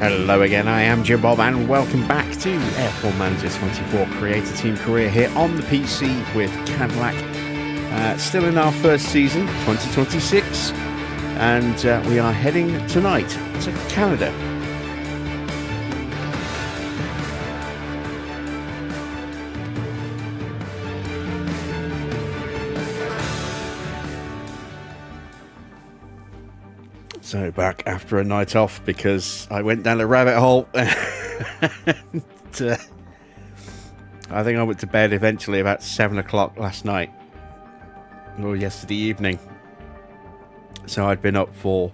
Hello again, I am Jim Bob and welcome back to F1 Manager 24 Creator Team Career here on the PC with Cadillac. Still in our first season, 2026, and we are heading tonight to Canada. So back after a night off because I went down a rabbit hole. And, I think I went to bed eventually about 7 o'clock last night or yesterday evening. So I'd been up for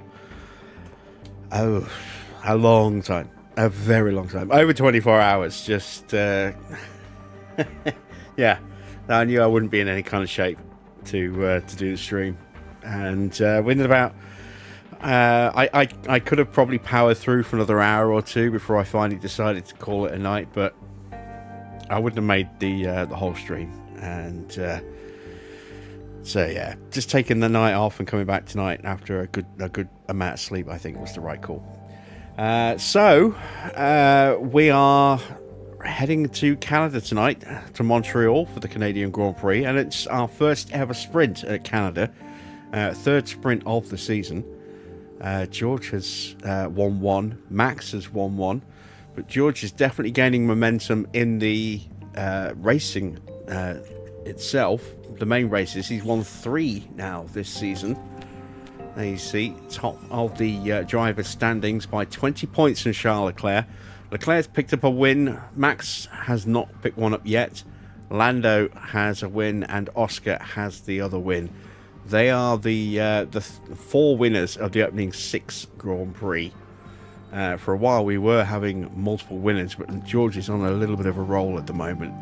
a long time, a very long time, over 24 hours. Just yeah, I knew I wouldn't be in any kind of shape to do the stream, and we did about. I could have probably powered through for another hour or two before I finally decided to call it a night, but I wouldn't have made the whole stream. And so yeah, just taking the night off and coming back tonight after a good amount of sleep, I think was the right call. So we are heading to Canada tonight, to Montreal for the Canadian Grand Prix, and it's our first ever sprint at Canada, third sprint of the season. George has won one, Max has won one, but George is definitely gaining momentum in the racing itself, the main races. He's won 3 now this season. There you see, top of the driver's standings by 20 points from Charles Leclerc. Leclerc's picked up a win, Max has not picked one up yet, Lando has a win, and Oscar has the other win. They are the 4 winners of the opening 6 Grand Prix. For a while we were having multiple winners, but George is on a little bit of a roll at the moment.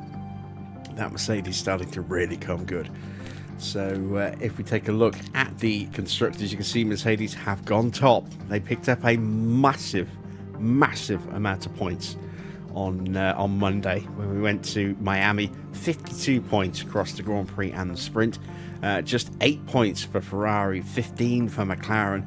That Mercedes is starting to really come good. So if we take a look at the constructors, you can see Mercedes have gone top. They picked up a massive amount of points on Monday when we went to Miami. 52 points across the Grand Prix and the sprint. Just 8 points for Ferrari, 15 for McLaren,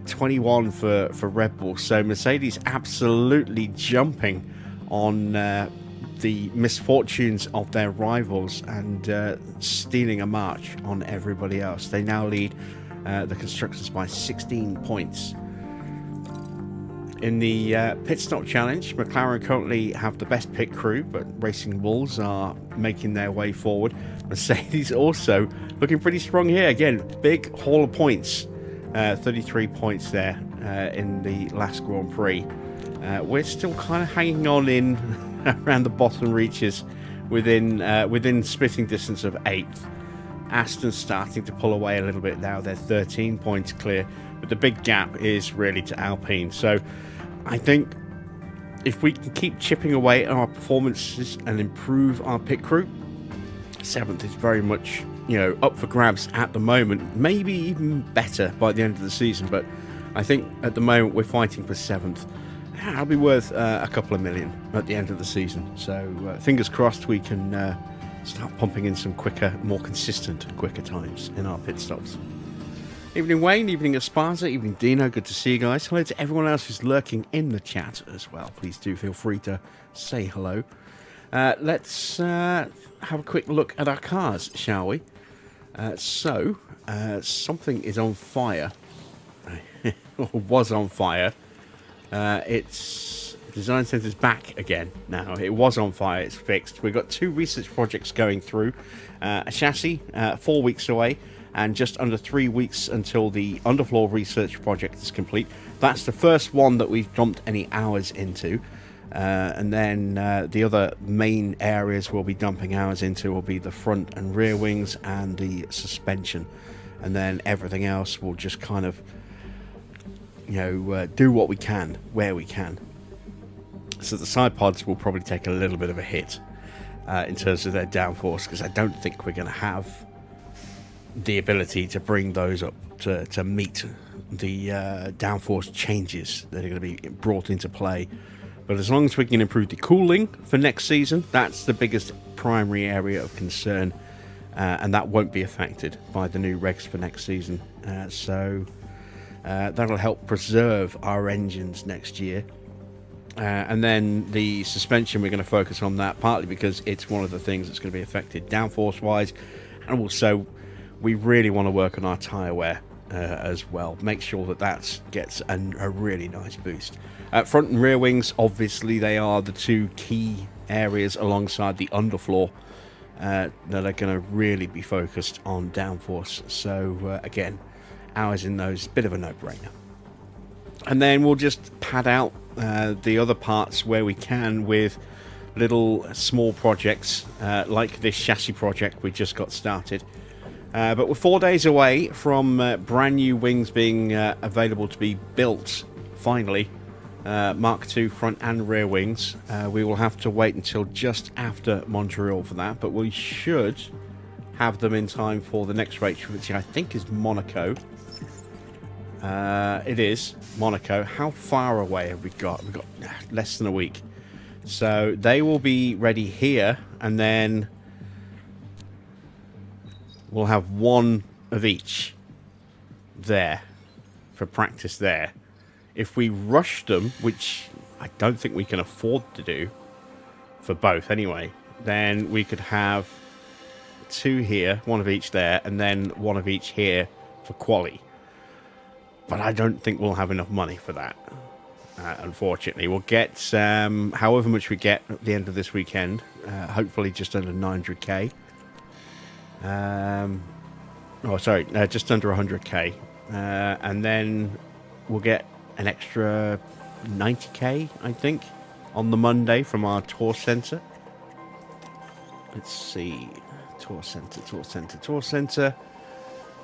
21 for Red Bull. So Mercedes absolutely jumping on the misfortunes of their rivals and stealing a march on everybody else. They now lead the constructors by 16 points. In the pit stop challenge, McLaren currently have the best pit crew, but Racing Bulls are making their way forward. Mercedes also looking pretty strong here. Again, big haul of points, 33 points there in the last Grand Prix. We're still kind of hanging on in around the bottom reaches within spitting distance of 8th. Aston's starting to pull away a little bit now. They're 13 points clear, but the big gap is really to Alpine. So I think if we can keep chipping away at our performances and improve our pit crew, 7th is very much, up for grabs at the moment. Maybe even better by the end of the season, but I think at the moment we're fighting for 7th. That'll be worth a couple of million at the end of the season. So fingers crossed we can start pumping in some quicker, more consistent, quicker times in our pit stops. Evening Wayne, evening Esparza, evening Dino, good to see you guys. Hello to everyone else who's lurking in the chat as well. Please do feel free to say hello. Let's have a quick look at our cars, shall we? Something is on fire, or was on fire. It's Design Centre's back again now. It was on fire, it's fixed. We've got 2 research projects going through. A chassis, 4 weeks away, and just under 3 weeks until the underfloor research project is complete. That's the first one that we've dumped any hours into. And then the other main areas we'll be dumping hours into will be the front and rear wings and the suspension. And then everything else will just kind of, do what we can, where we can. So the side pods will probably take a little bit of a hit in terms of their downforce, because I don't think we're going to have the ability to bring those up to meet the downforce changes that are going to be brought into play. But as long as we can improve the cooling for next season, that's the biggest primary area of concern, and that won't be affected by the new regs for next season. So that'll help preserve our engines next year. And then the suspension, we're going to focus on that, partly because it's one of the things that's going to be affected downforce wise, and also we really want to work on our tyre wear as well. Make sure that that gets a really nice boost. Front and rear wings, obviously they are the two key areas alongside the underfloor that are going to really be focused on downforce. So again, hours in those, bit of a no-brainer. And then we'll just pad out the other parts where we can with little small projects like this chassis project we just got started. But we're 4 days away from brand new wings being available to be built, finally. Mark II front and rear wings. We will have to wait until just after Montreal for that, but we should have them in time for the next race, which I think is Monaco. It is Monaco. How far away have we got? We've got less than a week. So they will be ready here, and then we'll have one of each there for practice there. If we rush them, which I don't think we can afford to do for both anyway, then we could have 2 here, one of each there, and then one of each here for quali. But I don't think we'll have enough money for that, unfortunately. We'll get however much we get at the end of this weekend, hopefully just under 900k. Just under 100k. And then we'll get an extra 90k, I think, on the Monday from our tour centre. Let's see. Tour centre.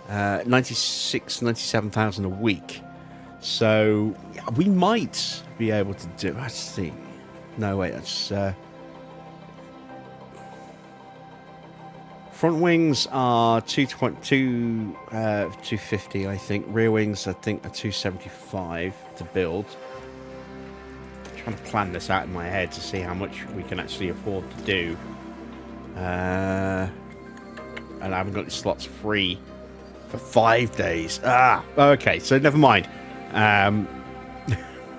97,000 a week. So we might be able to do. Let's see. No, wait. That's front wings are 250, I think. Rear wings, I think, are 275 to build. I'm trying to plan this out in my head to see how much we can actually afford to do. And I haven't got the slots free for 5 days. Okay, so never mind.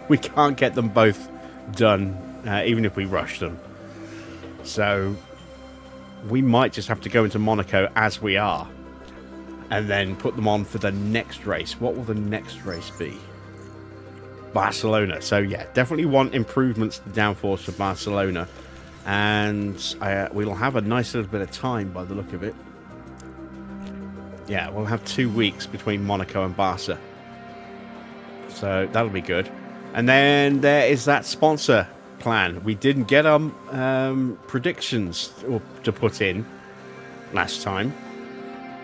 We can't get them both done, even if we rush them. So we might just have to go into Monaco as we are, and then put them on for the next race. What will the next race be? Barcelona. So yeah, definitely want improvements to downforce for Barcelona, and we'll have a nice little bit of time by the look of it. Yeah, we'll have 2 weeks between Monaco and Barca. So that'll be good. And then there is that sponsor plan. We didn't get predictions to put in last time.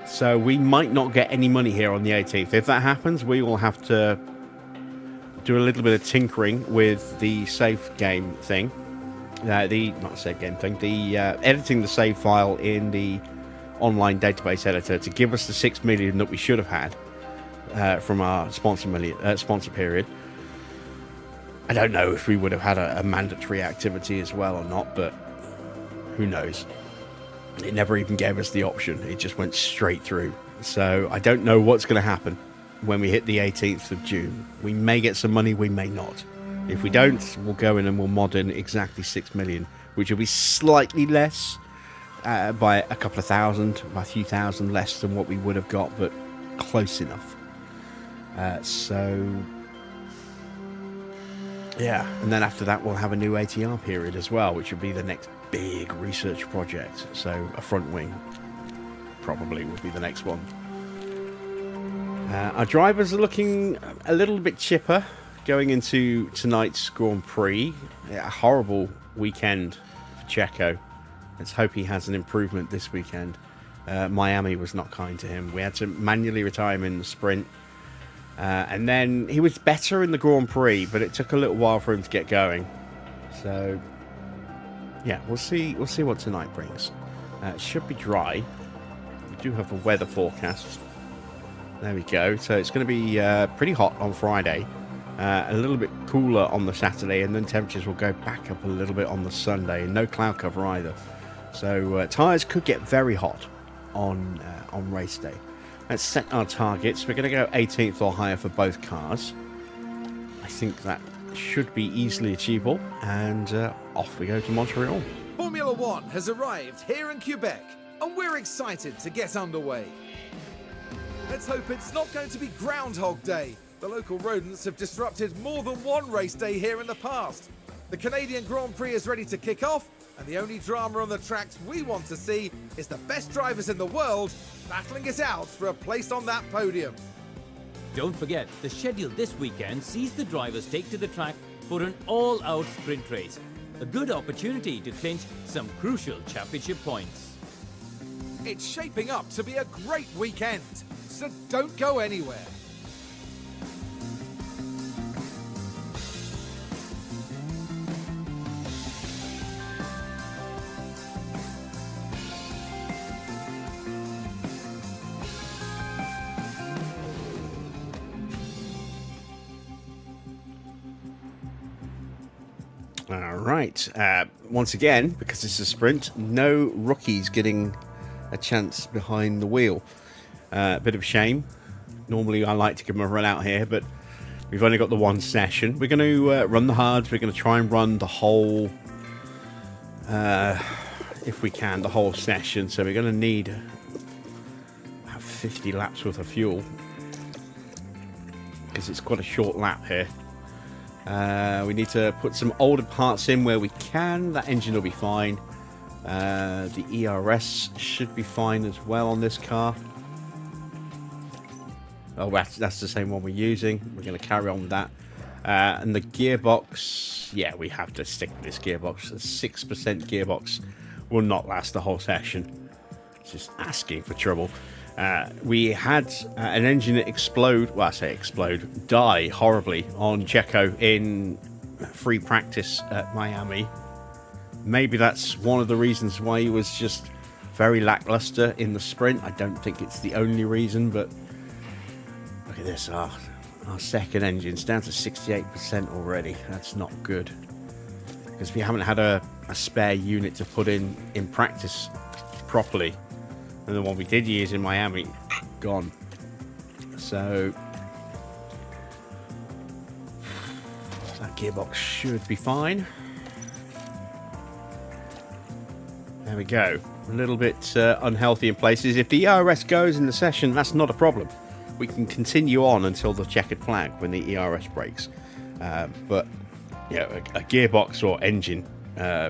So we might not get any money here on the 18th. If that happens, we will have to do a little bit of tinkering with the save game thing. Not save game thing. The editing the save file in the online database editor to give us the 6 million that we should have had from our sponsor period. I don't know if we would have had a mandatory activity as well or not, but who knows. It never even gave us the option. It just went straight through. So I don't know what's going to happen when we hit the 18th of June. We may get some money, we may not. If we don't, we'll go in and we'll mod in exactly 6 million, which will be slightly less by a couple of thousand, by a few thousand less than what we would have got, but close enough. Yeah, and then after that we'll have a new ATR period as well, which will be the next big research project. So a front wing probably will be the next one. Our drivers are looking a little bit chipper going into tonight's Grand Prix. A horrible weekend for Checo. Let's hope he has an improvement this weekend. Miami was not kind to him. We had to manually retire him in the sprint. And then he was better in the Grand Prix, but it took a little while for him to get going. So, yeah, we'll see what tonight brings. It should be dry. We do have a weather forecast. There we go. So it's going to be pretty hot on Friday. A little bit cooler on the Saturday, and then temperatures will go back up a little bit on the Sunday. And no cloud cover either. So tyres could get very hot on race day. Let's set our targets. We're going to go 18th or higher for both cars. I think that should be easily achievable, and off we go to Montreal. Formula One has arrived here in Quebec, and we're excited to get underway. Let's hope it's not going to be Groundhog Day. The local rodents have disrupted more than one race day here in the past. The Canadian Grand Prix is ready to kick off, and the only drama on the tracks we want to see is the best drivers in the world battling it out for a place on that podium. Don't forget, the schedule this weekend sees the drivers take to the track for an all-out sprint race. A good opportunity to clinch some crucial championship points. It's shaping up to be a great weekend, so don't go anywhere. All right. Once again, because it's a sprint, no rookies getting a chance behind the wheel. A bit of a shame. Normally, I like to give them a run out here, but we've only got the one session. We're going to run the hards. We're going to try and run the whole, if we can, the whole session. So we're going to need about 50 laps worth of fuel, because it's quite a short lap here. We need to put some older parts in where we can. That engine will be fine. The ERS should be fine as well on this car. Oh, that's the same one we're using. We're going to carry on with that. And the gearbox, yeah, we have to stick with this gearbox. A 6% gearbox will not last the whole session. It's just asking for trouble. We had an engine explode, well, I say explode, die horribly on Checo in free practice at Miami. Maybe that's one of the reasons why he was just very lackluster in the sprint. I don't think it's the only reason, but look at this. Our second engine's down to 68% already. That's not good, because we haven't had a spare unit to put in practice properly. And the one we did use in Miami, gone. So that gearbox should be fine. There we go. A little bit unhealthy in places. If the ERS goes in the session, that's not a problem. We can continue on until the checkered flag when the ERS breaks. But yeah, a gearbox or engine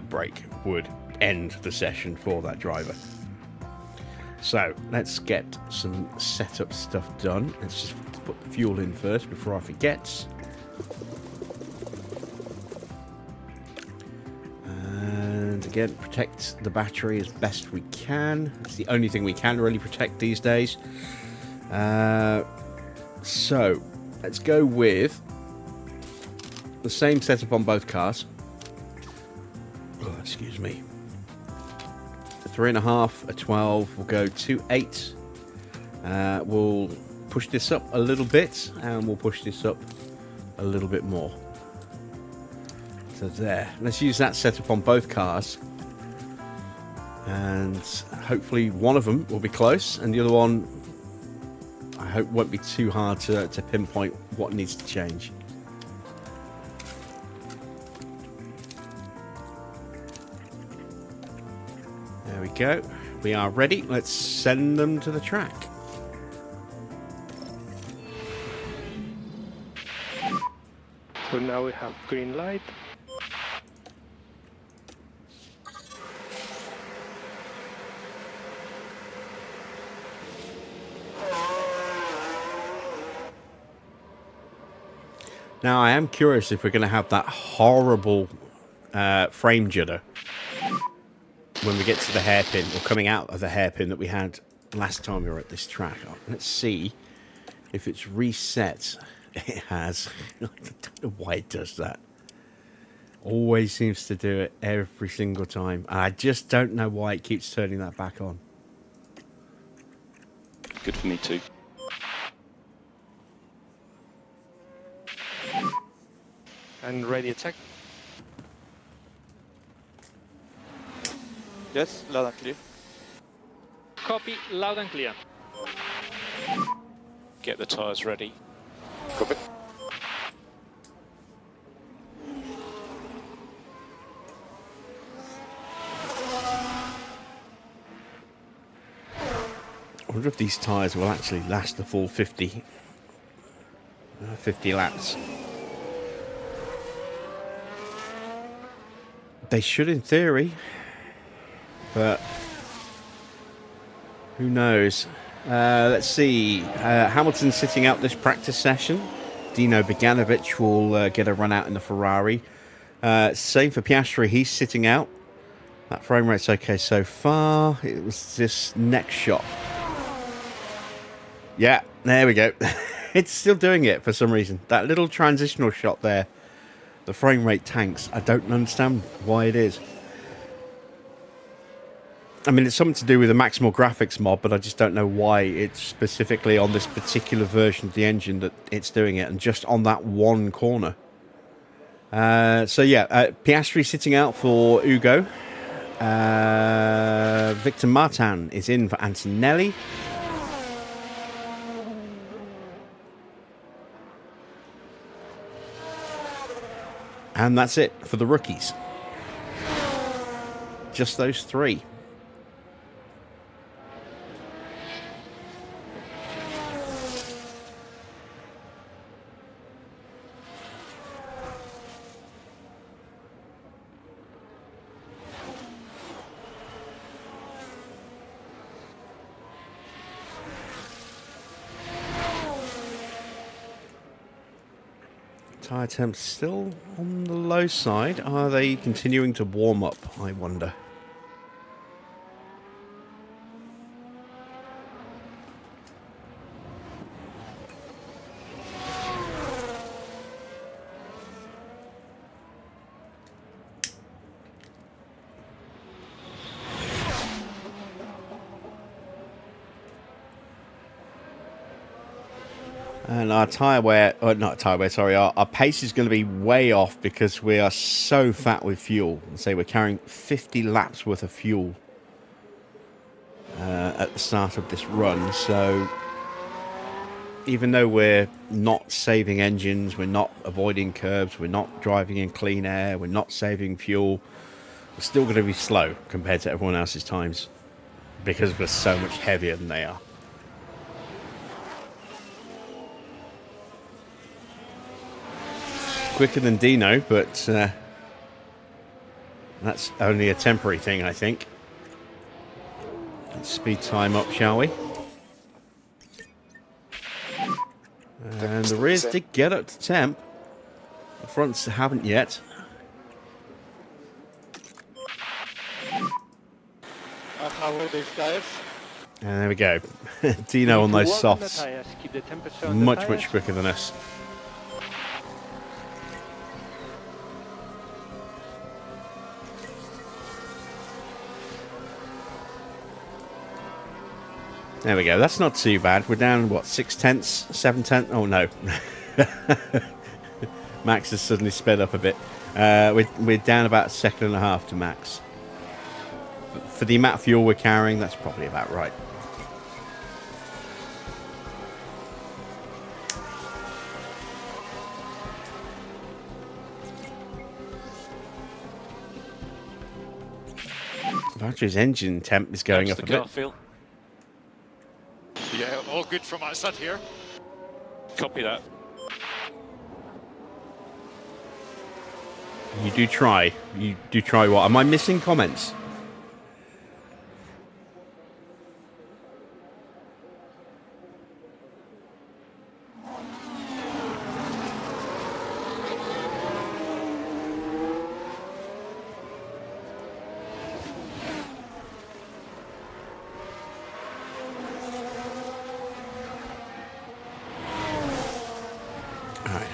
break would end the session for that driver. So let's get some setup stuff done. Let's just put the fuel in first before I forget. And again, protect the battery as best we can. It's the only thing we can really protect these days. So let's go with the same setup on both cars. Oh, excuse me. 3.5, a 12, we'll go to 8. We'll push this up a little bit, and we'll push this up a little bit more. So there. Let's use that setup on both cars, and hopefully one of them will be close, and the other one, I hope, won't be too hard to pinpoint what needs to change. There we go. We are ready. Let's send them to the track. So now we have green light. Now I am curious if we're going to have that horrible frame judder when we get to the hairpin, or coming out of the hairpin that we had last time we were at this track. Let's see if it's reset. It has. I don't know why it does that. Always seems to do it every single time. And I just don't know why it keeps turning that back on. Good for me too. And ready attack. Yes, loud and clear. Copy, loud and clear. Get the tyres ready. Copy. I wonder if these tyres will actually last the full 50 laps. They should in theory, but who knows? Let's see. Hamilton's sitting out this practice session. Dino Beganovic will get a run out in the Ferrari. Same for Piastri. He's sitting out. That frame rate's okay so far. It was this next shot. Yeah, there we go. It's still doing it for some reason. That little transitional shot there. The frame rate tanks. I don't understand why it is. I mean, it's something to do with the maximal graphics mod, but I just don't know why it's specifically on this particular version of the engine that it's doing it, and just on that one corner. So yeah, Piastri sitting out for Ugo. Victor Martin is in for Antonelli. And that's it for the rookies. Just those three. Tyre temps still on the low side. Are they continuing to warm up, I wonder? And our tyre wear, or not tyre wear, sorry, our pace is going to be way off because we are so fat with fuel. Say we're carrying 50 laps worth of fuel at the start of this run. So even though we're not saving engines, we're not avoiding curbs, we're not driving in clean air, we're not saving fuel, we're still going to be slow compared to everyone else's times because we're so much heavier than they are. Quicker than Dino, but that's only a temporary thing, I think. Let's speed time up, shall we? And the rears did get up to temp. The fronts haven't yet. And there we go. Dino on those softs. Much quicker than us. There we go. That's not too bad. We're down, what, 6/10, 7/10? Oh, no. Max has suddenly sped up a bit. We're down about 1.5 seconds to max. For the amount of fuel we're carrying, that's probably about right. Valtteri's engine temp is going up a bit. Phil. Yeah, all good from my side here. Copy that. You do try. You do try what? Am I missing comments?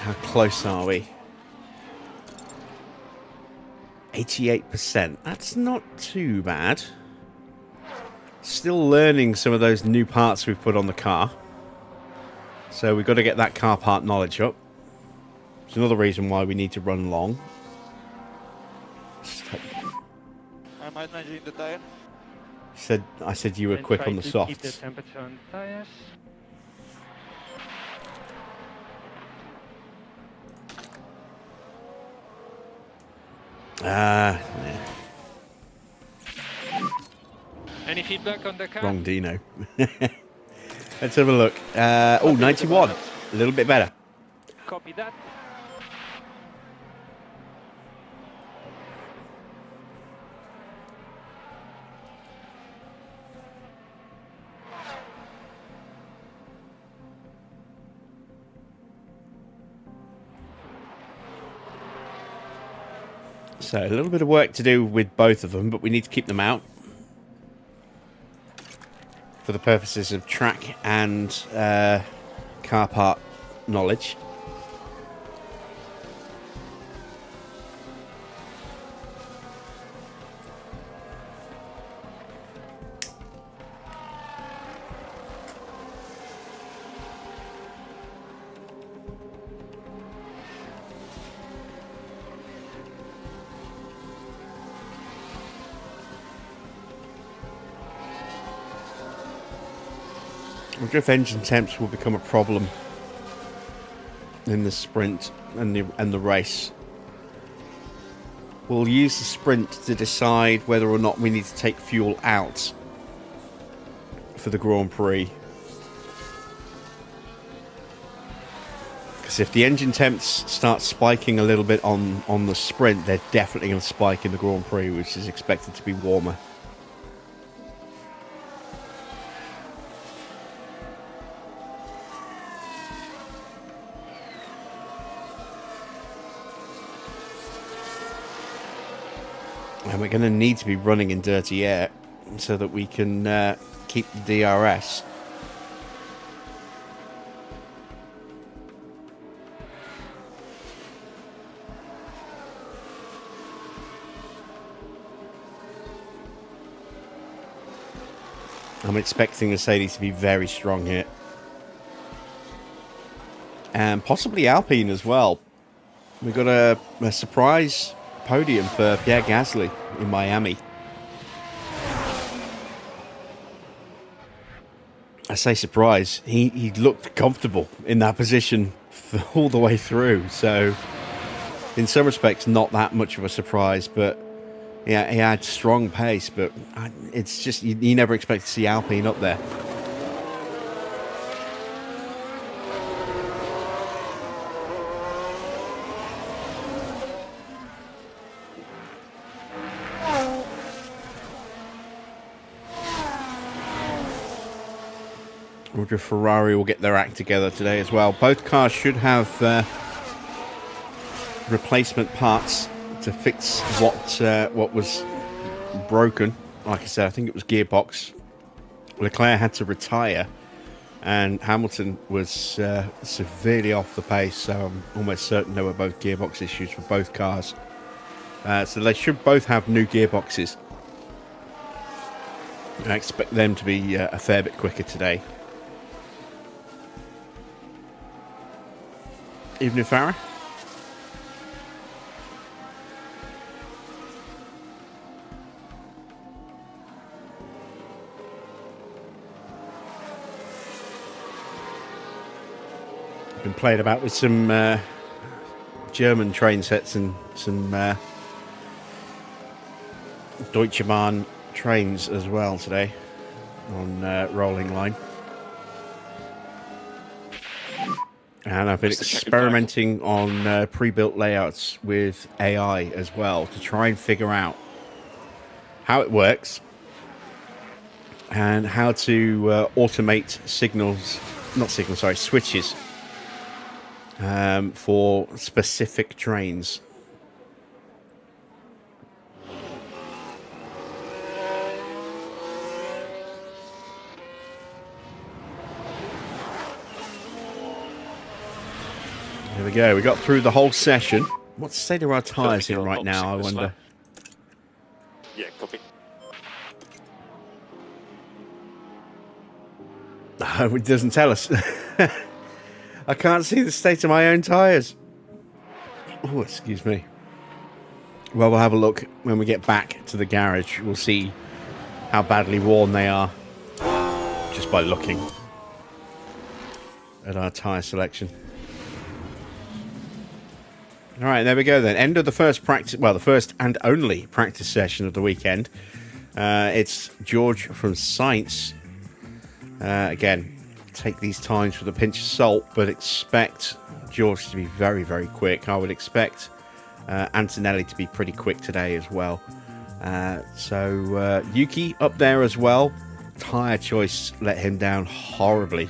How close are we? 88%. That's not too bad. Still learning some of those new parts we've put on the car. So we've got to get that car part knowledge up. It's another reason why we need to run long. Am I managing the tire? I said you were quick on the Keep the softs. temperature on tires. Yeah. Any feedback on the car? Wrong Dino. Let's have a look. Oh, 91. A little bit better. Copy that. So a little bit of work to do with both of them, but we need to keep them out for the purposes of track and car part knowledge. I wonder if engine temps will become a problem in the sprint and the race. We'll use the sprint to decide whether or not we need to take fuel out for the Grand Prix. Because if the engine temps start spiking a little bit on the sprint, they're definitely going to spike in the Grand Prix, which is expected to be warmer. And we're going to need to be running in dirty air so that we can keep the DRS. I'm expecting Mercedes to be very strong here. And possibly Alpine as well. We've got a surprise podium for Pierre Gasly in Miami. I say surprise. He looked comfortable in that position for all the way through. So, in some respects, not that much of a surprise. But yeah, he had strong pace. But it's just you never expect to see Alpine up there. I wonder if Ferrari will get their act together today as well. Both cars should have replacement parts to fix what was broken. Like I said, I think it was gearbox. Leclerc had to retire, and Hamilton was severely off the pace. So I'm almost certain there were both gearbox issues for both cars. So they should both have new gearboxes. I expect them to be a fair bit quicker today. Evening, Farah. I've been playing about with some German train sets and some Deutsche Bahn trains as well today on rolling line. And I've been experimenting on pre-built layouts with AI as well to try and figure out how it works and how to automate switches for specific trains. There we go. We got through the whole session. What's the state of our tyres in right now, I wonder? Yeah, copy. No, it doesn't tell us. I can't see the state of my own tyres. Oh, excuse me. Well, we'll have a look when we get back to the garage. We'll see how badly worn they are just by looking at our tyre selection. All right, there we go then. End of the first practice, well, the first and only practice session of the weekend. It's George from Science. Again, take these times with a pinch of salt, but expect George to be very, very quick. I would expect Antonelli to be pretty quick today as well. So Yuki up there as well. Tyre choice let him down horribly,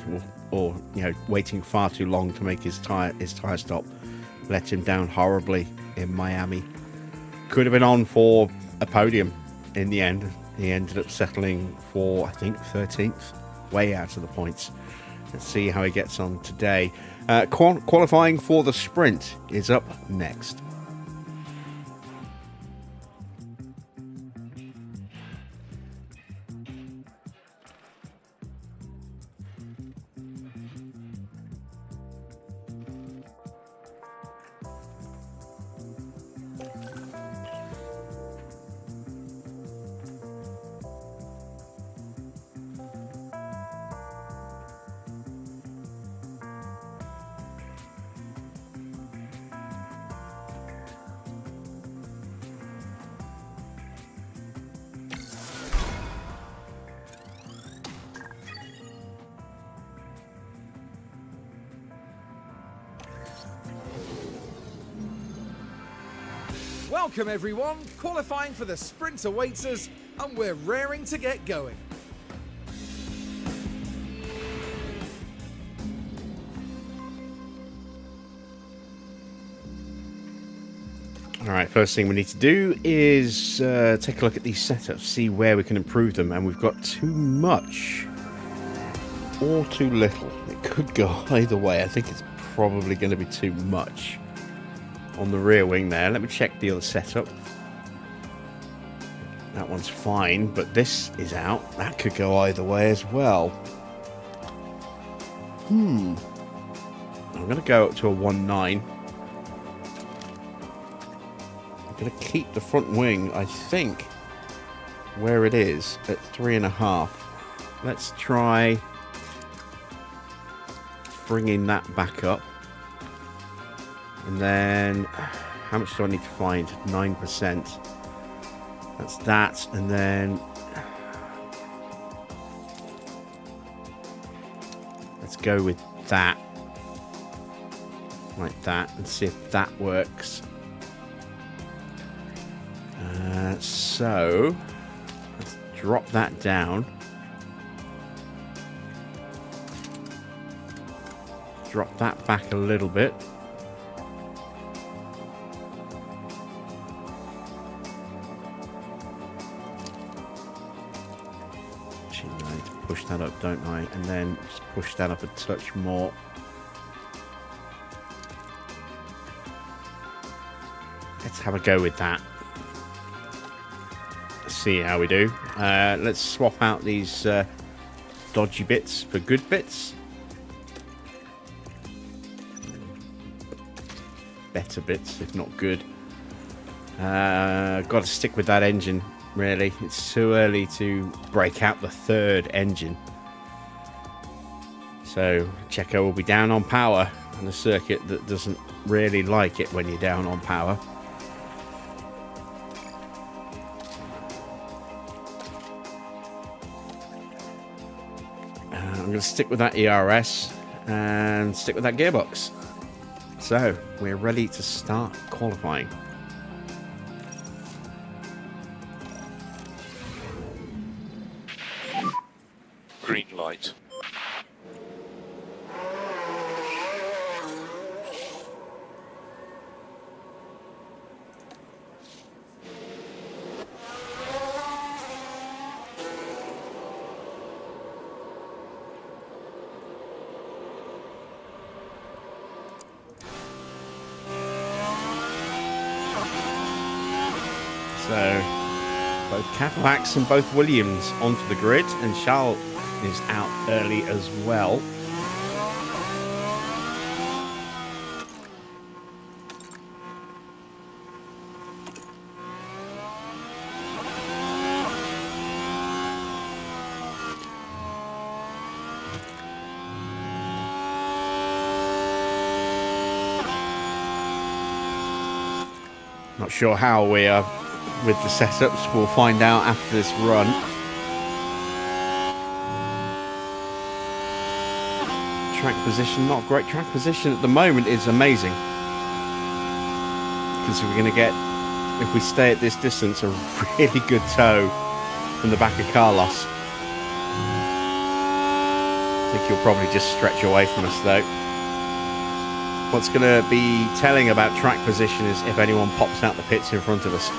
or you know, waiting far too long to make his tire stop let him down horribly in Miami. Could have been on for a podium in the end. He ended up settling for, I think, 13th, way out of the points. Let's see how he gets on today. Qualifying for the sprint is up next. Welcome everyone, qualifying for the sprint awaits us, and we're raring to get going. Alright, first thing we need to do is take a look at these setups, see where we can improve them, and we've got too much or too little. It could go either way. I think it's probably going to be too much on the rear wing there. Let me check the other setup. That one's fine, but this is out. That could go either way as well. I'm going to go up to a 1.9. I'm going to keep the front wing, I think, where it is at 3.5. Let's try bringing that back up. And then, how much do I need to find? 9%. That's that. And then, let's go with that. Like that. And see if that works. So, let's drop that down. Drop that back a little bit. Push that up, don't I? And then just push that up a touch more. Let's have a go with that. Let's see how we do. Let's swap out these dodgy bits for good bits. Better bits, if not good. Got to stick with that engine. Really, it's too early to break out the third engine. So Checo will be down on power on a circuit that doesn't really like it when you're down on power. I'm going to stick with that ERS and stick with that gearbox. So we're ready to start qualifying. Green light. So both Cadillacs and both Williams onto the grid, and Charles is out early as well. Not sure how we are with the setups. We'll find out after this run. track position, not great. Track position at the moment is amazing. Because we're going to get, if we stay at this distance, a really good tow from the back of Carlos. I think he'll probably just stretch away from us though. What's going to be telling about track position is if anyone pops out the pits in front of us.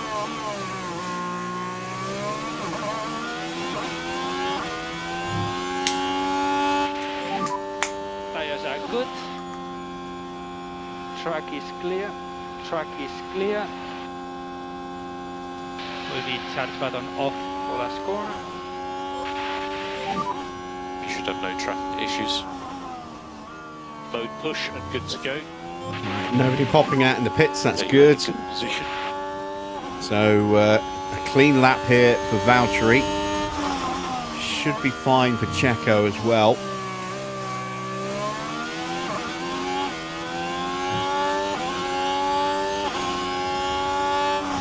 Tires are good. Track is clear. Track is clear. Will be charge button off for last corner. You should have no traffic issues. Load push and good to go. Nobody popping out in the pits, that's There you good. go, good position. So a clean lap here for Valtteri. Should be fine for Checo as well.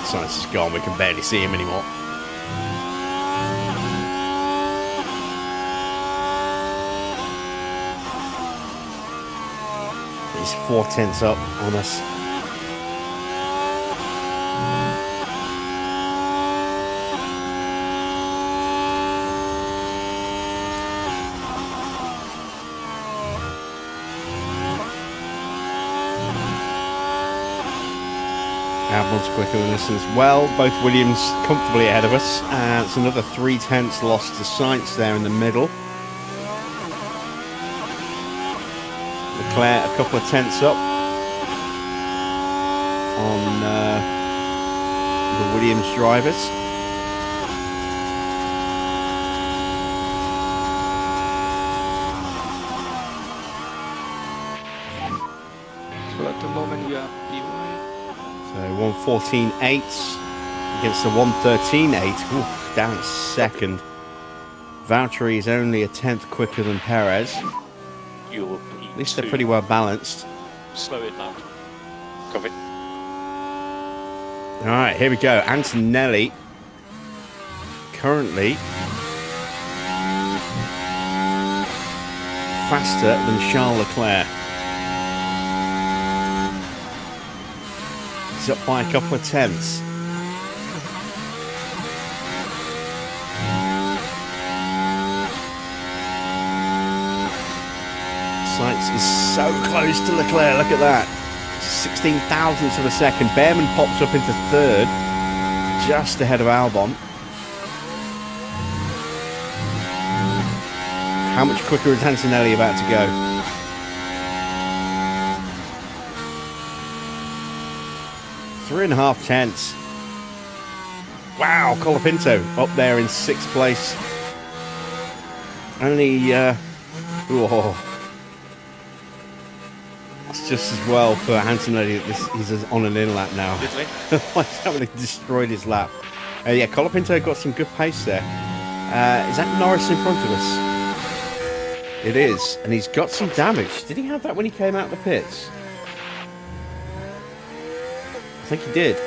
Science is gone, we can barely see him anymore. He's 4/10 up on us. Albon's quicker than us as well. Both Williams comfortably ahead of us. And it's another 3/10 lost to Sainz there in the middle. Leclerc a couple of tenths up on the Williams drivers. So at the moment we are P1. So 1:14.8 against the 1:13.8. Ooh, down a second. Valtteri is only a tenth quicker than Perez. You're At least they're pretty well balanced. slow it now. Copy. All right, here we go. Antonelli currently faster than Charles Leclerc. He's up by a couple of tenths. Sainz is so close to Leclerc, look at that. 16 thousandths of a second. Behrman pops up into third, just ahead of Albon. How much quicker is Antonelli about to go? Three and a half tenths. Wow, Colapinto up there in sixth place. Only, that's just as well for Antonelli that he's on an in lap now. Otherwise, that would have destroyed his lap. Yeah, Colapinto got some good pace there. Is that Norris in front of us? It is, and he's got some damage. Did he have that when he came out of the pits? I think he did.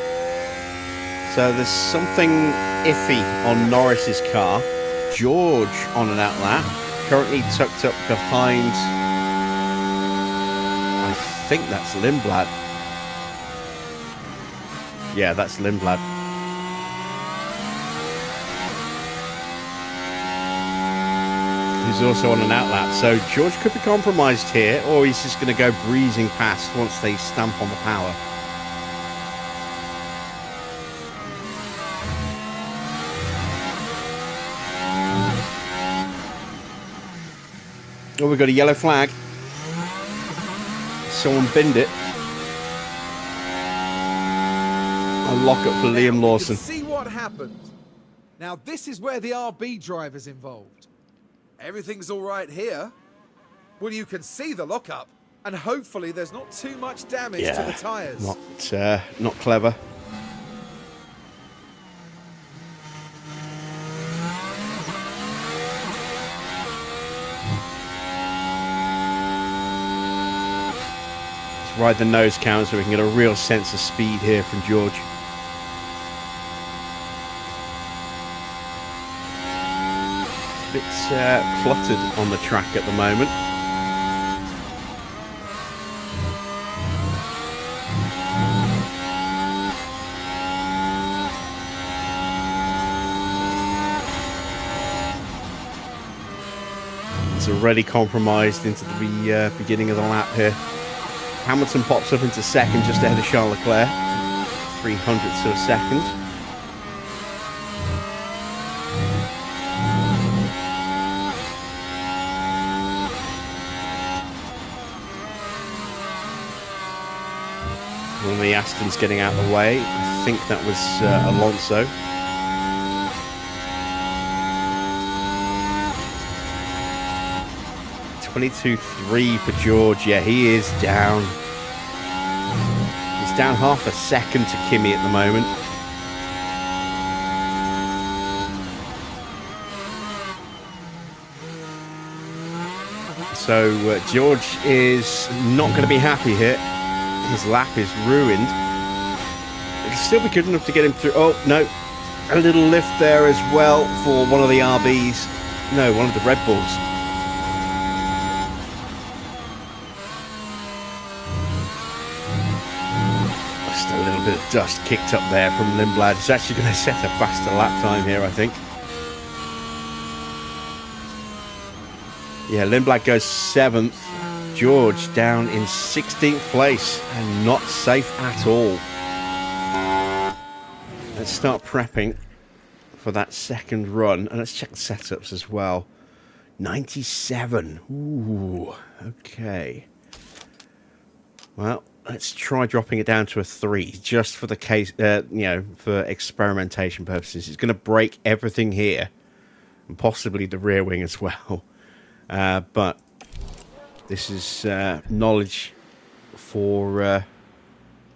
So there's something iffy on Norris's car. George on an out lap, currently tucked up behind, I think that's Lindblad. Yeah, that's Lindblad. He's also on an out lap, so George could be compromised here, or he's just going to go breezing past once they stamp on the power. Oh, we've got a yellow flag. Someone binned it. A lock-up for Liam Lawson. See what happened. Now this is where the RB driver's involved. Everything's all right here. Well, you can see the lockup, and hopefully there's not too much damage to the tyres. Not clever. Let's ride the nose count so we can get a real sense of speed here from George. A bit cluttered on the track at the moment. already compromised into the beginning of the lap here. Hamilton pops up into second just ahead of Charles Leclerc. 300ths of a second. One of the Astons getting out of the way. I think that was Alonso. .22.3 for George. Yeah, he is down. He's down half a second to Kimi at the moment. So George is not going to be happy here. His lap is ruined. It'll still be good enough to get him through. Oh, no. A little lift there as well for one of the RBs. No, one of the Red Bulls. Just a little bit of dust kicked up there from Lindblad. It's actually going to set a faster lap time here, I think. Yeah, Lindblad goes 7th. George down in 16th place and not safe at all. Let's start prepping for that second run, and let's check the setups as well. 97. Ooh, okay. Well, let's try dropping it down to a 3 just for the case, you know, for experimentation purposes. It's going to break everything here and possibly the rear wing as well. But this is knowledge for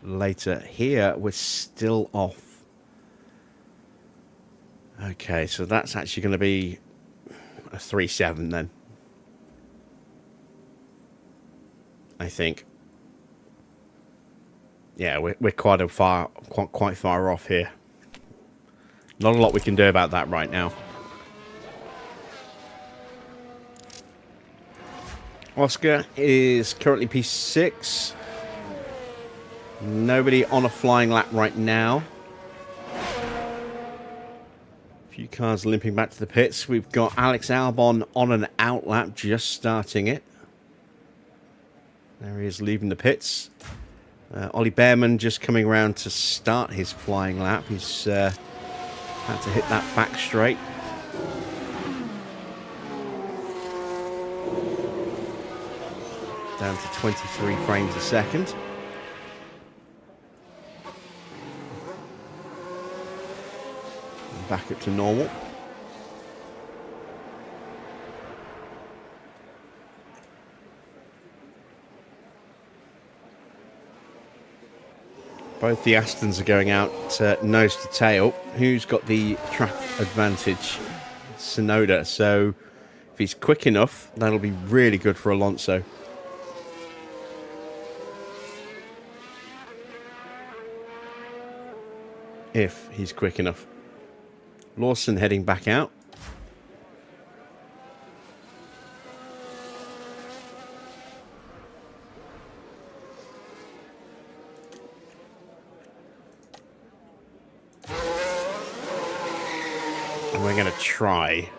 later. Here, we're still off. Okay, so that's actually going to be a 3.7 then. I think. Yeah, we're quite far off here. Not a lot we can do about that right now. Oscar is currently P6. Nobody on a flying lap right now. A few cars limping back to the pits. We've got Alex Albon on an out lap, just starting it. There he is leaving the pits. Ollie Behrman just coming around to start his flying lap. He's had to hit that back straight. Down to 23 frames a second. And back up to normal. Both the Astons are going out nose to tail. Who's got the track advantage? Tsunoda. So if he's quick enough, that'll be really good for Alonso. If he's quick enough. Lawson heading back out. And we're going to try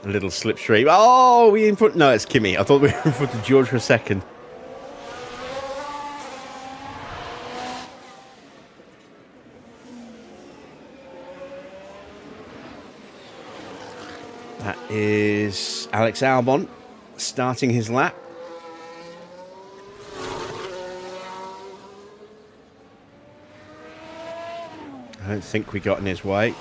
a little slipstream. Oh, we in front. No, it's Kimi. I thought we were in front of George for a second. That is Alex Albon starting his lap. I don't think we got in his way.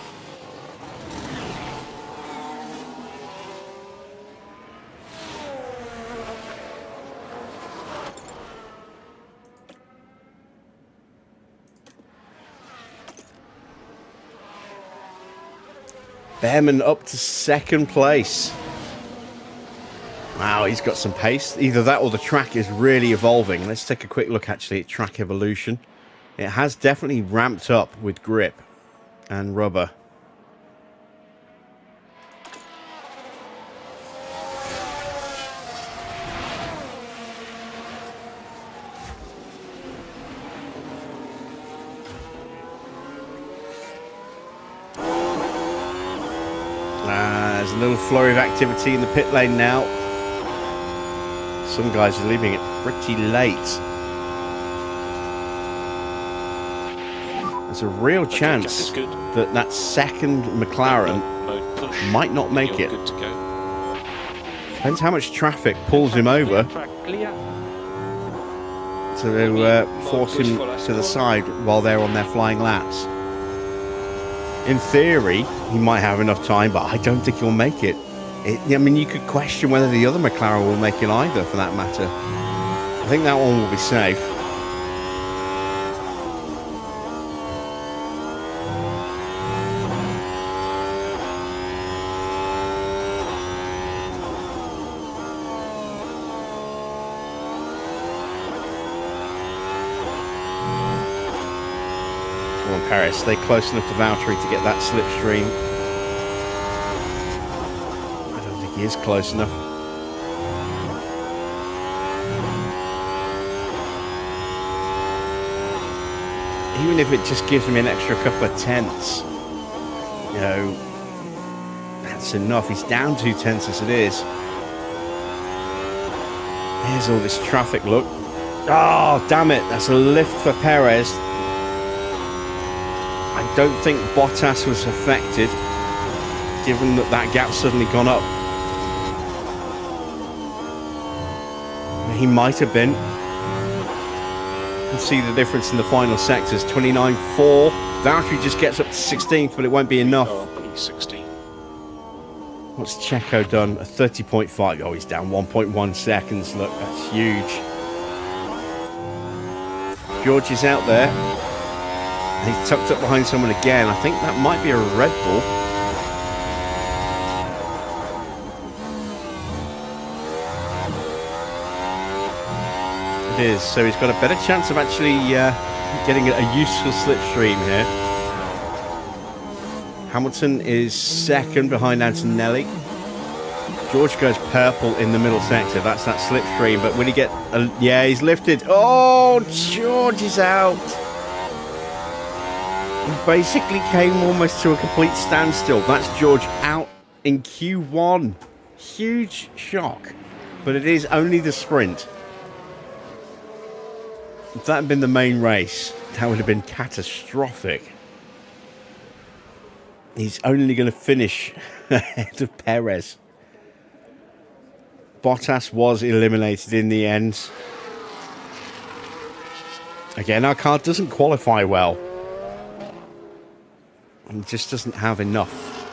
Behrman up to second place. Wow, he's got some pace. Either that or the track is really evolving. Let's take a quick look actually at track evolution. It has definitely ramped up with grip and rubber. There's a little flurry of activity in the pit lane now. Some guys are leaving it pretty late. There's a real chance that that second McLaren might not make it. Good to go. Depends how much traffic pulls him over to force him to the side while they're on their flying laps. In theory, he might have enough time, but I don't think he'll make it. I mean, you could question whether the other McLaren will make it either, for that matter. I think that one will be safe. Come on, Paris, stay close enough to Valtteri to get that slipstream. He is close enough. Even if it just gives me an extra couple of tenths, you know, that's enough. He's down 2 tenths as it is. Here's all this traffic, look. Oh, damn it. That's a lift for Perez. I don't think Bottas was affected, given that that gap's suddenly gone up. He might have been. You can see the difference in the final sectors. 29.4. Valtteri just gets up to 16th, but it won't be enough. What's Checo done? A 30.5. Oh, he's down 1.1 seconds. Look, that's huge. George is out there. He's tucked up behind someone again. I think that might be a Red Bull. It is, so he's got a better chance of actually getting a useful slipstream here. Hamilton is second behind Antonelli. George goes purple in the middle sector. That's that slipstream, but when he get yeah, he's lifted. Oh, George is out. He basically came almost to a complete standstill. That's George out in Q1. Huge shock, but it is only the sprint. If that had been the main race, that would have been catastrophic. He's only going to finish ahead of Perez. Bottas was eliminated in the end. Again, our car doesn't qualify well. It just doesn't have enough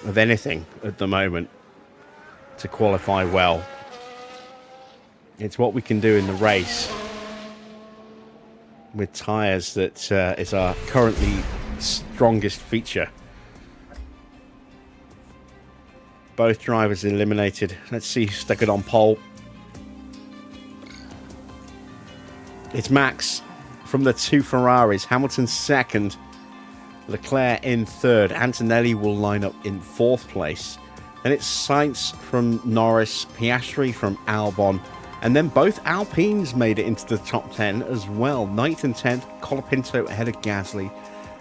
of anything at the moment to qualify well. It's what we can do in the race with tyres that is our currently strongest feature. Both drivers eliminated. Let's see who stuck it on pole. It's Max from the two Ferraris. Hamilton second. Leclerc in third. Antonelli will line up in fourth place. Then it's Sainz from Norris. Piastri from Albon. And then both Alpines made it into the top 10 as well. 9th and 10th. Colapinto ahead of Gasly.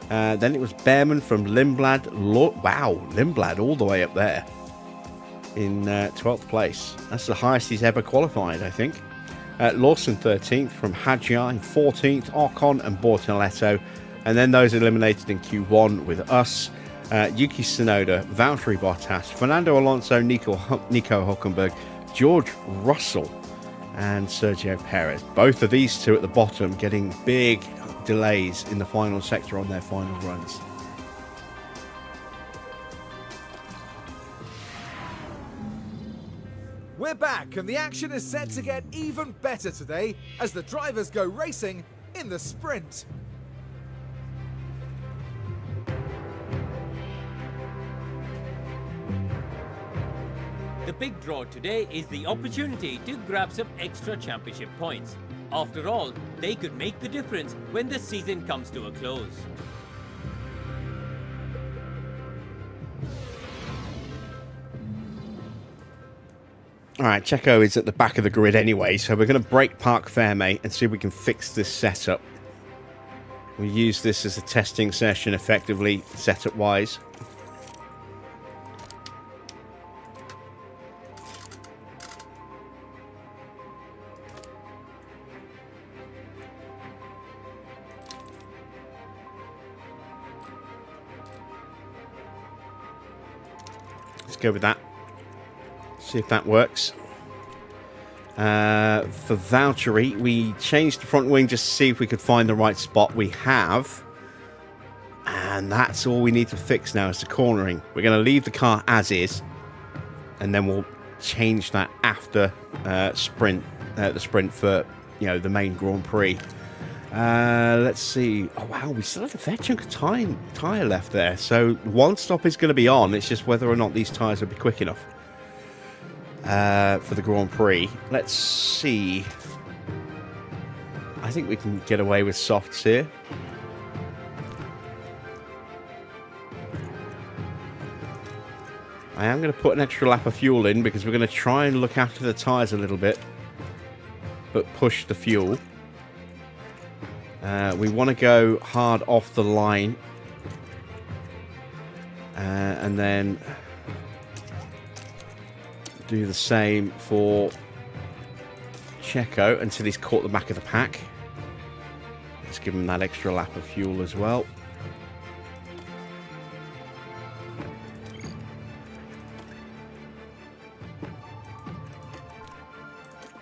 Then it was Behrman from Lindblad. Wow, Lindblad all the way up there in 12th place. That's the highest he's ever qualified, I think. Lawson 13th from Hadjar in 14th. Ocon and Bortoletto. And then those eliminated in Q1 with us. Yuki Tsunoda, Valtteri Bottas, Fernando Alonso, Nico Hülkenberg, George Russell, and Sergio Perez. Both of these two at the bottom getting big delays in the final sector on their final runs. We're back, and the action is set to get even better today as the drivers go racing in the sprint. The big draw today is the opportunity to grab some extra championship points. After all, they could make the difference when the season comes to a close. All right, Checo is at the back of the grid anyway, so we're going to break Parc Fermé and see if we can fix this setup. We'll use this as a testing session effectively, setup-wise. Let's go with that. See if that works. For Valtteri, we changed the front wing just to see if we could find the right spot. We have. And that's all we need to fix now is the cornering. We're going to leave the car as is. And then we'll change that after the sprint for, you know, the main Grand Prix. Let's see. Oh, wow, we still have a fair chunk of tyre left there. So one stop is going to be on. It's just whether or not these tyres will be quick enough for the Grand Prix. Let's see. I think we can get away with softs here. I am going to put an extra lap of fuel in because we're going to try and look after the tyres a little bit, but push the fuel. We want to go hard off the line, and then do the same for Checo until he's caught the back of the pack. Let's give him that extra lap of fuel as well.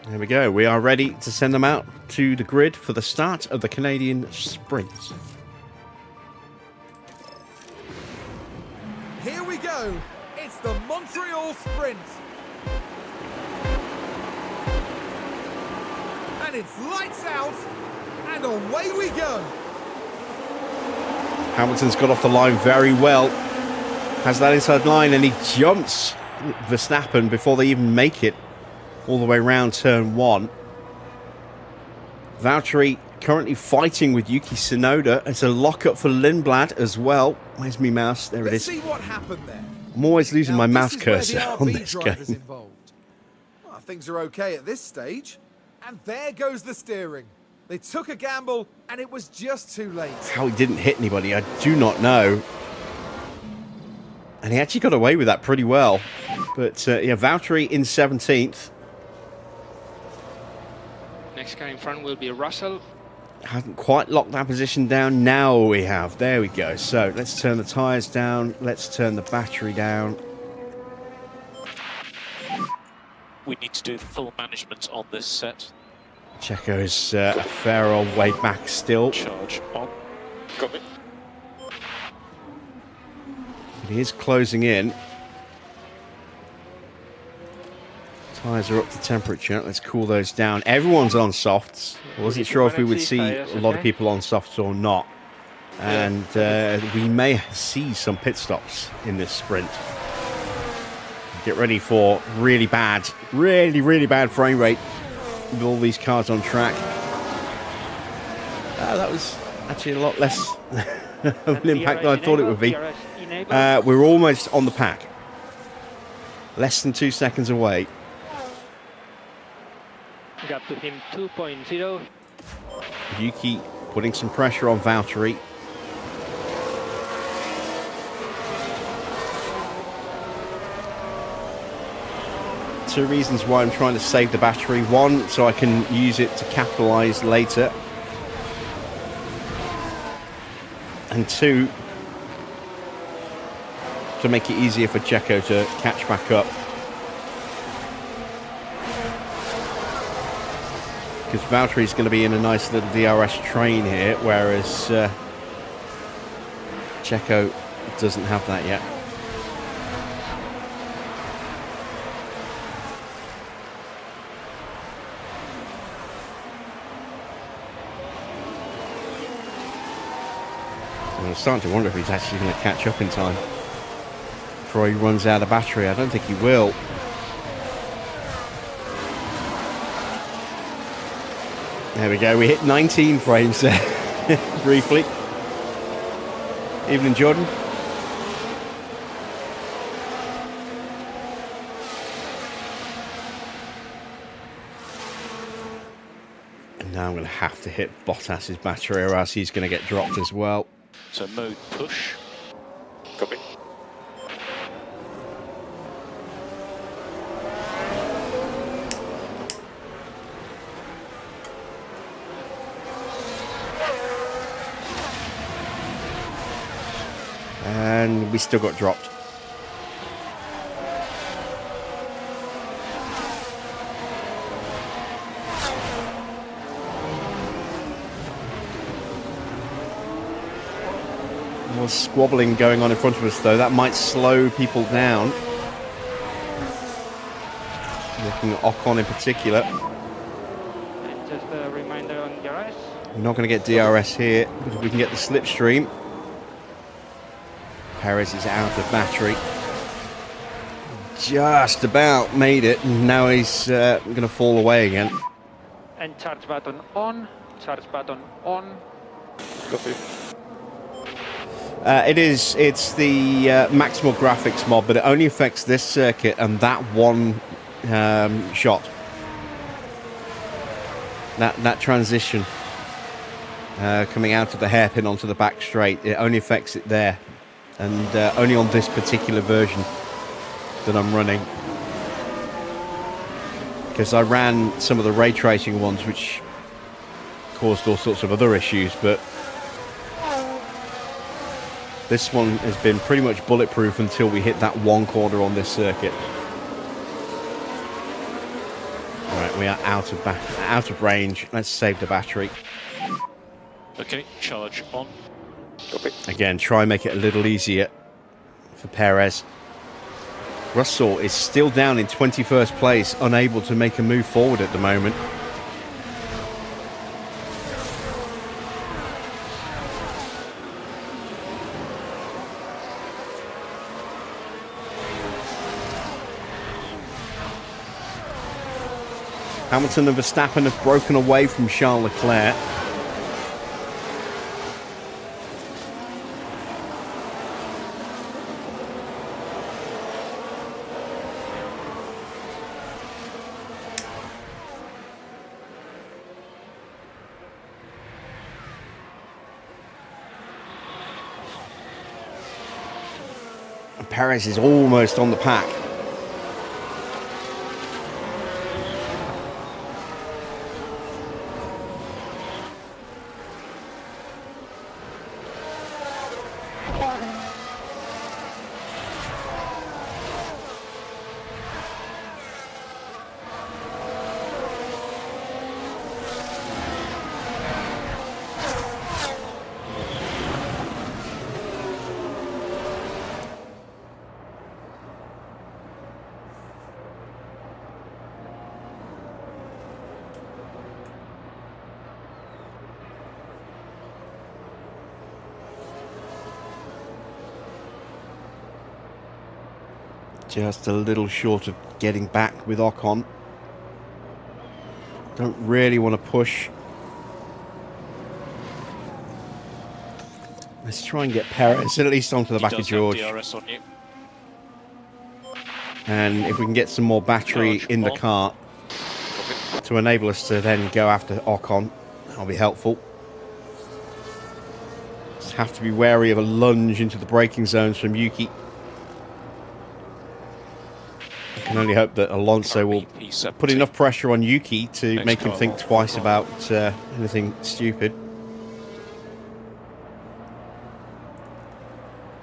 There we go. We are ready to send them out to the grid for the start of the Canadian sprints. Here we go. It's the Montreal Sprint. And it's lights out, and away we go. Hamilton's got off the line very well. Has that inside line, and he jumps Verstappen before they even make it all the way around turn 1. Valtteri currently fighting with Yuki Tsunoda. It's a lockup for Lindblad as well. Where's my mouse? There it is. Let's see what happened there. I'm always losing my mouse This is where cursor the on RB this driver's game. involved. Well, things are okay at this stage. And there goes the steering. They took a gamble, and it was just too late. How he didn't hit anybody, I do not know. And he actually got away with that pretty well. But, yeah, Valtteri in 17th. Next car in front will be Russell. Hasn't quite locked that position down. Now we have. There we go. So let's turn the tyres down. Let's turn the battery down. We need to do the full management on this set. Checo's a fair old way back still. Charge on. Got it. He is closing in. Tyres are up to temperature. Let's cool those down. Everyone's on softs. I wasn't sure if we would see a lot of people on softs or not. And we may see some pit stops in this sprint. Get ready for really bad frame rate with all these cars on track. That was actually a lot less of an impact than I thought it would be. We're almost on the pack. Less than 2 seconds away. Gap to him 2.0. Yuki putting some pressure on Valtteri. Two reasons why I'm trying to save the battery. One, so I can use it to capitalise later. And two, to make it easier for Checo to catch back up. Because Valtteri's going to be in a nice little DRS train here, whereas Checo doesn't have that yet. And I'm starting to wonder if he's actually going to catch up in time before he runs out of battery. I don't think he will. There we go, we hit 19 frames there, briefly. Evening, Jordan. And now I'm going to have to hit Bottas's battery or else he's going to get dropped as well. So mode push. Copy. And we still got dropped. was squabbling going on in front of us, though. That might slow people down. Looking at Ocon in particular. And just a reminder on DRS. We're not going to get DRS here, but if we can get the slipstream. Perez is out of battery. Just about made it, and now he's going to fall away again. And charge button on. Charge button on. Copy. It's the maximal graphics mod, but it only affects this circuit and that one shot. That transition coming out of the hairpin onto the back straight, it only affects it there, and only on this particular version that I'm running. Because I ran some of the ray tracing ones, which caused all sorts of other issues, but this one has been pretty much bulletproof until we hit that one corner on this circuit. Right, we are out of range. Let's save the battery. Okay, charge on. Copy. Again, try and make it a little easier for Perez. Russell is still down in 21st place, unable to make a move forward at the moment. Hamilton and Verstappen have broken away from Charles Leclerc. Perez is almost on the pack. Just a little short of getting back with Ocon. Don't really want to push. Let's try and get Perez at least onto the back of George. DRS on you. And if we can get some more battery in the car to enable us to then go after Ocon, that'll be helpful. Just have to be wary of a lunge into the braking zones from Yuki. I can only hope that Alonso will put enough pressure on Yuki to make him think twice about anything stupid.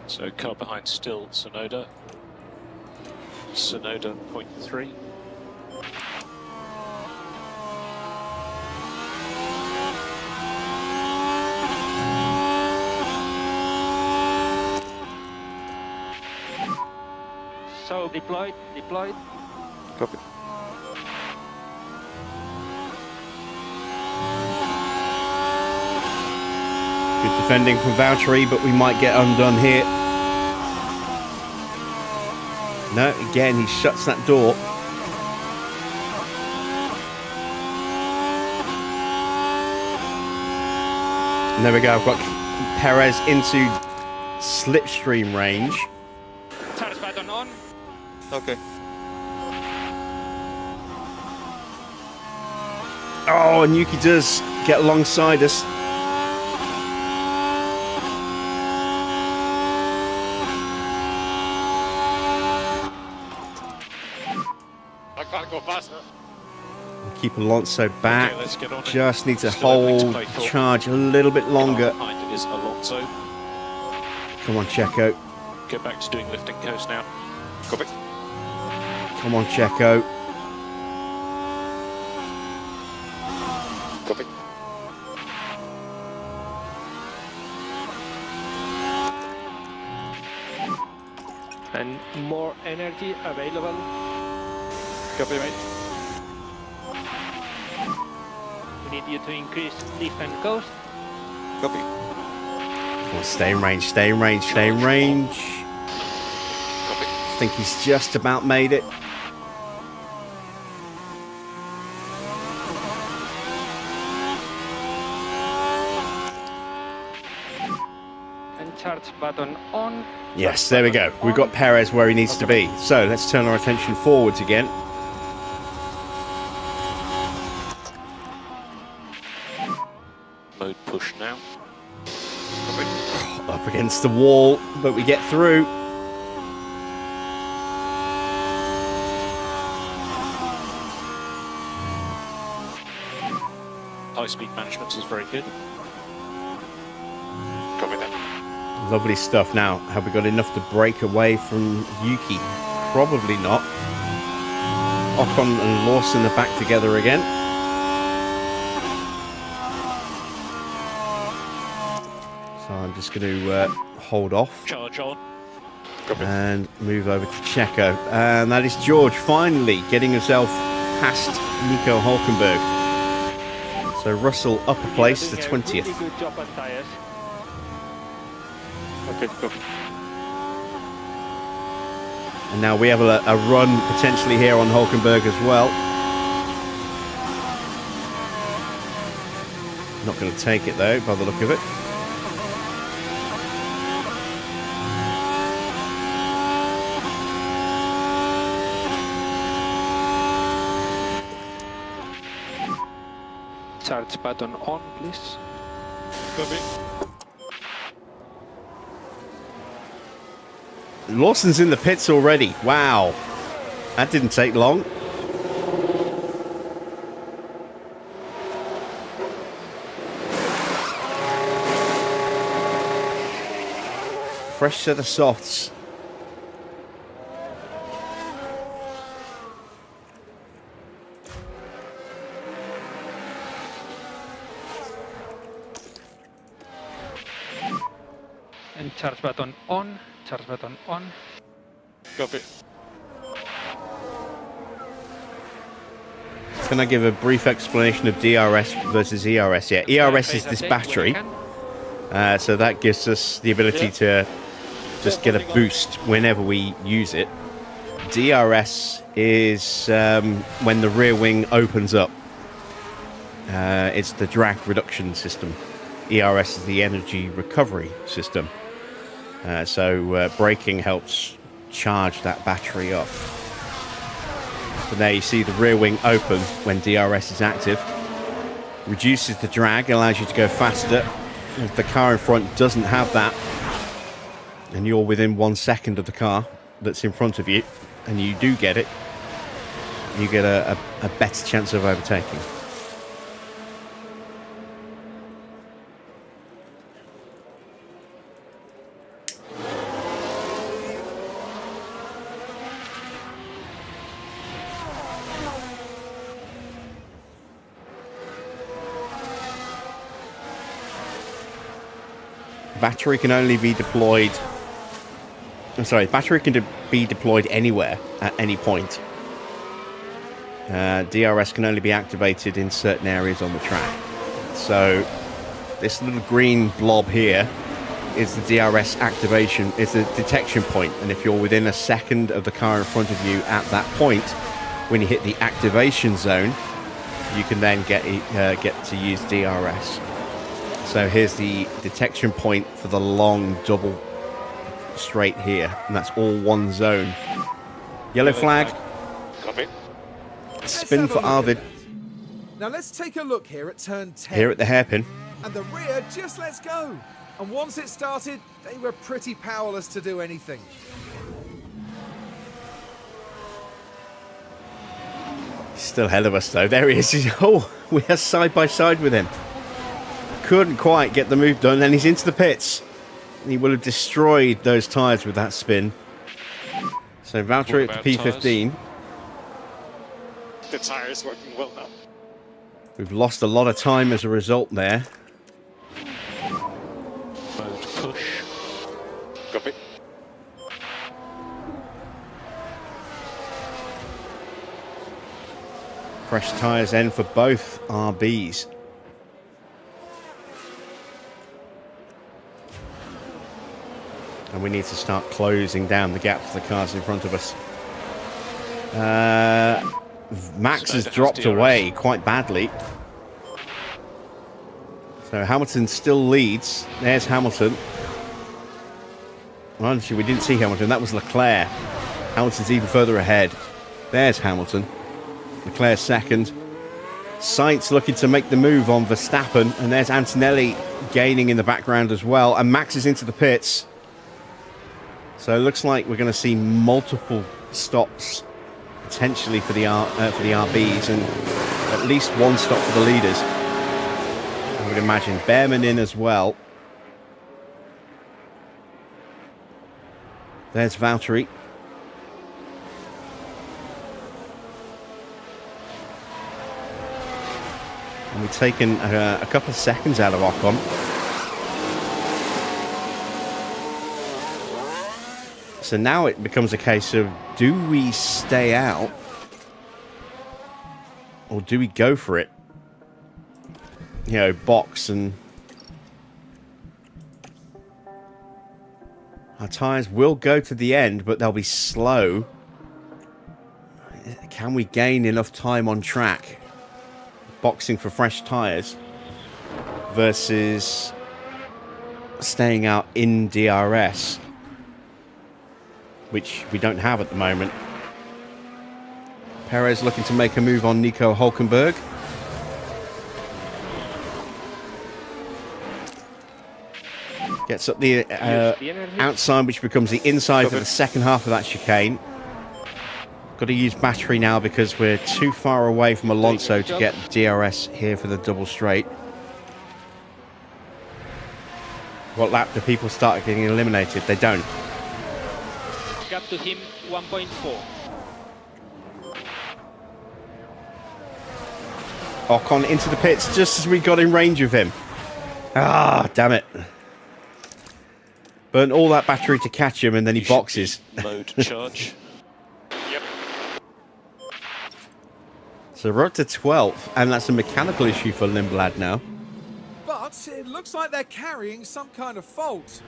So car behind still Sonoda. Sonoda 0.3. So deployed. Copy. Good defending from Valtteri, but we might get undone here. No, again, he shuts that door. And there we go, I've got Perez into slipstream range. Charge button on. Okay. Oh, and Yuki does get alongside us. I can't go faster. Keep Alonso back. Okay, let's get on it. Just need to Still opening to hold play the for. charge a little bit longer. Behind it is Alonso. Come on, Checo. Go back to doing lift and coast now. Copy. Come on, Checo. Copy. And more energy available. Copy, mate. We need you to increase lift and coast. Copy. Come on, stay in range, stay in range, stay in range. Copy. I think he's just about made it. And charge button on. Yes, there we go. We've got Perez where he needs to be. So let's turn our attention forwards again. Mode push now. Up against the wall, but we get through. High speed management is very good. Copy that. Lovely stuff. Now, have we got enough to break away from Yuki? Probably not. Ocon and Lawson are back together again. So I'm just going to hold off Charge on. Copy. and move over to Checo. And that is George finally getting himself past Nico Hulkenberg. So Russell up a place, the 20th. Really good job on tires. Okay, copy. And now we have a run potentially here on Hulkenberg as well. Not going to take it though, by the look of it. Charge button on, please. Copy. Lawson's in the pits already. Wow. That didn't take long. Fresh set of softs. And charge button on. Charge button on. Copy. Can I give a brief explanation of DRS versus ERS? Yeah, ERS is this battery. So that gives us the ability to just get a boost whenever we use it. DRS is when the rear wing opens up. It's the drag reduction system. ERS is the energy recovery system. So braking helps charge that battery up. So there you see the rear wing open when DRS is active. Reduces the drag, allows you to go faster. If the car in front doesn't have that, and you're within 1 second of the car that's in front of you, and you do get it, you get a better chance of overtaking. Battery can only be deployed. Battery can be deployed anywhere at any point. DRS can only be activated in certain areas on the track. So this little green blob here is the DRS activation, is the detection point. And if you're within a second of the car in front of you at that point, when you hit the activation zone, you can then get to use DRS. So here's the detection point for the long double straight here, and that's all one zone. Yellow flag. Copy. Spin for Arvid. Now let's take a look here at turn 10. Here at the hairpin. And the rear just lets go. And once it started, they were pretty powerless to do anything. Still ahead of us though. There he is. Oh, we are side by side with him. Couldn't quite get the move done, and he's into the pits. He will have destroyed those tyres with that spin. So Valtteri at the P15. The tyre is working well now. We've lost a lot of time as a result there. Mode push. Copy. Fresh tyres in for both RBs. And we need to start closing down the gap to the cars in front of us. Max has dropped away quite badly. So Hamilton still leads. There's Hamilton. Well, actually, we didn't see Hamilton. That was Leclerc. Hamilton's even further ahead. There's Hamilton. Leclerc second. Sainz looking to make the move on Verstappen. And there's Antonelli gaining in the background as well. And Max is into the pits. So it looks like we're going to see multiple stops potentially for the RBs and at least one stop for the leaders. I would imagine Behrman in as well. There's Valtteri. And we've taken a couple of seconds out of Ocon. So now it becomes a case of, do we stay out or do we go for it? You know, box and our tyres will go to the end, but they'll be slow. Can we gain enough time on track? Boxing for fresh tyres versus staying out in DRS, which we don't have at the moment. Perez looking to make a move on Nico Hülkenberg. Gets up the outside, which becomes the inside for the second half of that chicane. Got to use battery now because we're too far away from Alonso to get DRS here for the double straight. What lap do people start getting eliminated? They don't. Gap to him 1.4. Ocon into the pits just as we got in range of him. Ah, damn it. Burnt all that battery to catch him and then he boxes. Mode charge. Yep. So we're up to 12th and that's a mechanical issue for Lindblad now. But it looks like they're carrying some kind of fault.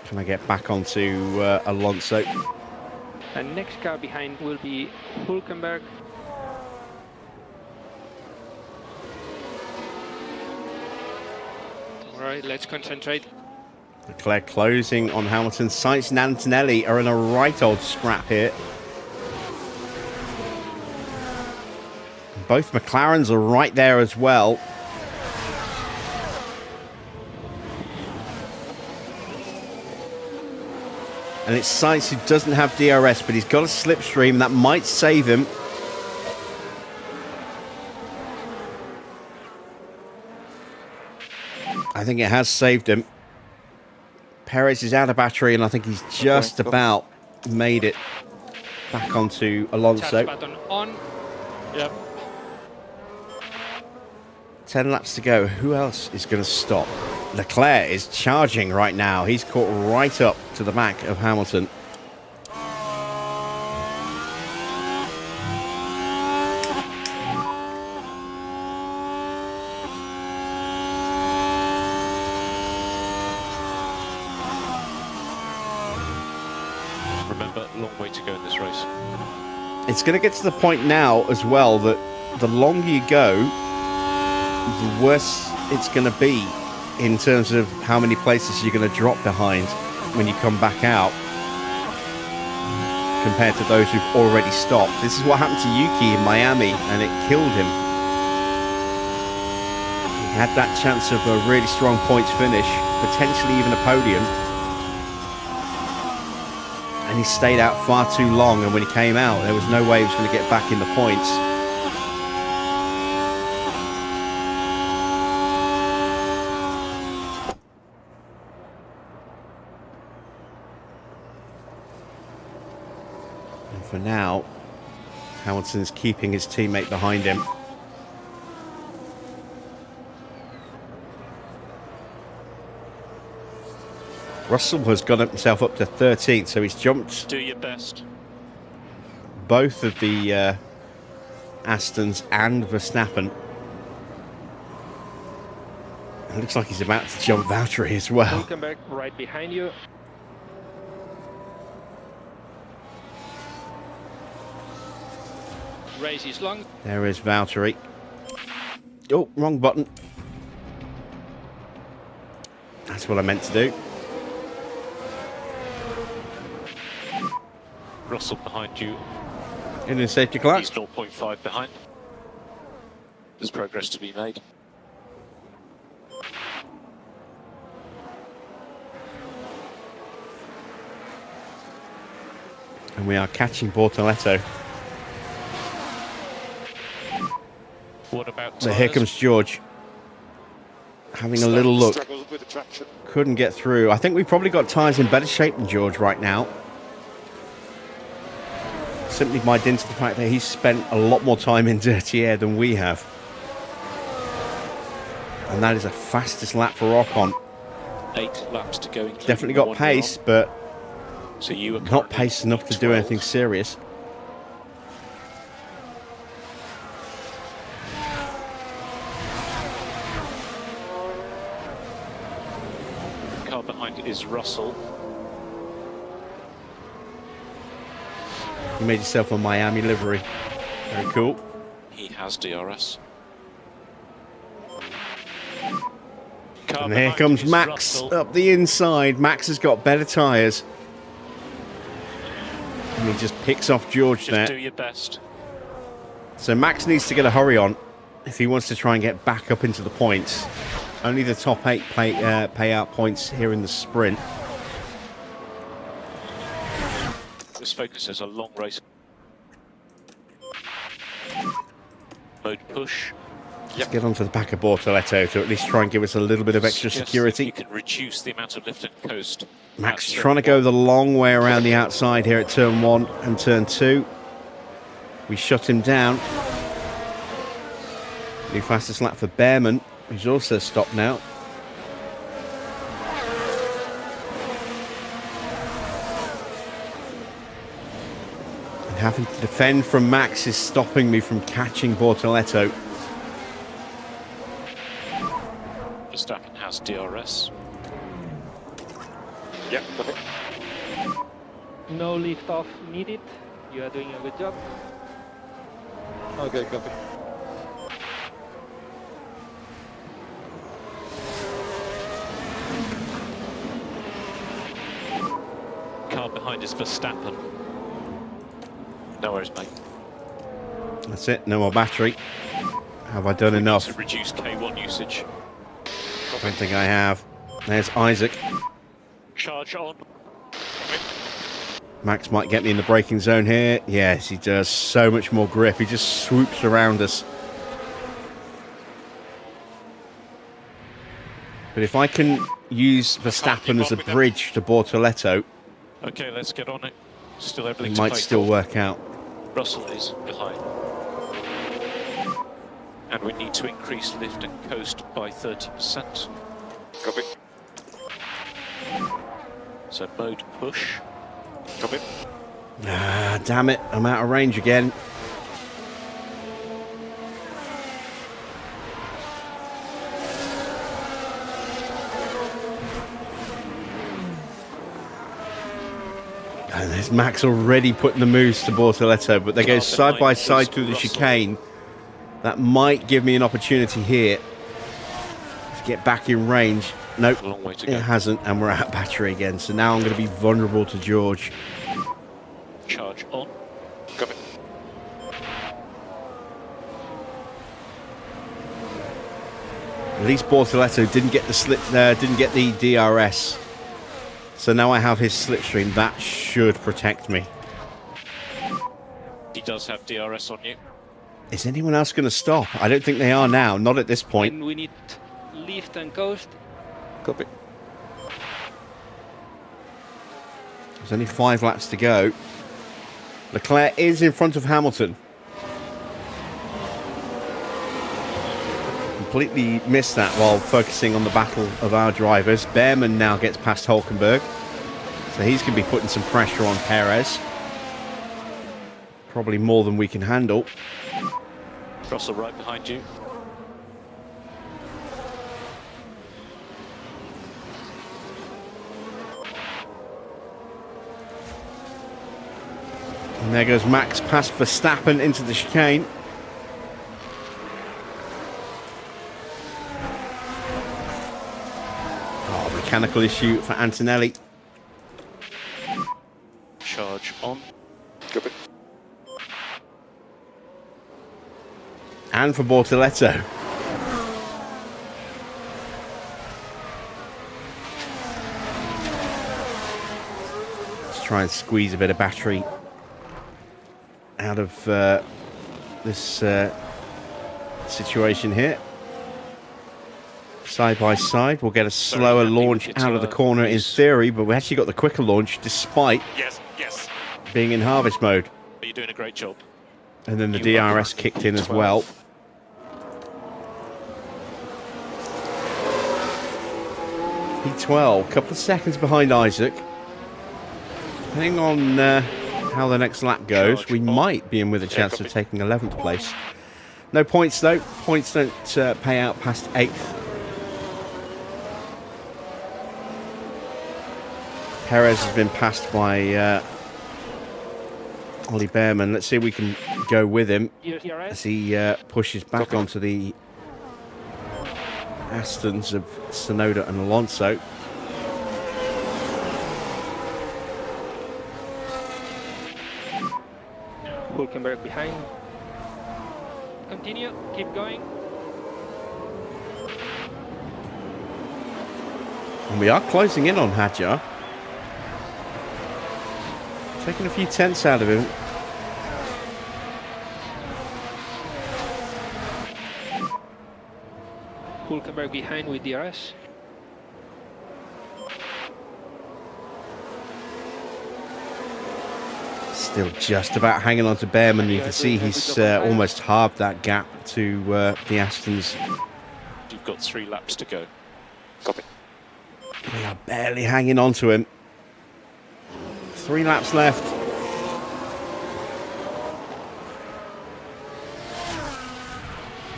Can I get back onto Alonso? And next car behind will be Hülkenberg. Alright, let's concentrate. Leclerc closing on Hamilton. Sainz and Antonelli are in a right old scrap here. Both McLarens are right there as well. And it's Sainz who doesn't have DRS, but he's got a slipstream that might save him. I think it has saved him. Perez is out of battery, and I think he's just about made it back onto Alonso. Charge button on. Yep. 10 laps to go. Who else is going to stop? Leclerc is charging right now. He's caught right up to the back of Hamilton. Remember, long way to go in this race. It's going to get to the point now as well that the longer you go, the worse it's going to be in terms of how many places you're going to drop behind when you come back out compared to those who've already stopped. This is what happened to Yuki in Miami and it killed him. He had that chance of a really strong points finish, potentially even a podium, and he stayed out far too long, and when he came out there was no way he was going to get back in the points. For now, Hamilton's keeping his teammate behind him. Russell has got himself up to 13th, so he's jumped Do your best. both of the Astons and Verstappen. It looks like he's about to jump Valtteri as well. Hülkenberg right behind you. Race is long. There is Valtteri. Oh, wrong button. That's what I meant to do. Russell behind you. In the safety car. He's 0.5 behind. There's progress to be made. And we are catching Bortoletto. What about So here tyres? comes George. Having a little look. Struggled with the traction. Couldn't get through. I think we've probably got tyres in better shape than George right now. Simply by dint of the fact that he's spent a lot more time in dirty air than we have. And that is a fastest lap for Ocon. 8 laps to go. including Definitely the got one pace, you're but on. So you are not currently pace enough to do 12. anything serious. Car behind is Russell. You made yourself a Miami livery. Very cool. He has DRS. Car And here behind comes is Max Russell. up the inside. Max has got better tyres. And he just picks off George Just there. do your best. So Max needs to get a hurry on if he wants to try and get back up into the points. Only the top 8 pay out points here in the sprint. This focus is a long race. Mode push. Let's get onto the back of Bortoletto to at least try and give us a little bit of extra Suggest that security. You can reduce the amount of lift and coast. Max That's trying to go the long way around the outside here at turn 1 and turn 2. We shut him down. New fastest lap for Behrman, who's also stopped now. And having to defend from Max is stopping me from catching Bortoletto. Verstappen has DRS. Yep, got it. No lift off needed. You are doing a good job. Okay, copy. Car behind is Verstappen. No worries, mate. That's it, no more battery. Have I done enough? To reduce K1 usage. I don't think I have. There's Isaac. Charge on. Max might get me in the braking zone here. Yes, he does. So much more grip. He just swoops around us. But if I can use Verstappen as a bridge to Bortoletto, Okay, let's get on it. Still everything it to might play still for. work out. Russell is behind. And we need to increase lift and coast by 30%. Copy. So mode push. Copy. Ah, damn it. I'm out of range again. And there's Max already putting the moves to Bortoletto, but they go side by side through the chicane. That might give me an opportunity here to get back in range. Nope, Long way to it go. hasn't, and we're out of battery again. So now I'm going to be vulnerable to George. Charge on. Copy. At least Bortoletto didn't get the DRS. So now I have his slipstream. That should protect me. He does have DRS on you. Is anyone else going to stop? I don't think they are now. Not at this point. And we need lift and coast. Copy. There's only 5 laps to go. Leclerc is in front of Hamilton. completely missed that while focusing on the battle of our drivers. Behrman now gets past Hulkenberg, so he's going to be putting some pressure on Perez. Probably more than we can handle. Russell right behind you. And there goes Max past Verstappen into the chicane. Oh, mechanical issue for Antonelli. Charge on. Copy. And for Bortoletto. Let's try and squeeze a bit of battery out of this situation here. Side by side, we'll get a slower launch out of the corner in theory, but we actually got the quicker launch despite Yes. being in harvest mode. You're doing a great job. And then the You are DRS kicked in as well. P12, couple of seconds behind Isaac. Depending on how the next lap goes, we might be in with a chance of taking 11th place. No points though. Points don't pay out past 8th. Perez has been passed by Ollie Behrman. Let's see if we can go with him as he pushes back onto the Astons of Sonoda and Alonso. Hulkenberg behind. Continue, keep going. And we are closing in on Hadjar. Taking a few tenths out of him. Hulkenberg behind with DRS. Still just about hanging on to Behrman. You can see he's almost halved that gap to the Astons. You've got 3 laps to go. Copy. We are barely hanging on to him. 3 laps left.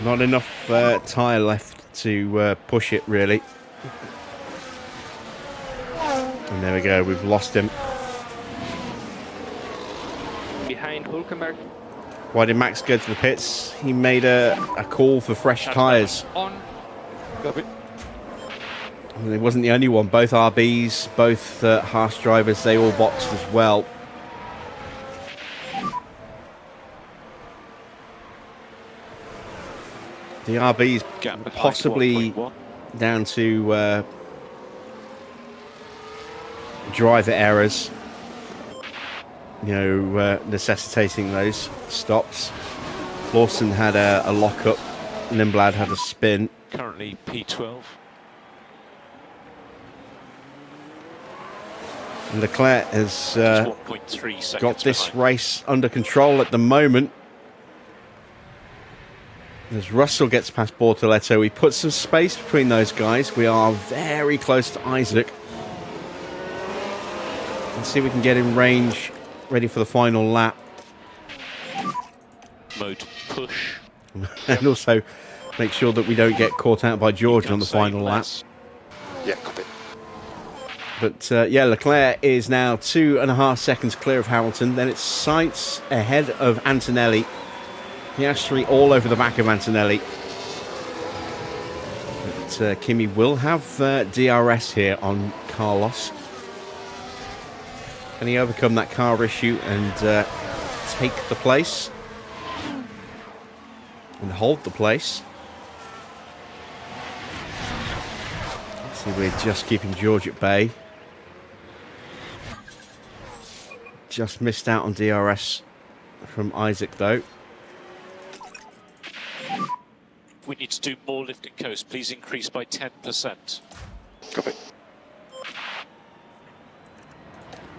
Not enough tyre left to push it, really. And there we go, we've lost him. Behind Hulkenberg. Why did Max go to the pits? He made a call for fresh tyres. On. Copy. And he wasn't the only one. Both RBs, both Haas drivers, they all boxed as well. The RBs Gap behind possibly 1.1. down to driver errors, you know, necessitating those stops. Lawson had a lock-up, Lindblad had a spin. Currently P12. And Leclerc has 1.3 seconds got this behind. race under control at the moment. As Russell gets past Bortoletto, we put some space between those guys. We are very close to Isaac. Let's see if we can get in range, ready for the final lap. Mode push. And also make sure that we don't get caught out by George on the Save final lap. less. Yeah, copy. But yeah, Leclerc is now 2.5 seconds clear of Hamilton. Then it's Sainz ahead of Antonelli. Piastri all over the back of Antonelli. But Kimi will have DRS here on Carlos. Can he overcome that car issue and take the place? And hold the place? See, we're just keeping George at bay. Just missed out on DRS from Isaac though. We need to do more lift and coast. Please increase by 10%. Copy.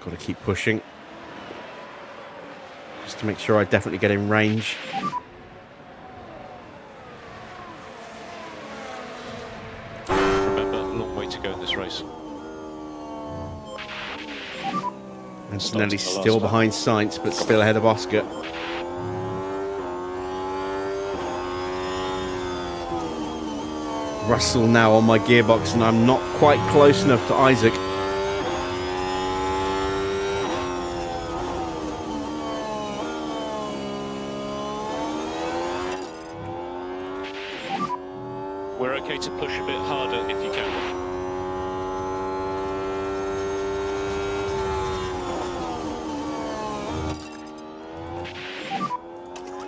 Got to keep pushing. Just to make sure I definitely get in range. close. Antonelli Starting the still last behind Sainz, but still ahead of Oscar. Russell now on my gearbox, and I'm not quite close enough to Isaac. We're okay to push a bit harder if you can.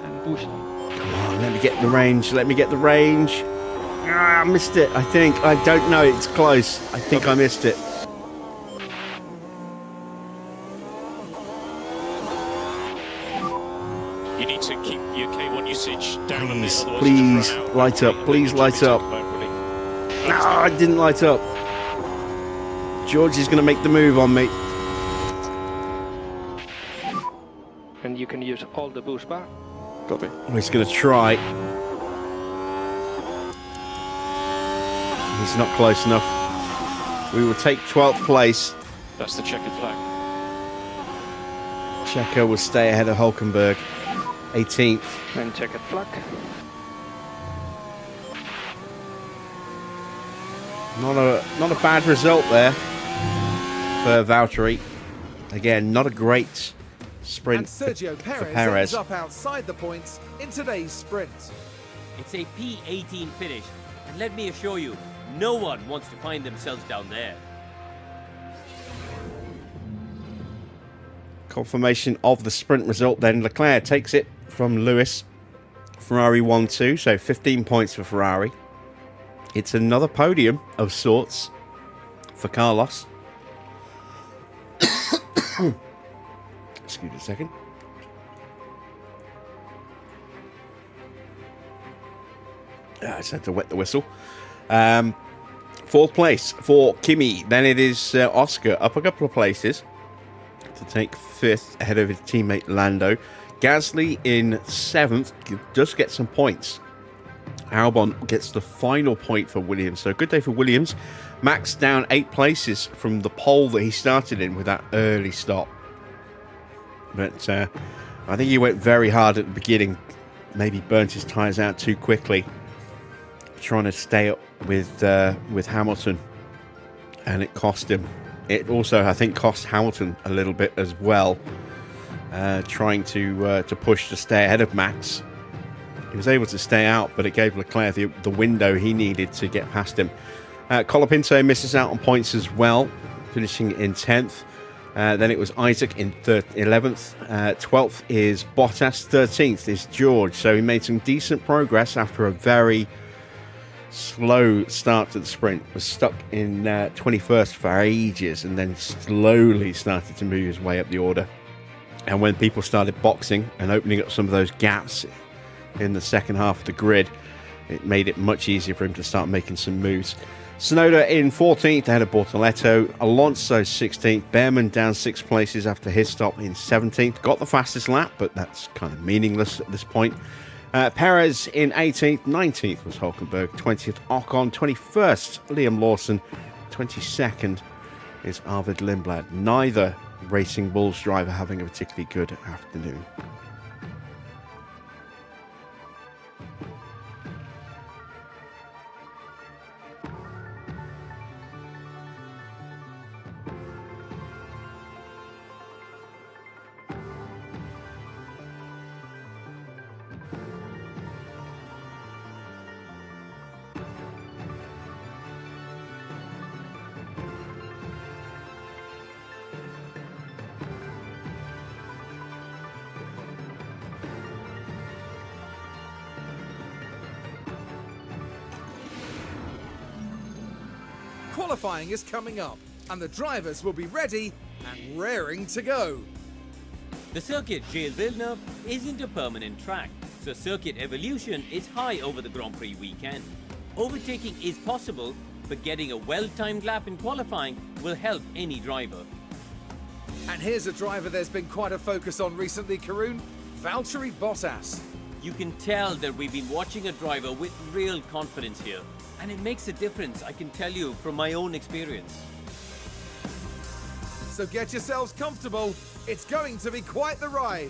And boost. Come on, let me get the range. Let me get the range. Ah, I missed it, I think. I don't know. It's close. I think I missed it. You need to keep your K1 usage down a bit, Please, otherwise please you just run out. light up. Please light up. No, I didn't light up. George is going to make the move on me. And you can use all the boost bar. Copy. He's going to try. He's not close enough. We will take 12th place. That's the checkered flag. Checo will stay ahead of Hulkenberg. 18th. And check it flag. Not a bad result there for Valtteri. Again, not a great sprint And Sergio for Perez Perez. ends up outside the points in today's sprint. It's a P18 finish, and let me assure you, no one wants to find themselves down there. Confirmation of the sprint result then. Leclerc takes it from Lewis. Ferrari 1-2, so 15 points for Ferrari. It's another podium of sorts for Carlos. Excuse me a second. I just had to wet the whistle. Fourth place for Kimi. Then it is Oscar up a couple of places to take fifth ahead of his teammate Lando. Gasly in seventh does get some points. Albon gets the final point for Williams. So good day for Williams. Max down 8 places from the pole that he started in with that early stop. But I think he went very hard at the beginning. Maybe burnt his tyres out too quickly, trying to stay up with Hamilton, and it cost him. It also, I think, cost Hamilton a little bit as well, trying to push to stay ahead of Max. He was able to stay out, but it gave Leclerc the window he needed to get past him. Colapinto misses out on points as well, finishing in 10th. Then it was Isaac in 11th. 12th is Bottas. 13th is George. So he made some decent progress after a very slow start to the sprint. Was stuck in 21st for ages, and then slowly started to move his way up the order. And when people started boxing and opening up some of those gaps in the second half of the grid, it made it much easier for him to start making some moves. Tsunoda in 14th ahead of Bortoletto. Alonso 16th. Behrman down 6 places after his stop in 17th. Got the fastest lap, but that's kind of meaningless at this point. Perez in 18th. 19th was Hulkenberg. 20th Ocon. 21st Liam Lawson. 22nd is Arvid Lindblad. Neither Racing Bulls driver having a particularly good afternoon. Qualifying is coming up, and the drivers will be ready and raring to go. The circuit Gilles Villeneuve isn't a permanent track, so circuit evolution is high over the Grand Prix weekend. Overtaking is possible, but getting a well-timed lap in qualifying will help any driver. And here's a driver there's been quite a focus on recently, Karun, Valtteri Bottas. You can tell that we've been watching a driver with real confidence here. And it makes a difference, I can tell you from my own experience. So get yourselves comfortable. It's going to be quite the ride.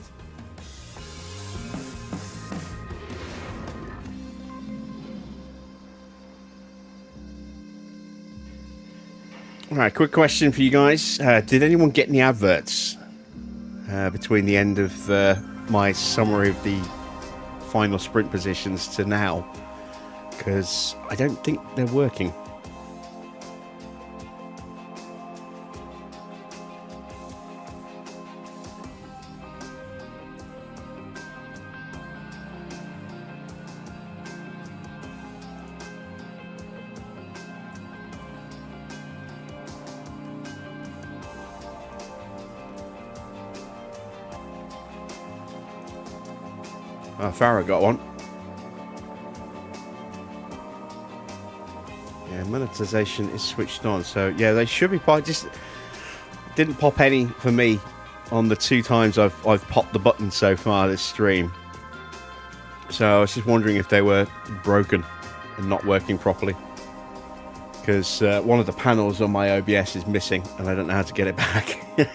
All right, quick question for you guys. Did anyone get any adverts between the end of my summary of the final sprint positions to now? Because I don't think they're working. Farah got one. Yeah, monetization is switched on. So yeah, they should be. Just didn't pop any for me on the 2 times I've popped the button so far this stream. So I was just wondering if they were broken and not working properly. Because one of the panels on my OBS is missing and I don't know how to get it back.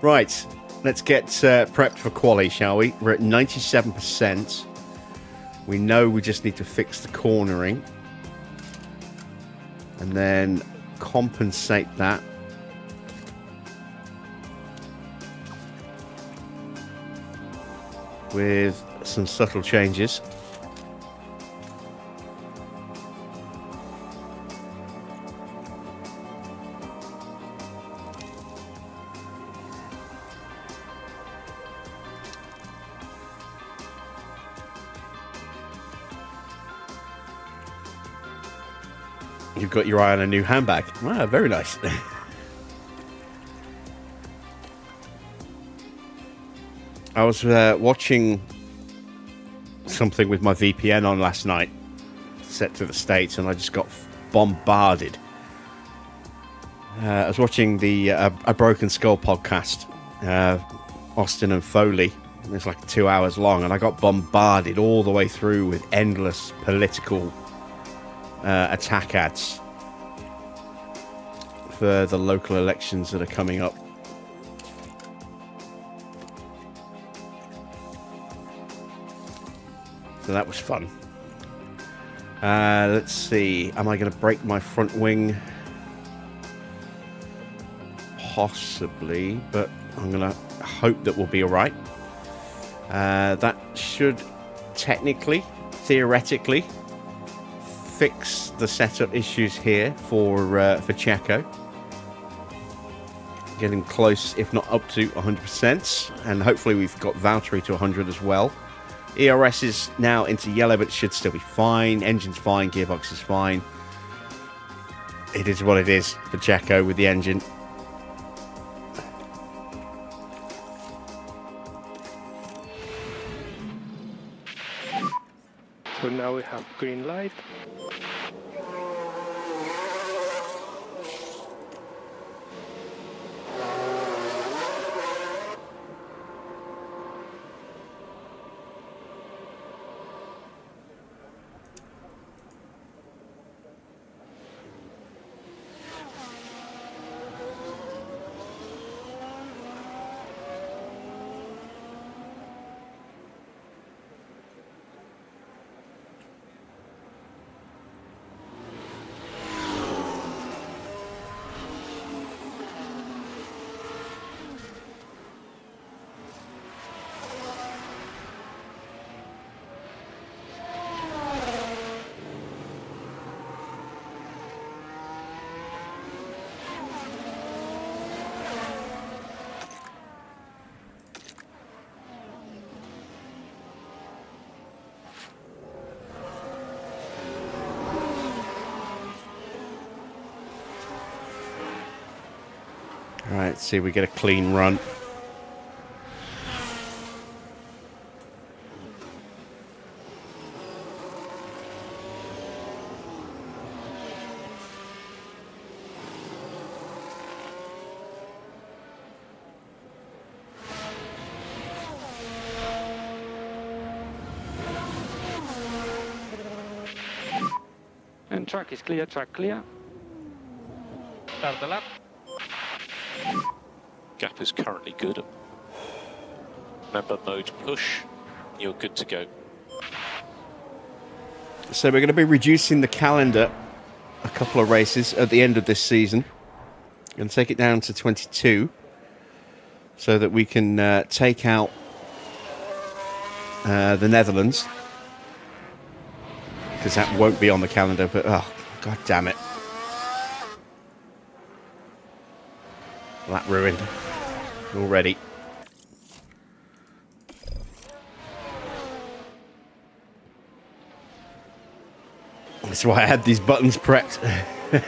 Right. Let's get prepped for quali, shall we? We're at 97%. We know we just need to fix the cornering. And then compensate that. With some subtle changes. You've got your eye on a new handbag. Wow, very nice. I was watching something with my VPN on last night, set to the States, and I just got bombarded. I was watching the A Broken Skull podcast, Austin and Foley. It's like 2 hours long, and I got bombarded all the way through with endless political attack ads for the local elections that are coming up. So that was fun. Let's see. Am I going to break my front wing? Possibly, but I'm going to hope that we'll be all right. That should theoretically, fix the setup issues here for Checo. Getting close, if not up to 100%, and hopefully we've got Valtteri to 100 as well. ERS is now into yellow, but it should still be fine. Engine's fine, gearbox is fine. It is what it is for Checo with the engine. So now we have green light. All right, let's see if we get a clean run. track is clear, track clear. Start the lap. Gap is currently good. Remember mode push, you're good to go. So we're going to be reducing the calendar a couple of races at the end of this season. Going to take it down to 22 so that we can take out the Netherlands, because that won't be on the calendar. But oh, god damn it, that ruined already. That's why I had these buttons prepped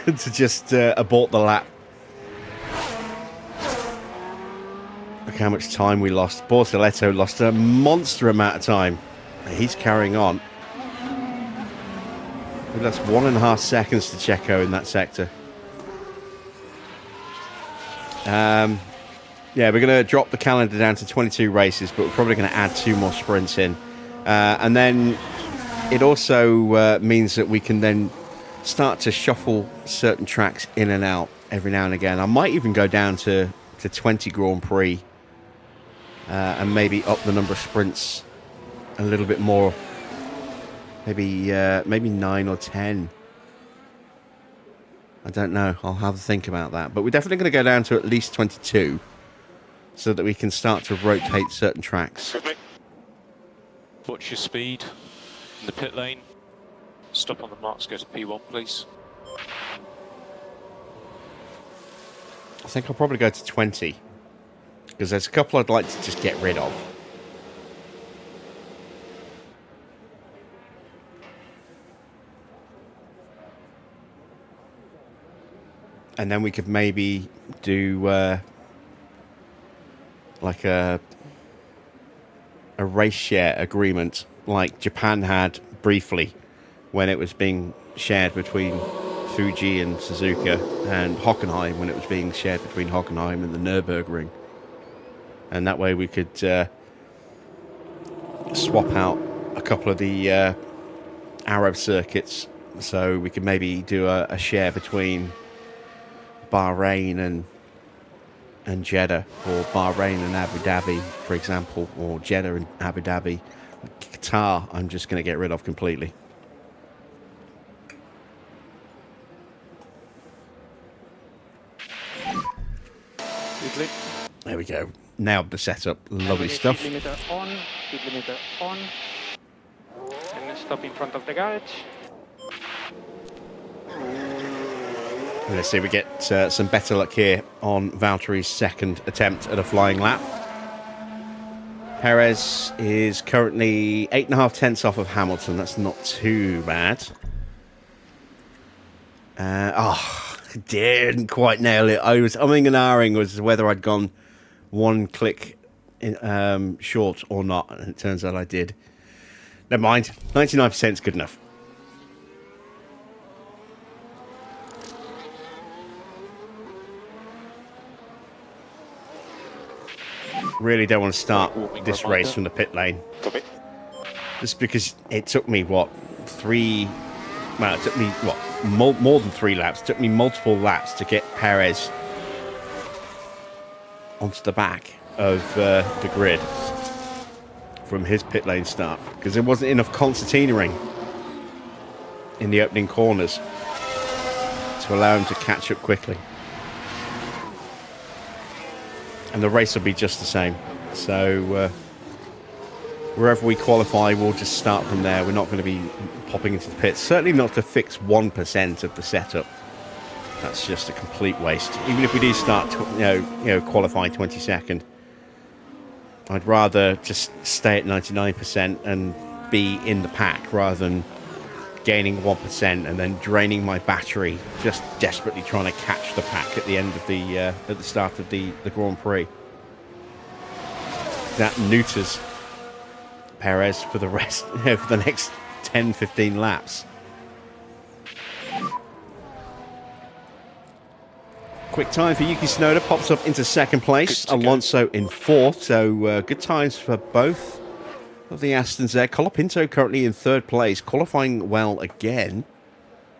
to just abort the lap. Look how much time we lost. Bortoletto lost a monster amount of time. He's carrying on. That's 1.5 seconds to Checo in that sector. Yeah, we're going to drop the calendar down to 22 races, but we're probably going to add 2 more sprints in. And then it also means that we can then start to shuffle certain tracks in and out every now and again. I might even go down to 20 Grand Prix and maybe up the number of sprints a little bit more. Maybe 9 or 10. I don't know. I'll have to think about that. But we're definitely going to go down to at least 22 so that we can start to rotate certain tracks. Watch your speed in the pit lane. Stop on the marks, go to P1 please. I think I'll probably go to 20 because there's a couple I'd like to just get rid of. And then we could maybe do like a race share agreement like Japan had briefly when it was being shared between Fuji and Suzuka, and Hockenheim when it was being shared between Hockenheim and the Nürburgring. And that way we could swap out a couple of the Arab circuits, so we could maybe do a share between Bahrain and Jeddah, or Bahrain and Abu Dhabi, for example, or Jeddah and Abu Dhabi. Qatar, I'm just going to get rid of completely. There we go. Nailed the setup. Lovely stuff. Speed limiter on, and stop in front of the garage. Let's see if we get some better luck here on Valtteri's second attempt at a flying lap. Perez is currently 8.5 tenths off of Hamilton. That's not too bad. Didn't quite nail it. I was umming and ahhing as to whether I'd gone one click short or not, and it turns out I did. Never mind. 99% is good enough. Really don't want to start this race from the pit lane. Copy. Just because it took me, what, more than 3 laps. It took me multiple laps to get Perez onto the back of the grid from his pit lane start, because there wasn't enough concertinaing in the opening corners to allow him to catch up quickly. And the race will be just the same. So wherever we qualify, we'll just start from there. We're not going to be popping into the pits. Certainly not to fix 1% of the setup. That's just a complete waste. Even if we do start, qualifying 22nd, I'd rather just stay at 99% and be in the pack rather than gaining 1% and then draining my battery, just desperately trying to catch the pack at the end of at the start of the Grand Prix. That neuters Perez for the rest, for the next 10-15 laps. Quick time for Yuki Tsunoda, pops up into second place. Alonso in fourth, so good times for both of the Astons there. Colapinto currently in third place, qualifying well again.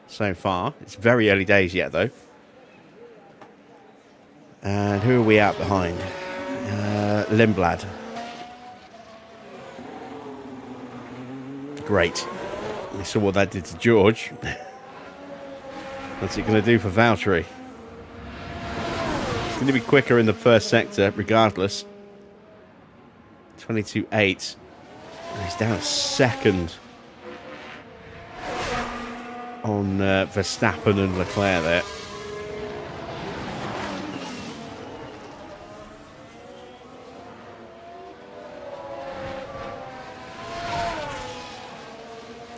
so far. It's very early days yet, though. And who are we out behind? Lindblad. Great. We saw what that did to George. What's it going to do for Valtteri? It's going to be quicker in the first sector, regardless. 22.8. He's down a second on Verstappen and Leclerc there.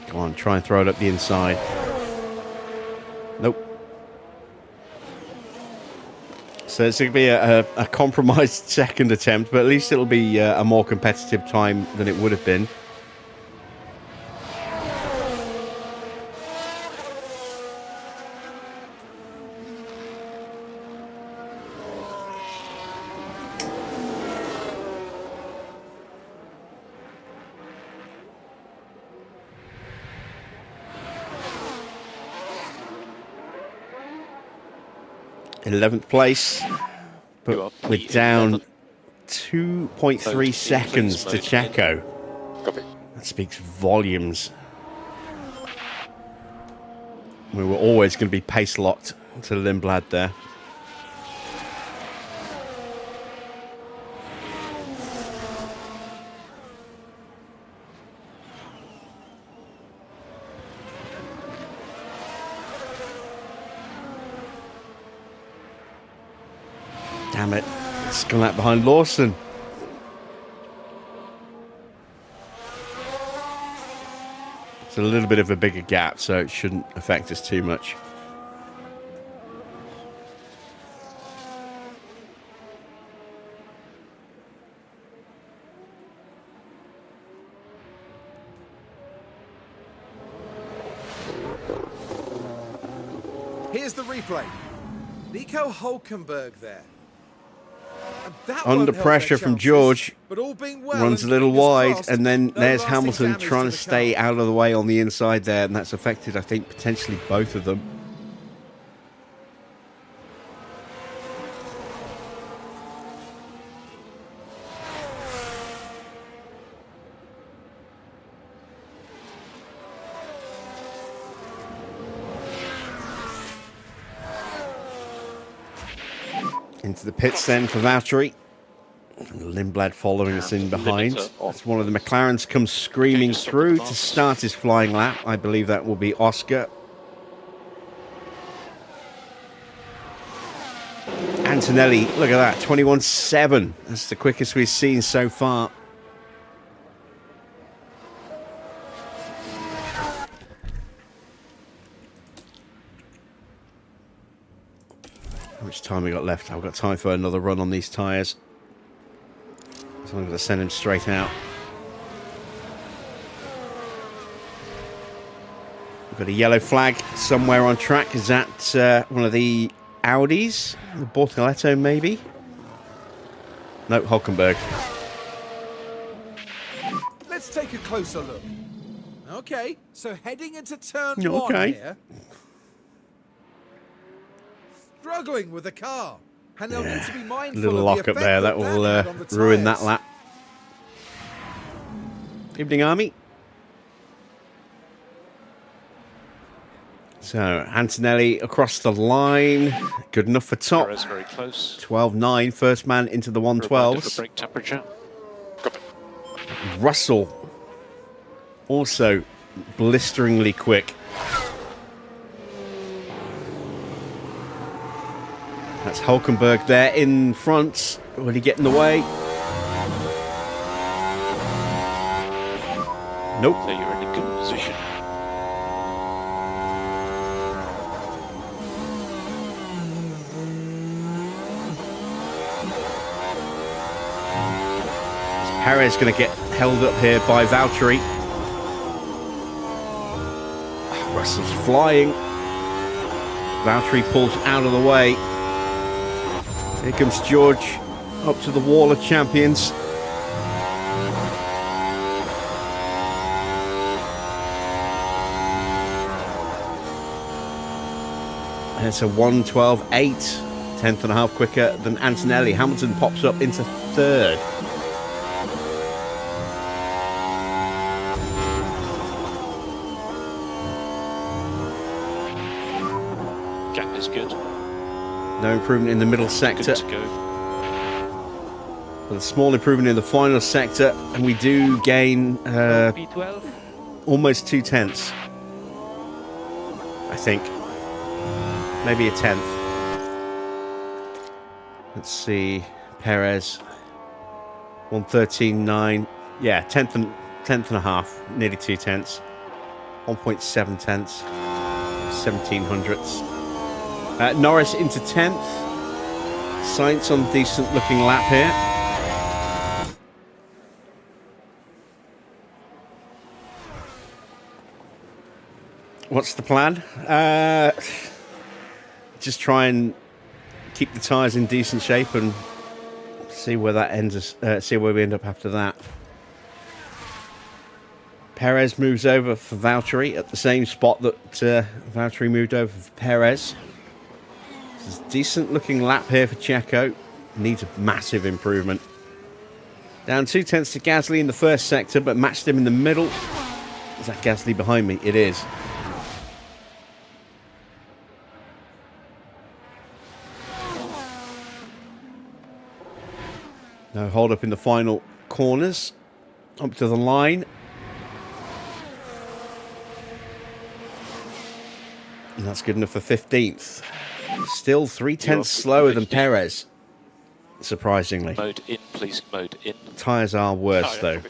Come on, try and throw it up the inside. Nope. So it's going to be a compromised second attempt, but at least it'll be a more competitive time than it would have been. In 11th place, but we're down 2.3 seconds to Checo. Copy. That speaks volumes. We were always going to be pace locked to Lindblad there. Damn it. It's gone out behind Lawson. It's a little bit of a bigger gap, so it shouldn't affect us too much. Here's the replay. Nico Hülkenberg there. And that Under won't help pressure their from chances, George. but all being well Runs a and little fingers wide, crossed, and then no there's lasting Hamilton damage trying to to the stay car. out of the way on the inside there, and that's affected, I think, potentially both of them. Into the pits then for Valtteri. Lindblad following us in behind. As one of the McLarens comes screaming through to start his flying lap. I believe that will be Oscar. Antonelli, look at that, 21.7. That's the quickest we've seen so far. How much time we got left? I've got time for another run on these tyres. So I'm going to send him straight out. We've got a yellow flag somewhere on track. Is that one of the Audis? The Bortoletto, maybe? No, Hülkenberg. Let's take a closer look. Okay, so heading into turn Okay. one here. Struggling with the car. And they'll need to be mindful Little of lock the up effect there. That will had on the ruin that tyres. lap. Evening, Army. So, Antonelli across the line. Good enough for top. Perez very close. 12.9. First man into the Reminder for 112s. brake temperature. Copy. Russell. Also blisteringly quick. That's Hülkenberg there in front. Will he get in the way? Nope. So you're in a good position. Perez going to get held up here by Valtteri. Russell's flying. Valtteri pulls out of the way. Here comes George up to the wall of champions. It's a 1:12.8, 10th and a half quicker than Antonelli. Hamilton pops up into third. Gap is good. No improvement in the middle sector. Good to go. With a small improvement in the final sector, and we do gain P12. almost 2 tenths. I think. Maybe a tenth. Let's see. Perez. 1:13.9. Yeah, tenth and a half. Nearly 2 tenths. 1.7 tenths. 17 hundredths. Norris into 10th. Sainz on decent looking lap here. What's the plan? Just try and keep the tyres in decent shape and see where that ends. See where we end up after that. Perez moves over for Valtteri at the same spot that Valtteri moved over for Perez. It's a decent looking lap here for Checo. Needs a massive improvement. Down 2 tenths to Gasly in the first sector, but matched him in the middle. Is that Gasly behind me? It is. No hold up in the final corners. Up to the line. And that's good enough for 15th. Still 3 tenths slower than Perez. Surprisingly. Mode in, please. Mode in. Tyres are worse though.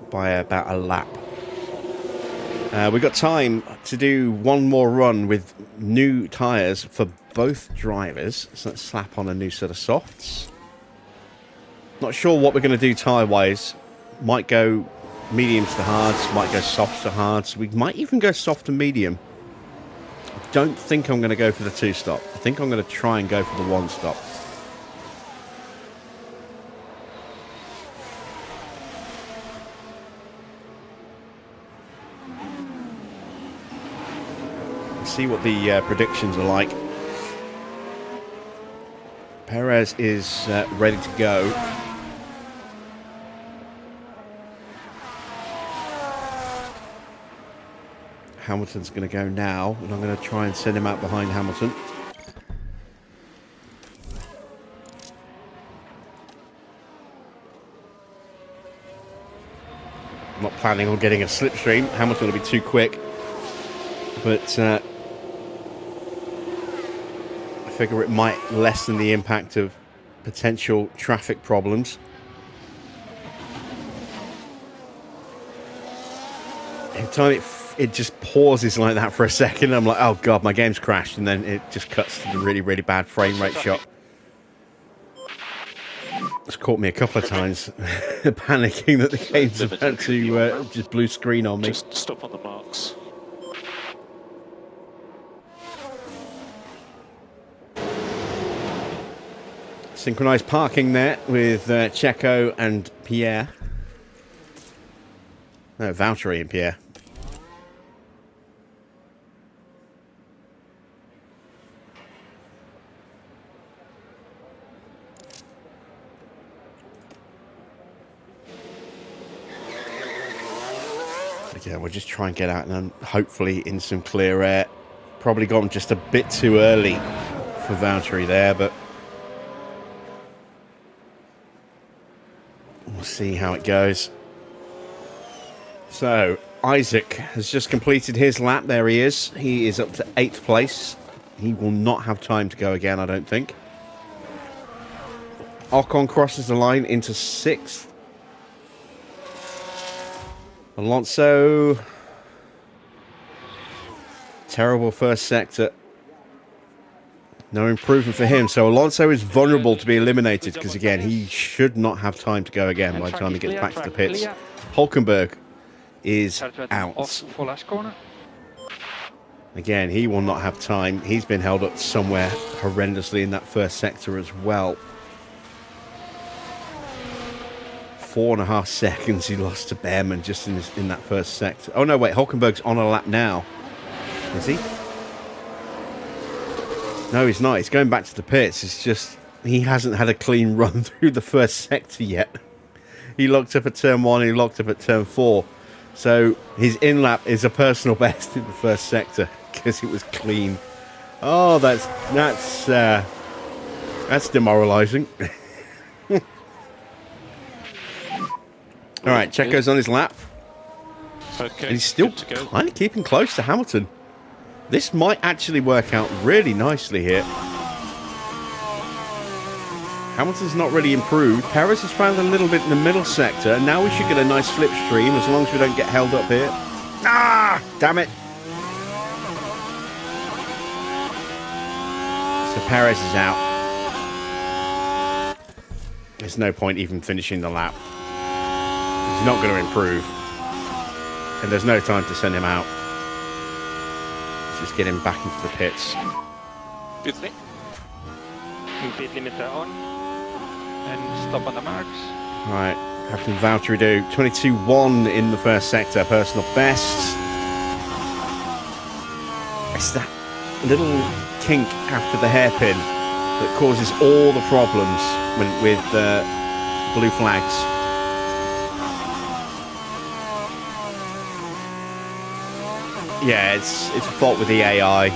By about a lap. We've got time to do one more run with new tyres for both drivers. So let's slap on a new set of softs. Not sure what we're going to do tyre-wise. Might go mediums to hards, might go softs to hards. We might even go soft to medium. I don't think I'm going to go for the 2-stop. I think I'm going to try and go for the 1-stop. See what the predictions are like. Perez is ready to go. Hamilton's going to go now, and I'm going to try and send him out behind Hamilton. I'm not planning on getting a slipstream. Hamilton will be too quick. But I figure it might lessen the impact of potential traffic problems. Every time it just pauses like that for a second, I'm like, oh god, my game's crashed, and then it just cuts to the really, really bad frame rate shot. It's caught me a couple of times panicking that the game's about to just blue screen on me. Just stop on the marks. Synchronized parking there with Checo and Pierre. No, Valtteri and Pierre. Yeah, we'll just try and get out and then hopefully in some clear air. Probably gone just a bit too early for Valtteri there, but we'll see how it goes. So, Isaac has just completed his lap. There he is. He is up to 8th place. He will not have time to go again, I don't think. Ocon crosses the line into 6th. Alonso. Terrible first sector. No improvement for him. So Alonso is vulnerable to be eliminated because, again, he should not have time to go again by the time he gets back to the pits. Hulkenberg is out. Again, he will not have time. He's been held up somewhere horrendously in that first sector as well. 4.5 seconds he lost to Behrman just in that first sector. Oh no, wait, Hulkenberg's on a lap now. Is he? No, he's not. He's going back to the pits. It's just he hasn't had a clean run through the first sector yet. He locked up at turn 1, he locked up at turn 4. So his in-lap is a personal best in the first sector because it was clean. Oh, that's demoralising. All right, Checo's on his lap. Okay, And he's still good to go. kind of keeping close to Hamilton. This might actually work out really nicely here. Hamilton's not really improved. Perez has found a little bit in the middle sector. And now we should get a nice slipstream as long as we don't get held up here. Ah, damn it. So Perez is out. There's no point even finishing the lap. He's not going to improve. And there's no time to send him out. Let's just get him back into the pits. Pit lane. Pit limiter on. And stop on the marks. Right, how can Valtteri do? 22.1 in the first sector, personal best. It's that little kink after the hairpin that causes all the problems with blue flags. Yeah, it's a fault with the AI.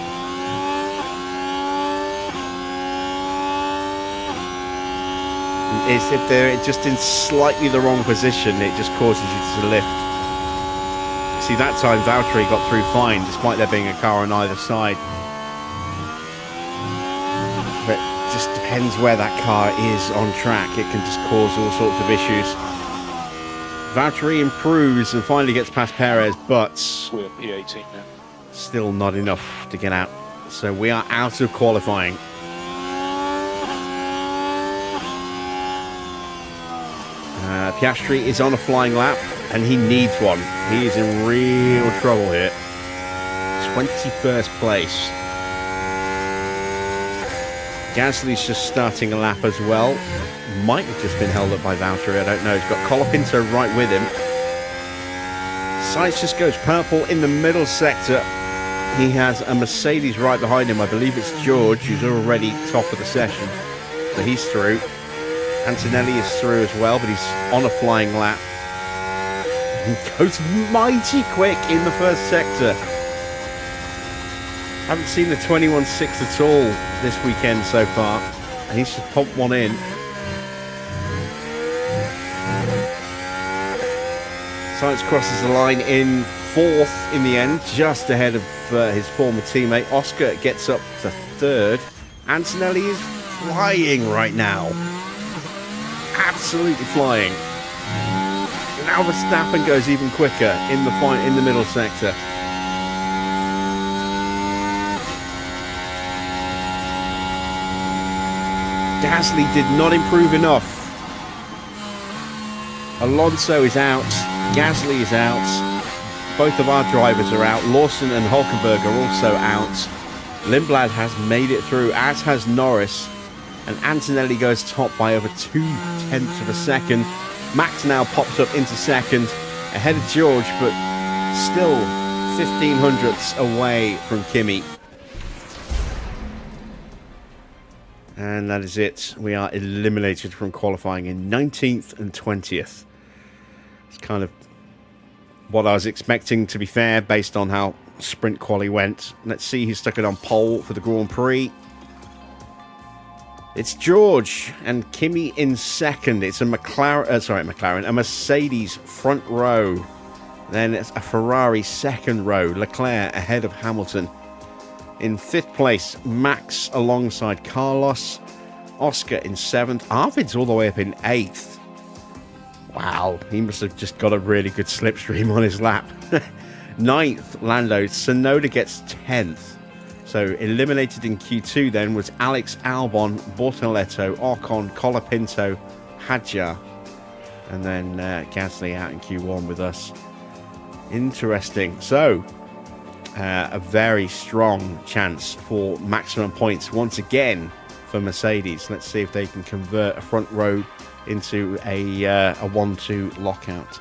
Is if they're just in slightly the wrong position, it just causes you to lift. See, that time Valtteri got through fine, despite there being a car on either side. But it just depends where that car is on track. It can just cause all sorts of issues. Valtteri improves and finally gets past Perez, but We're P18 now. still not enough to get out. So we are out of qualifying. Piastri is on a flying lap, and he needs one. He is in real trouble here. 21st place. Gasly's just starting a lap as well. Might have just been held up by Valtteri, I don't know. He's got Colapinto right with him. Sainz just goes purple in the middle sector. He has a Mercedes right behind him. I believe it's George, who's already top of the session. So he's through. Antonelli is through as well, but he's on a flying lap. He goes mighty quick in the first sector. Haven't seen the 21.6 at all this weekend so far, and he's just pumped one in. Sainz crosses the line in 4th in the end, just ahead of his former teammate. Oscar gets up to 3rd. Antonelli is flying right now. Absolutely flying. Now Verstappen goes even quicker in the middle sector. Gasly did not improve enough. Alonso is out. Gasly is out. Both of our drivers are out. Lawson and Hulkenberg are also out. Lindblad has made it through, as has Norris. And Antonelli goes top by over 0.2 of a second. Max now pops up into second, ahead of George, but still 0.15 away from Kimi. And that is it. We are eliminated from qualifying in 19th and 20th. It's kind of what I was expecting, to be fair, based on how sprint quali went. Let's see who stuck it on pole for the Grand Prix. It's George and Kimi in second. It's a McLaren, a Mercedes front row. Then it's a Ferrari second row. Leclerc ahead of Hamilton. In 5th place, Max alongside Carlos. Oscar in 7th. Arvid's all the way up in 8th. Wow, he must have just got a really good slipstream on his lap. 9th, Lando. Tsunoda gets 10th. So eliminated in Q2 then was Alex Albon, Bortoletto, Ocon, Colapinto, Hadjar, and then Gasly out in Q1 with us. Interesting. So a very strong chance for maximum points once again for Mercedes. Let's see if they can convert a front row into a 1-2 lockout.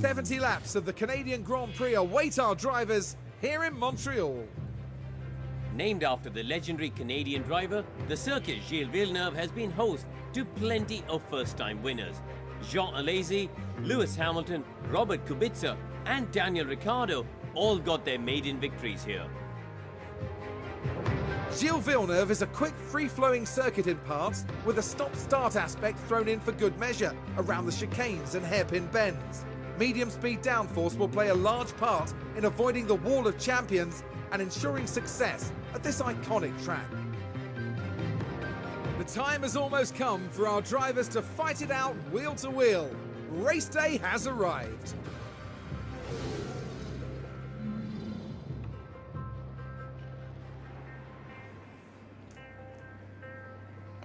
"70 laps of the Canadian Grand Prix await our drivers here in Montreal." Named after the legendary Canadian driver, the circuit Gilles Villeneuve has been host to plenty of first-time winners. Jean Alesi, Lewis Hamilton, Robert Kubica, and Daniel Ricciardo all got their maiden victories here. Gilles Villeneuve is a quick, free-flowing circuit in parts, with a stop-start aspect thrown in for good measure around the chicanes and hairpin bends. Medium-speed downforce will play a large part in avoiding the wall of champions and ensuring success at this iconic track. The time has almost come for our drivers to fight it out wheel to wheel. Race day has arrived.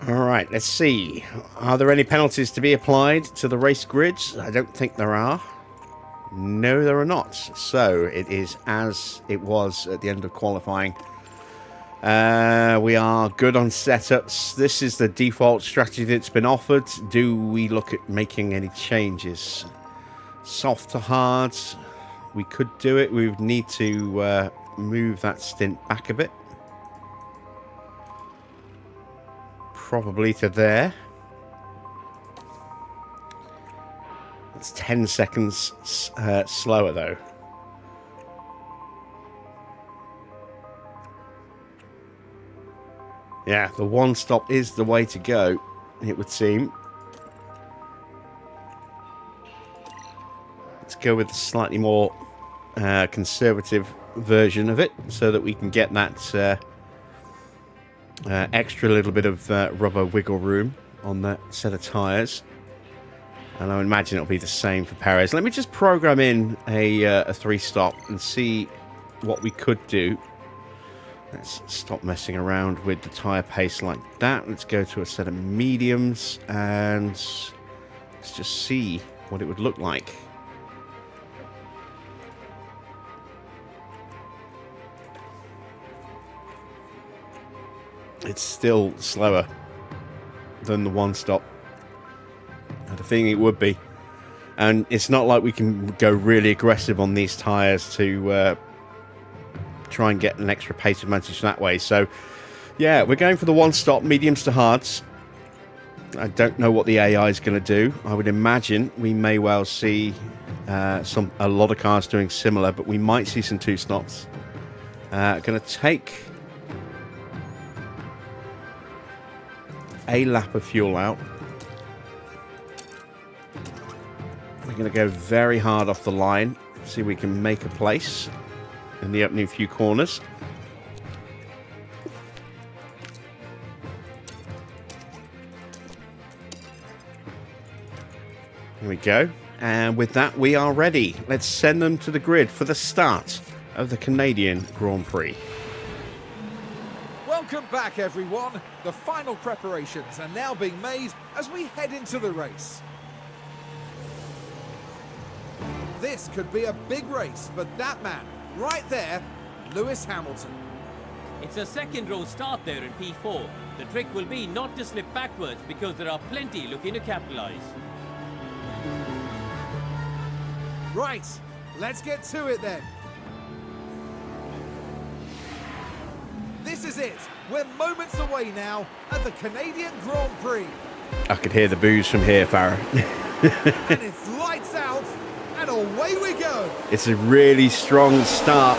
All right, let's see. Are there any penalties to be applied to the race grids? I don't think there are. No, there are not. So it is as it was at the end of qualifying. We are good on setups. This is the default strategy that's been offered. Do we look at making any changes? Soft to hard. We could do it. We would need to move that stint back a bit. Probably to there. It's 10 seconds slower though. Yeah, the one stop is the way to go, it would seem. Let's go with the slightly more conservative version of it so that we can get that extra little bit of rubber wiggle room on that set of tyres. And I imagine it'll be the same for Perez. Let me just program in a 3-stop and see what we could do. Let's stop messing around with the tyre pace like that. Let's go to a set of mediums and let's just see what it would look like. It's still slower than the 1-stop. I think it would be, and it's not like we can go really aggressive on these tyres to try and get an extra pace advantage that way. So yeah, we're going for the 1-stop, mediums to hards. I don't know what the AI is going to do. I would imagine we may well see a lot of cars doing similar, but we might see some 2-stops. Going to take a lap of fuel out. We're going to go very hard off the line, see if we can make a place in the opening few corners. Here we go. And with that, we are ready. Let's send them to the grid for the start of the Canadian Grand Prix. Welcome back, everyone. The final preparations are now being made as we head into the race. This could be a big race for that man, right there, Lewis Hamilton. It's a second row start there in P4. The trick will be not to slip backwards because there are plenty looking to capitalize. Right, let's get to it then. This is it. We're moments away now at the Canadian Grand Prix. I could hear the boos from here, Farah. And it's lights out, and away we go. It's a really strong start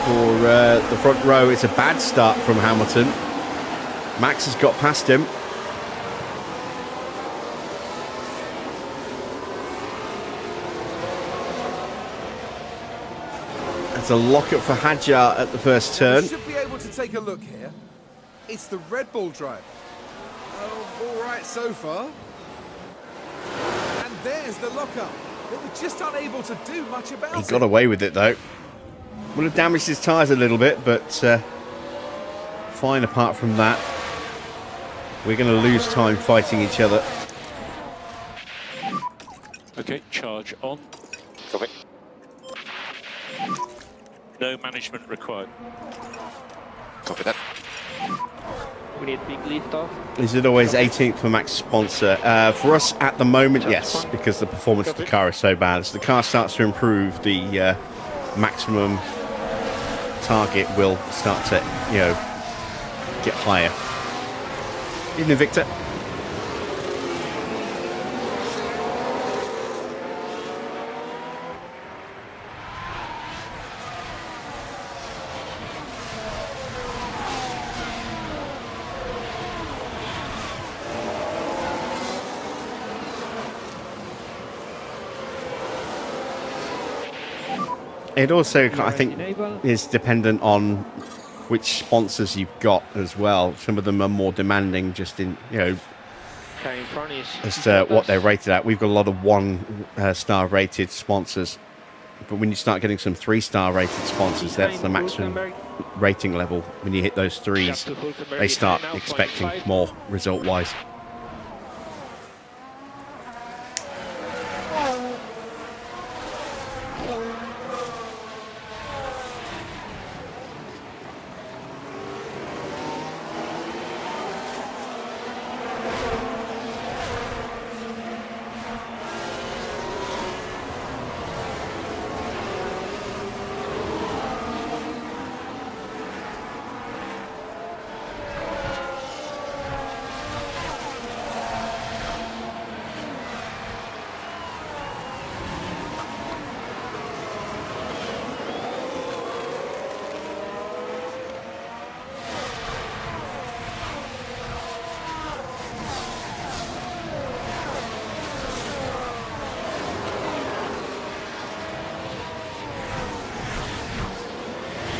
for the front row. It's a bad start from Hamilton. Max has got past him. Just a lockup for Hadjar at the first turn. We should be able to take a look here. It's the Red Bull driver. Oh, all right so far. And there's the lockup. They were just unable to do much about it. He got away with it though. Would have damaged his tyres a little bit, but fine apart from that. We're going to lose time fighting each other. Okay, charge on. Copy. No management required. Copy that. We need big lift off. Is it always 18th for max sponsor? For us at the moment, yes, fine. because the performance of the car is so bad. As the car starts to improve, the maximum target will start to, you know, get higher. Evening, Victor. It also, I think, is dependent on which sponsors you've got as well. Some of them are more demanding, just in, you know, Car in front is as to what they're rated at. We've got a lot of 1-star rated sponsors, but when you start getting some 3-star rated sponsors, that's the maximum rating level. When you hit those 3s, they start expecting more result-wise.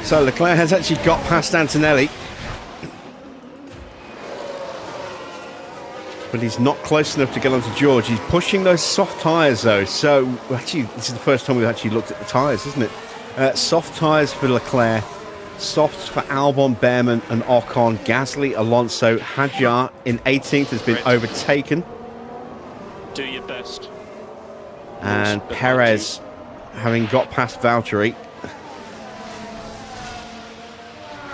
So Leclerc has actually got past Antonelli, but he's not close enough to get onto George. He's pushing those soft tyres though, so actually this is the first time we've actually looked at the tyres, isn't it? Soft tyres for Leclerc, softs for Albon, Behrman and Ocon. Gasly, Alonso, Hadjar in 18th has been overtaken. Do your best. And Perez, having got past Valtteri,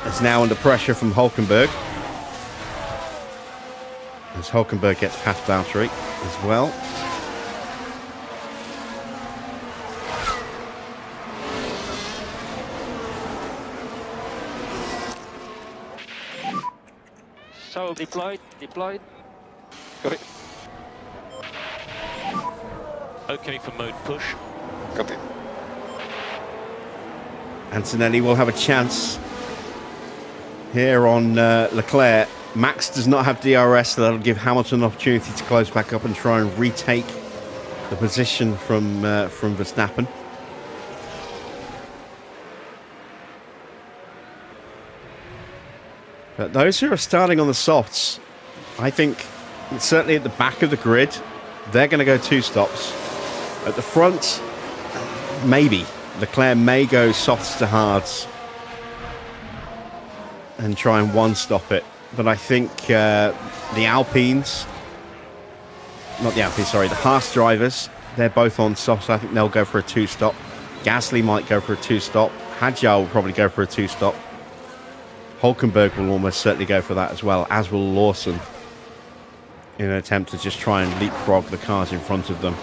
is now under pressure from Hulkenberg. As Hulkenberg gets past Valtteri as well. so deployed. Copy. Okay for mode push. Copy. Antonelli will have a chance here on Leclerc. Max does not have DRS, so that'll give Hamilton an opportunity to close back up and try and retake the position from Verstappen. But those who are starting on the softs, I think, certainly at the back of the grid, they're going to go 2 stops. At the front, maybe. Leclerc may go softs to hards and try and 1-stop it. But I think the Alpines, not the Alpines, sorry, the Haas drivers, they're both on softs. I think they'll go for a 2-stop. Gasly might go for a 2-stop. Hadjar will probably go for a 2-stop. Hulkenberg will almost certainly go for that as well, as will Lawson, in an attempt to just try and leapfrog the cars in front of them.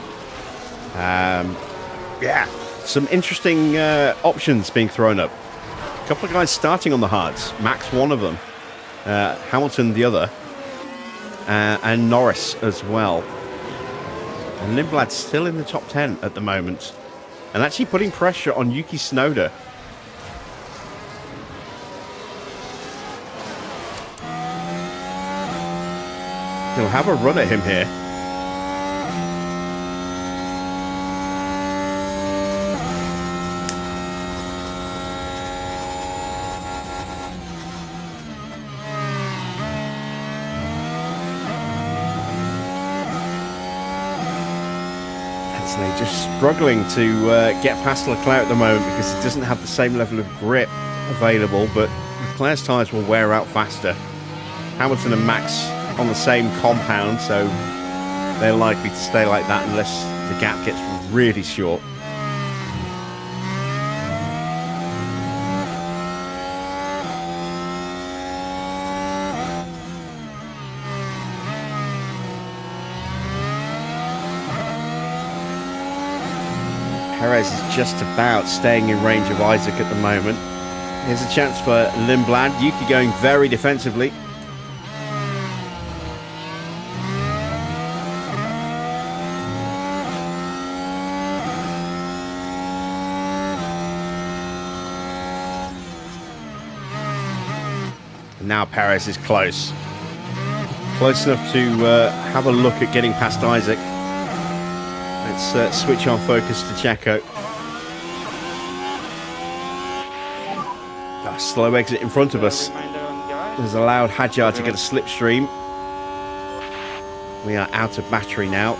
Yeah, some interesting options being thrown up. A couple of guys starting on the hards. Max, one of them. Hamilton, the other. And Norris as well. And Lindblad's still in the top 10 at the moment. And actually putting pressure on Yuki Tsunoda. He'll have a run at him here. Anthony just struggling to get past Leclerc at the moment because he doesn't have the same level of grip available, but Leclerc's tyres will wear out faster. Hamilton and Max on the same compound, so they're likely to stay like that unless the gap gets really short. Perez is just about staying in range of Isaac at the moment. Here's a chance for Lindblad. Yuki going very defensively. Now Perez is close. Close enough to have a look at getting past Isaac. Let's switch our focus to Checo. A slow exit in front of us has allowed Hadjar to get a slipstream. We are out of battery now.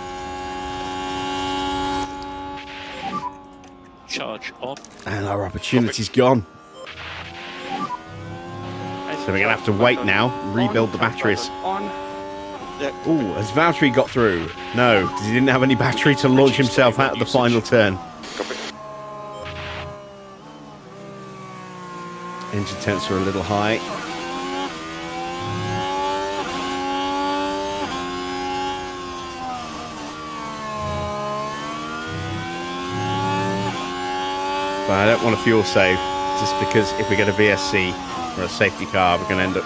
Charge on. And our opportunity's gone. So we're going to have to wait now, rebuild the batteries. Ooh, has Valtteri got through? No, because he didn't have any battery to launch himself out of the final turn. Engine temps are a little high. But I don't want to fuel save, just because if we get a VSC or a safety car, we're going to end up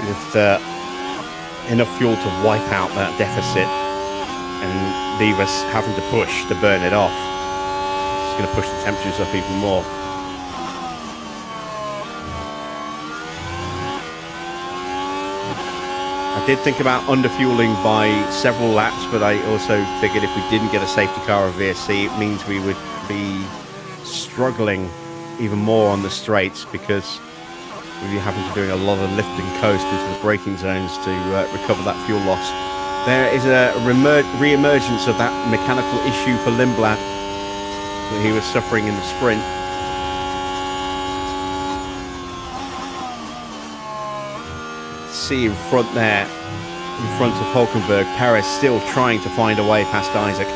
with enough fuel to wipe out that deficit and leave us having to push to burn it off. It's going to push the temperatures up even more. I did think about underfueling by several laps, but I also figured if we didn't get a safety car or VSC, it means we would be struggling even more on the straights because we'd be having to do a lot of lift and coast into the braking zones to recover that fuel loss. There is a re-emergence of that mechanical issue for Lindblad that he was suffering in the sprint. See in front there, in front of Hulkenberg, Perez still trying to find a way past Isaac.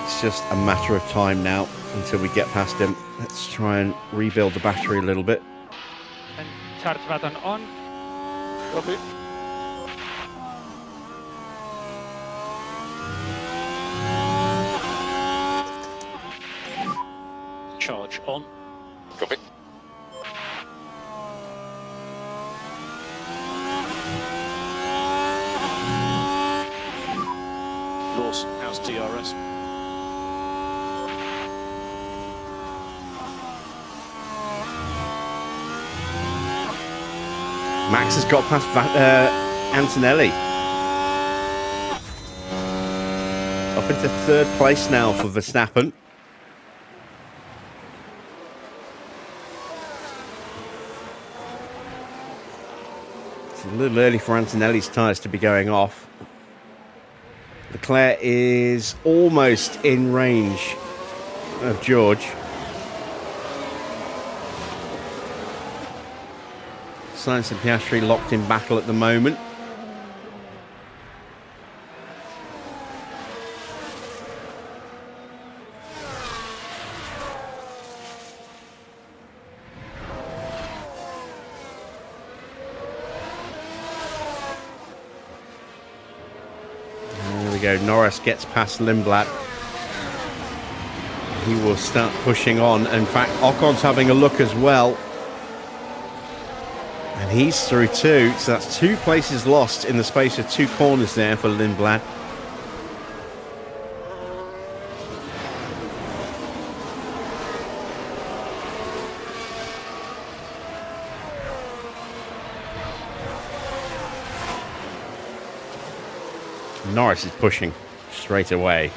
It's just a matter of time now until we get past him. Let's try and rebuild the battery a little bit. And charge button on. Copy. Charge on. Copy. Lawson, how's DRS? Max has got past Antonelli. Up into third place now for Verstappen. It's a little early for Antonelli's tyres to be going off. Leclerc is almost in range of George. Sainz and Piastri locked in battle at the moment. There we go. Norris gets past Lindblad. He will start pushing on. In fact, Ocon's having a look as well. And he's through too, so that's 2 places lost in the space of 2 corners there for Lindblad. Norris is pushing straight away.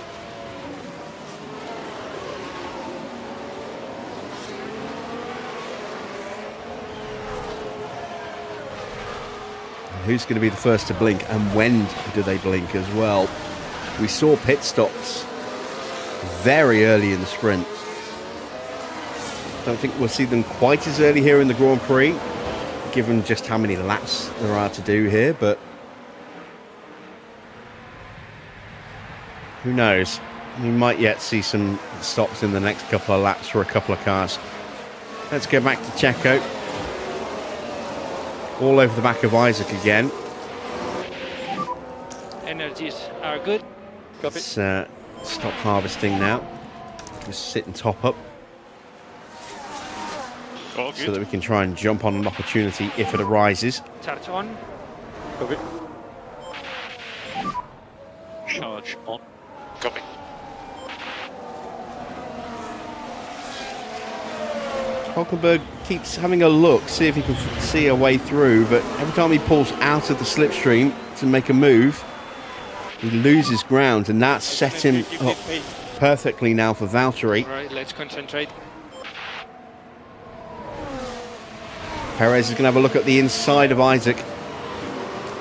Who's going to be the first to blink, and when do they blink as well? We saw pit stops very early in the sprint. Don't think we'll see them quite as early here in the Grand Prix, given just how many laps there are to do here, but who knows? We might yet see some stops in the next couple of laps for a couple of cars. Let's go back to Checo. All over the back of Isaac again. Energies are good. Copy. Let's stop harvesting now. Just sit and top up. All So good. that we can try and jump on an opportunity if it arises. Charge on. Copy. Charge on. Copy. Hulkenberg keeps having a look, see if he can see a way through, but every time he pulls out of the slipstream to make a move, he loses ground, and that sets him up perfectly now for Valtteri. Right, let's concentrate. Perez is going to have a look at the inside of Isaac.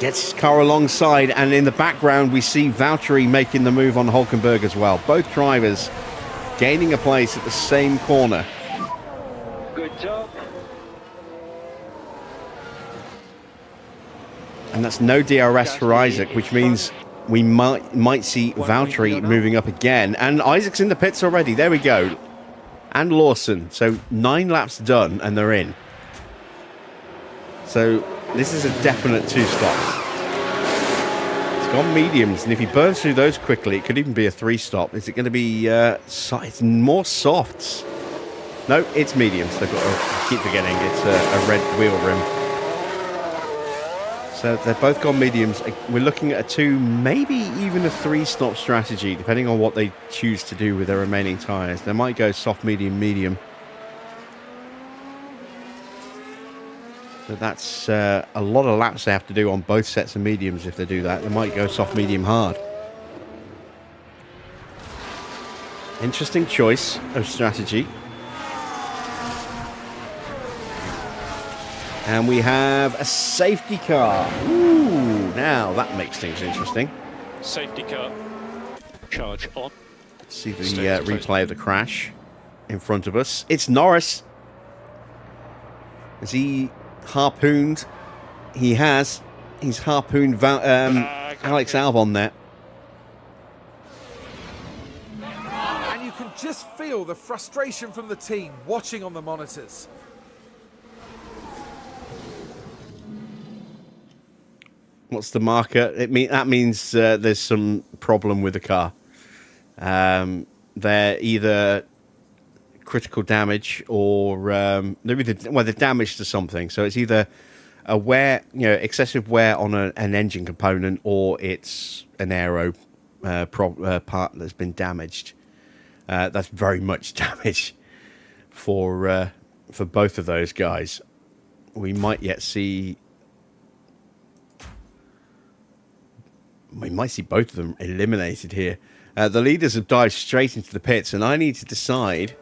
Gets his car alongside, and in the background we see Valtteri making the move on Hulkenberg as well. Both drivers gaining a place at the same corner. Good job. And that's no DRS for Isaac, which means we might see Valtteri moving up again. And Isaac's in the pits already. There we go. And Lawson. So 9 laps done, and they're in. So this is a definite 2 stops. It's gone mediums, and if he burns through those quickly, it could even be a 3 stop. Is it going to be it's more softs? No, it's mediums. They've got I keep forgetting it's a red wheel rim. So they've both gone mediums. We're looking at a 2, maybe even a 3 stop strategy, depending on what they choose to do with their remaining tyres. They might go soft, medium, medium. But that's a lot of laps they have to do on both sets of mediums if they do that. They might go soft, medium, hard. Interesting choice of strategy. And we have a safety car. Ooh, now that makes things interesting. Safety car. Charge on. See the replay of the crash in front of us. It's Norris. Has he harpooned? He has. He's harpooned Alex Albon there. And you can just feel the frustration from the team watching on the monitors. What's the marker? That means there's some problem with the car. They're either critical damage or they're damaged to something. So it's either a wear, excessive wear on an engine component, or it's an aero part that's been damaged. That's very much damage for both of those guys. We might yet see. We might see both of them eliminated here. The leaders have dived straight into the pits, and I need to decide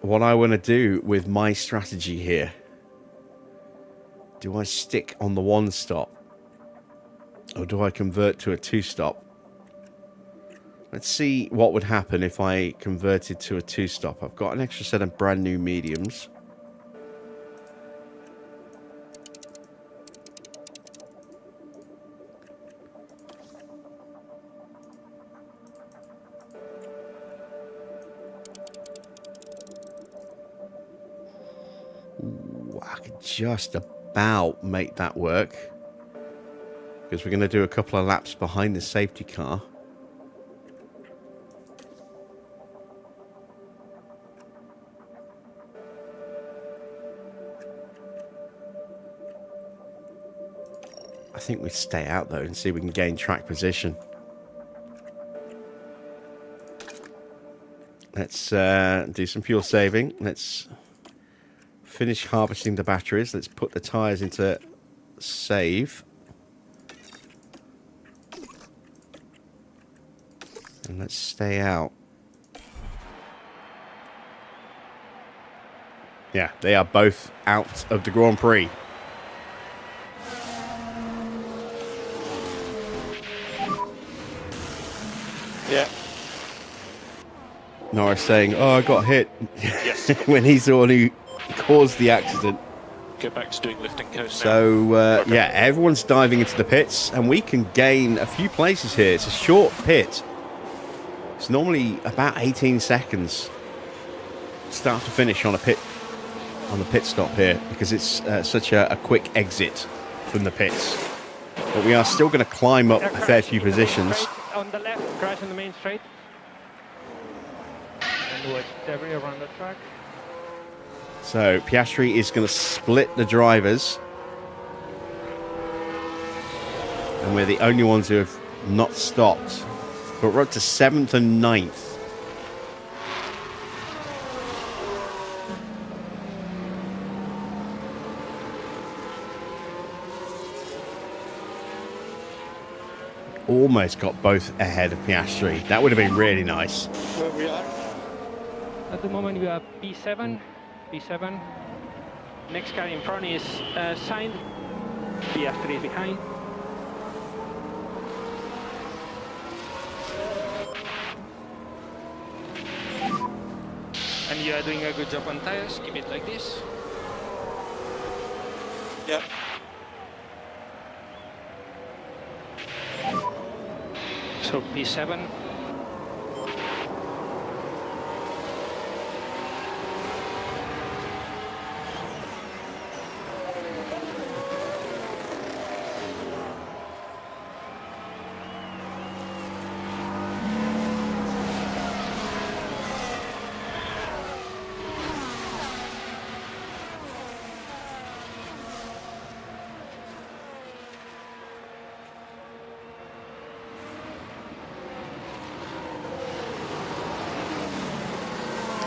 what I want to do with my strategy here. Do I stick on the 1 stop, or do I convert to a 2 stop? Let's see what would happen if I converted to a 2 stop. I've got an extra set of brand new mediums. I could just about make that work, because we're going to do a couple of laps behind the safety car. I think we stay out though and see if we can gain track position. Let's do some fuel saving. Let's finish harvesting the batteries. Let's put the tyres into save. And let's stay out. Yeah, they are both out of the Grand Prix. Yeah. Norris saying, "Oh, I got hit," Yes. when he's the one who caused the accident. Go back to doing lifting coast now. So, yeah, everyone's diving into the pits, and we can gain a few places here. It's a short pit. It's normally about 18 seconds, start to finish on the pit stop here, because it's such a quick exit from the pits. But we are still going to climb up a fair few positions. On the left, crash in the main straight. And watch debris around the track. So Piastri is going to split the drivers, and we're the only ones who have not stopped. But we're up to 7th and 9th. Almost got both ahead of Piastri. That would have been really nice. Where we are? At the moment we are P7. P7. Next car in front is signed. Piastri is behind. And you are doing a good job on tires. Keep it like this. Yeah. So P7.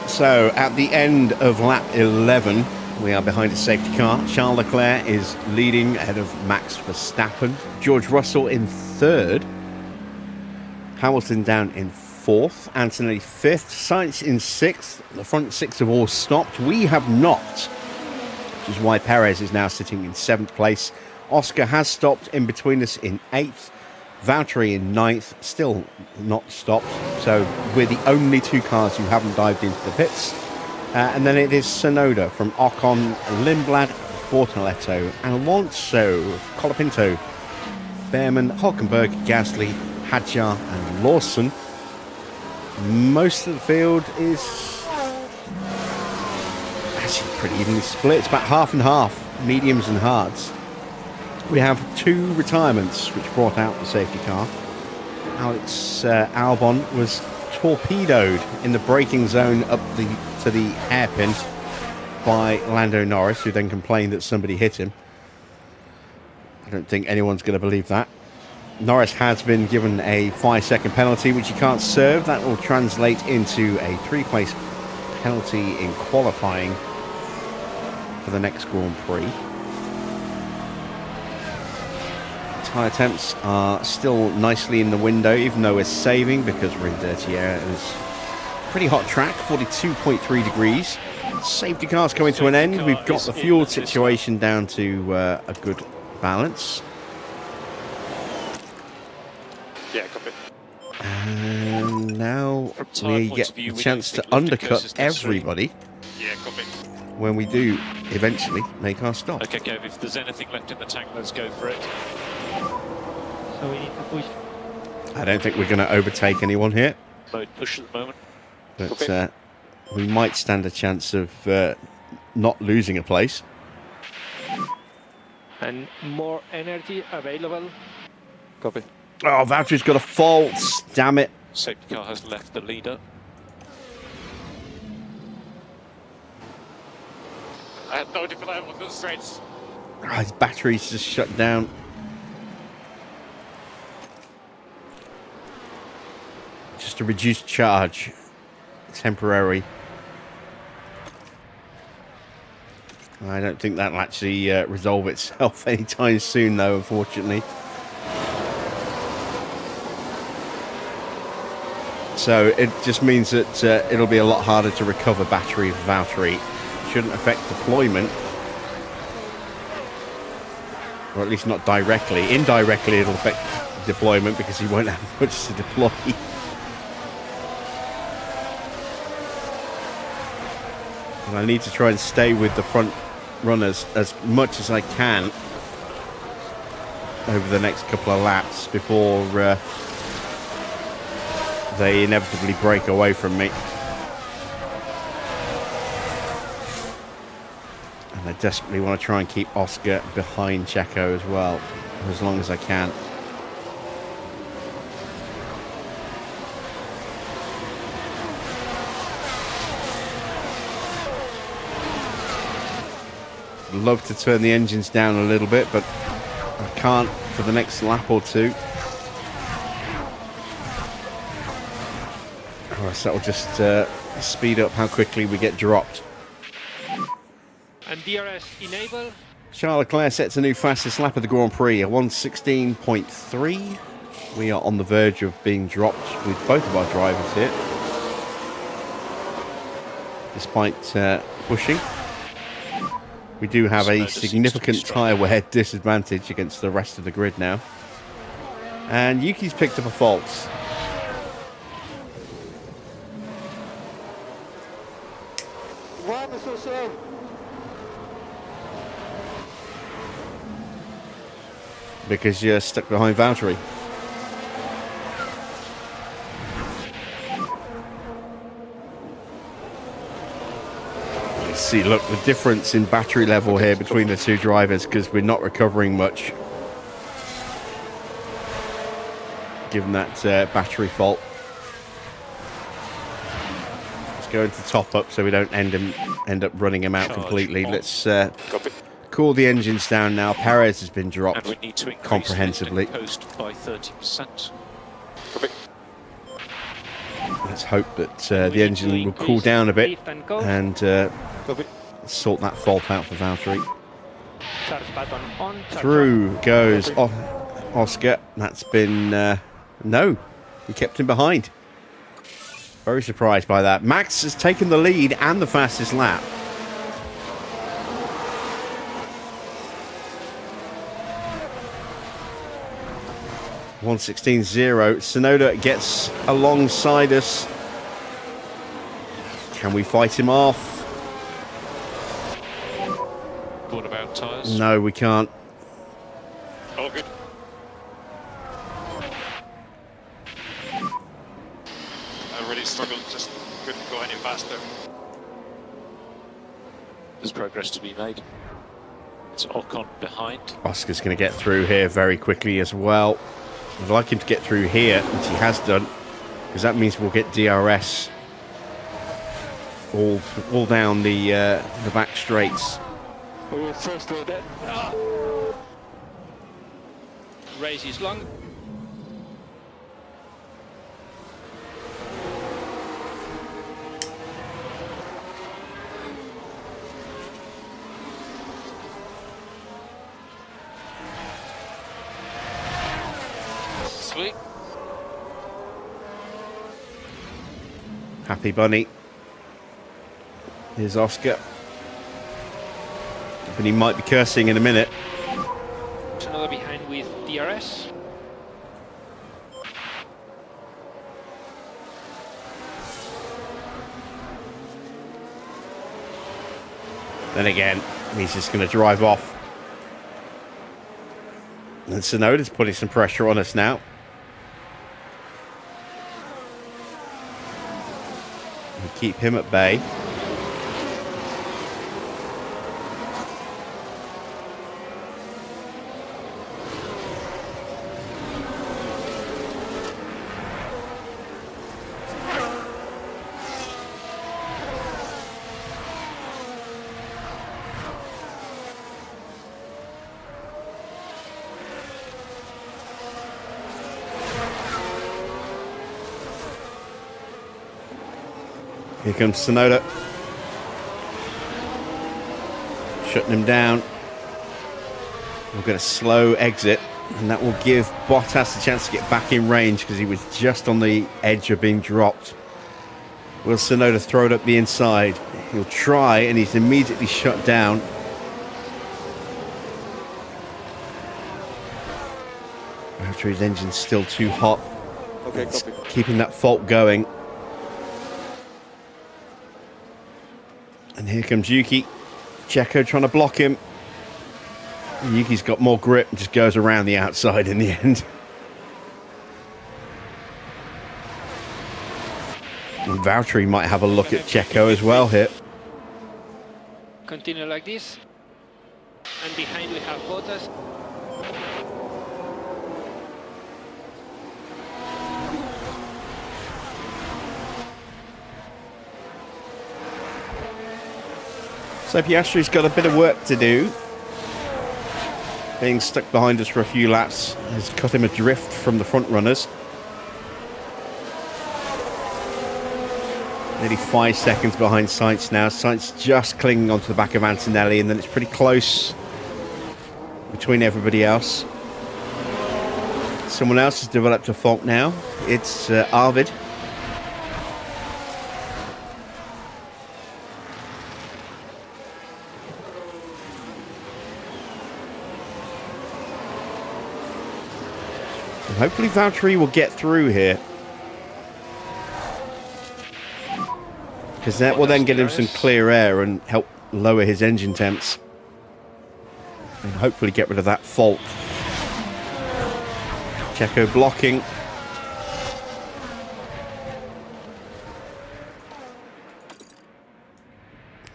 So at the end of lap 11, we are behind a safety car. Charles Leclerc is leading ahead of Max Verstappen. George Russell in 3rd. Hamilton down in 4th. Antonelli 5th. Sainz in 6th. The front 6 have all stopped. We have not, which is why Perez is now sitting in 7th place. Oscar has stopped in between us in 8th. Valtteri in 9th, still not stopped. So we're the only 2 cars who haven't dived into the pits. And then it is Tsunoda from Ocon, Lindblad, Bortoletto, Alonso, Colapinto, Behrman, Hulkenberg, Gasly, Hadjar and Lawson. Most of the field is actually pretty evenly split. It's about half and half, mediums and hards. We have 2 retirements, which brought out the safety car. Alex Albon was torpedoed in the braking zone up to the hairpin by Lando Norris, who then complained that somebody hit him. I don't think anyone's going to believe that. Norris has been given a 5-second penalty, which he can't serve. That will translate into a 3-place penalty in qualifying for the next Grand Prix. Tyre attempts are still nicely in the window, even though we're saving because we're in dirty air. It was a pretty hot track, 42.3 degrees. Safety car's coming to an end. We've got the fuel situation down to a good balance. Yeah, copy. And now we get the chance to undercut everybody. Yeah, copy. When we do eventually make our stop. Okay, Kev, if there's anything left in the tank, let's go for it. So we need to push. I don't think we're going to overtake anyone here, Mode push at the moment. but we might stand a chance of not losing a place. And more energy available. Copy. Oh, Valtteri's got a fault. Damn it. Safety car has left the leader. I had no deployment on the straights. Oh, his battery's just shut down. Just a reduced charge. Temporary. I don't think that'll actually resolve itself anytime soon, though, unfortunately. So it just means that it'll be a lot harder to recover battery for Valtteri. Shouldn't affect deployment, or at least not directly. Indirectly it'll affect deployment because he won't have much to deploy. And I need to try and stay with the front runners as much as I can over the next couple of laps before they inevitably break away from me. And I desperately want to try and keep Oscar behind Checo as well, for as long as I can. Love to turn the engines down a little bit, but I can't for the next lap or two. Or else that will just speed up how quickly we get dropped. And DRS enable. Charles Leclerc sets a new fastest lap of the Grand Prix, a 1:16.3. We are on the verge of being dropped with both of our drivers here, despite pushing. We do have a significant tyre wear disadvantage against the rest of the grid now. And Yuki's picked up a fault. Because you're stuck behind Valtteri. See, look, the difference in battery level here between the two drivers, because we're not recovering much given that battery fault. Let's go into top up so we don't end up running him out completely. Let's cool the engines down now. Perez has been dropped and we need to comprehensively. Post by 30%. Let's hope that the engine will cool down a bit and sort that fault out for Valtteri. Through goes Oscar. That's been... no, he kept him behind. Very surprised by that. Max has taken the lead and the fastest lap. .116.0. Tsunoda gets alongside us. Can we fight him off? What about tyres? No, we can't. All good. I really struggled, just couldn't go any faster. There's progress to be made. It's Ocon behind. Oscar's going to get through here very quickly as well. I'd like him to get through here, which he has done, because that means we'll get DRS all down the back straights. Race is long. Sweet. Happy bunny. Here's Oscar. But he might be cursing in a minute. Another behind with DRS. Then again, he's just going to drive off. And Tsunoda's putting some pressure on us now. We keep him at bay. Here comes Tsunoda. Shutting him down. We'll get a slow exit, and that will give Bottas a chance to get back in range because he was just on the edge of being dropped. Will Tsunoda throw it up the inside? He'll try, and he's immediately shut down. Valtteri's engine's still too hot. Okay, It's copy. keeping that fault going. And here comes Yuki. Checo trying to block him. Yuki's got more grip and just goes around the outside in the end. And Valtteri might have a look at Checo as well here. Continue like this. And behind we have Bottas. So Piastri's got a bit of work to do. Being stuck behind us for a few laps has cut him adrift from the front runners. Nearly 5 seconds behind Sainz now. Sainz just clinging onto the back of Antonelli, and then it's pretty close between everybody else. Someone else has developed a fault now. It's Arvid. And hopefully Valtteri will get through here, because that will then get him some clear air and help lower his engine temps and hopefully get rid of that fault. Checo blocking.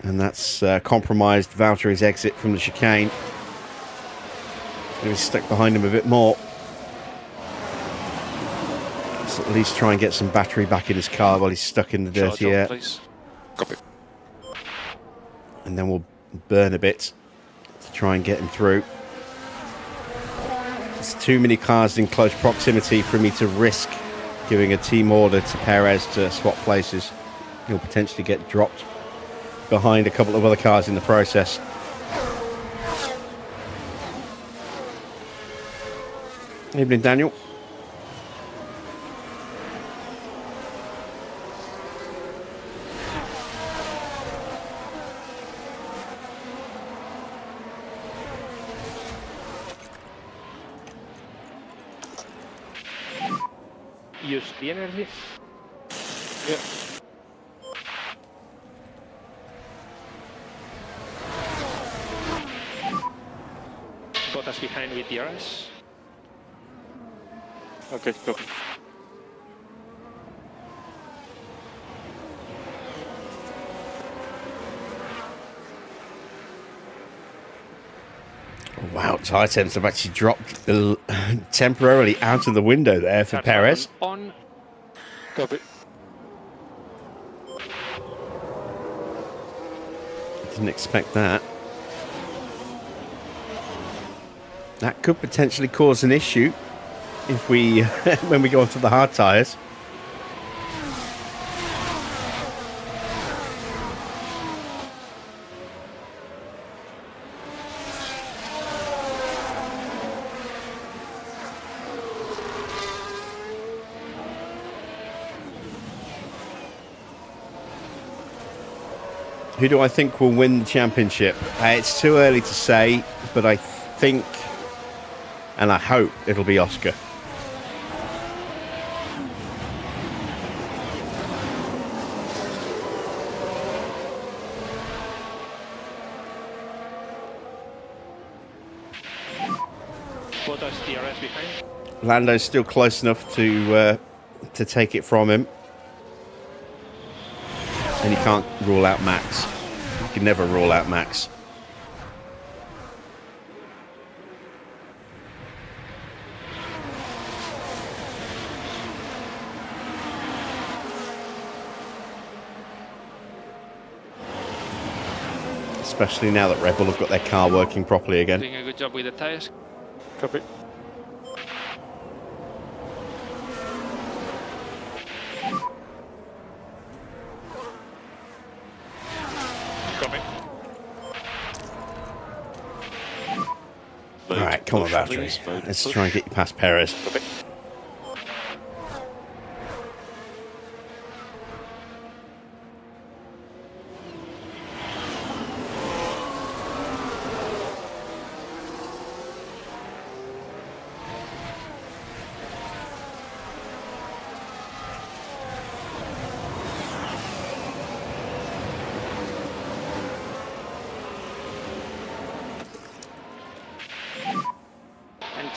And that's compromised Valtteri's exit from the chicane. He's stuck behind him a bit more. Let's at least try and get some battery back in his car while he's stuck in the dirty air. Please. Copy. And then we'll burn a bit to try and get him through. There's too many cars in close proximity for me to risk giving a team order to Perez to swap places. He'll potentially get dropped behind a couple of other cars in the process. Evening, Daniel. Use the energy. Yeah. Bottas behind with DRS. Okay, copy. Wow, tyre temps have actually dropped temporarily out of the window there for Perez. On. Copy. Didn't expect that. That could potentially cause an issue if we, when we go onto the hard tyres. Who do I think will win the championship? It's too early to say, but I think, and I hope, it'll be Oscar. Bottas DRS behind. Lando's still close enough to take it from him. And you can't rule out Max. You can never rule out Max. Especially now that Red Bull have got their car working properly again. Doing a good job with the tires. Copy. Copy. Alright, come on, Valtteri. Let's try and get you past Perez. Copy.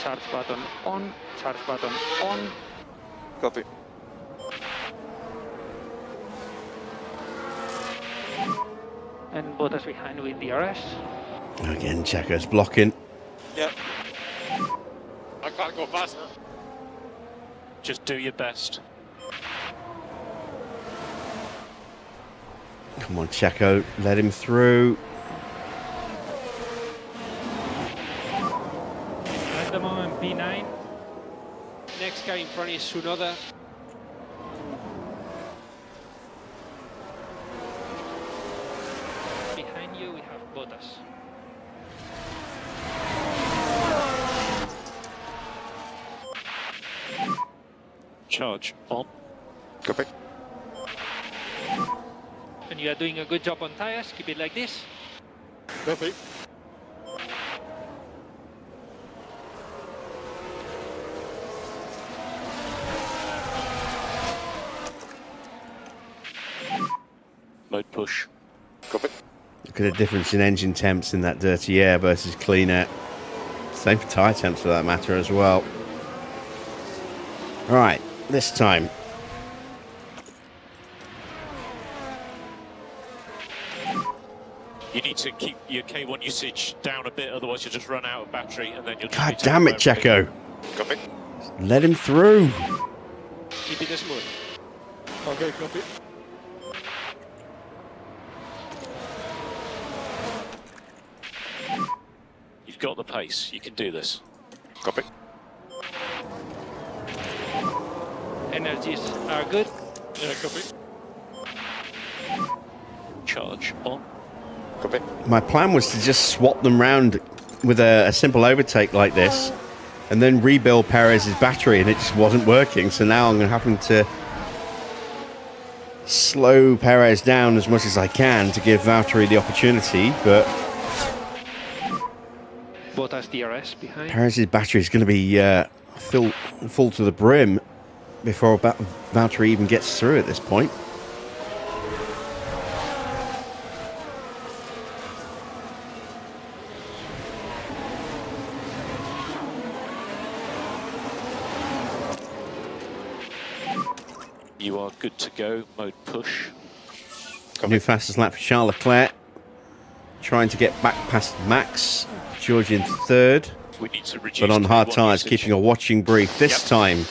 charge button on, charge button on. Copy. And Bottas behind with DRS. Again, Checo's blocking. Yep. I can't go faster. Just do your best. Come on, Checo, let him through. At the moment, P9. Next car in front is Tsunoda. Behind you, we have Bottas. Charge on. Copy. And you are doing a good job on tires. Keep it like this. Copy. Mode push. Copy. Look at the difference in engine temps in that dirty air versus clean air. Same for tyre temps for that matter as well. Right, this time. You need to keep your K1 usage down a bit, otherwise you'll just run out of battery and then you'll just God be damn it, taken Checo. Copy. Let him through. Keep it smooth. Okay, copy. You've got the pace, you can do this. Copy. Energies are good. Yeah, copy. Charge on. Copy. My plan was to just swap them round with a simple overtake like this and then rebuild Perez's battery, and it just wasn't working. So now I'm going to have to slow Perez down as much as I can to give Valtteri the opportunity, but Bottas DRS behind. Perez's battery is going to be full to the brim before Valtteri even gets through at this point. You are good to go. Mode push. New fastest lap for Charles Leclerc. Trying to get back past Max. George in third. We need to reduce But on hard K1 tyres, usage. keeping a watching brief this time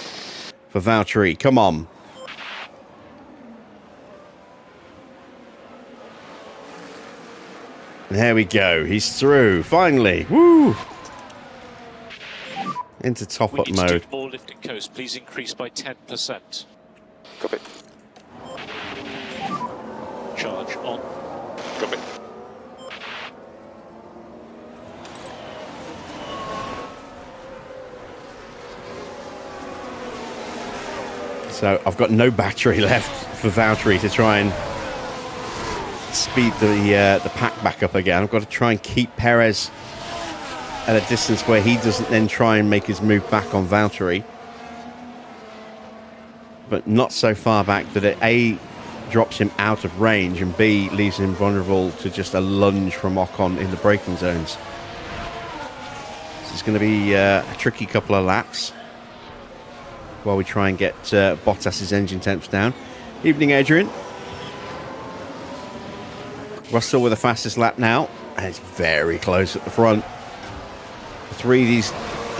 for Valtteri. Come on. There we go. He's through. Finally. Woo! Into We top-up need to mode. do more lift and coast. Please increase by 10%. Copy. Charge on. Copy. So I've got no battery left for Valtteri to try and speed the pack back up again. I've got to try and keep Perez at a distance where he doesn't then try and make his move back on Valtteri. But not so far back that it A, drops him out of range, and B, leaves him vulnerable to just a lunge from Ocon in the braking zones. So it's going to be a tricky couple of laps while we try and get Bottas's engine temps down. Evening, Adrian. Russell with the fastest lap now, and it's very close at the front. The three of these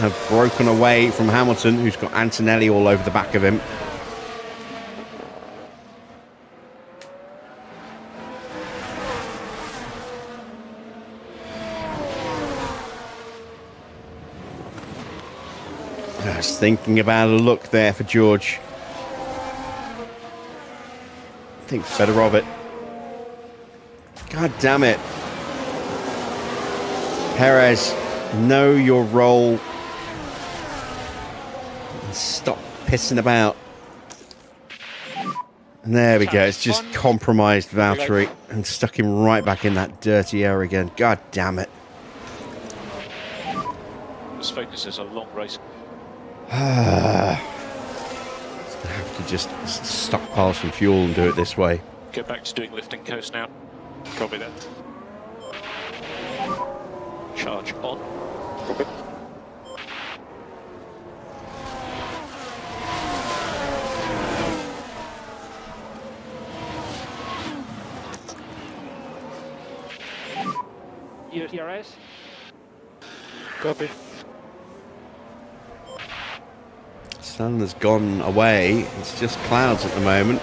have broken away from Hamilton, who's got Antonelli all over the back of him. I was thinking about a look there for George. Think better of it. God damn it. Perez, know your role. And stop pissing about. And there we go. It's just compromised Valtteri and stuck him right back in that dirty air again. God damn it. This focus is a long race. I have to just stockpile some fuel and do it this way. Go back to doing lift and coast now. Copy that. Charge on. Copy. tyres. Copy. Sun has gone away. It's just clouds at the moment.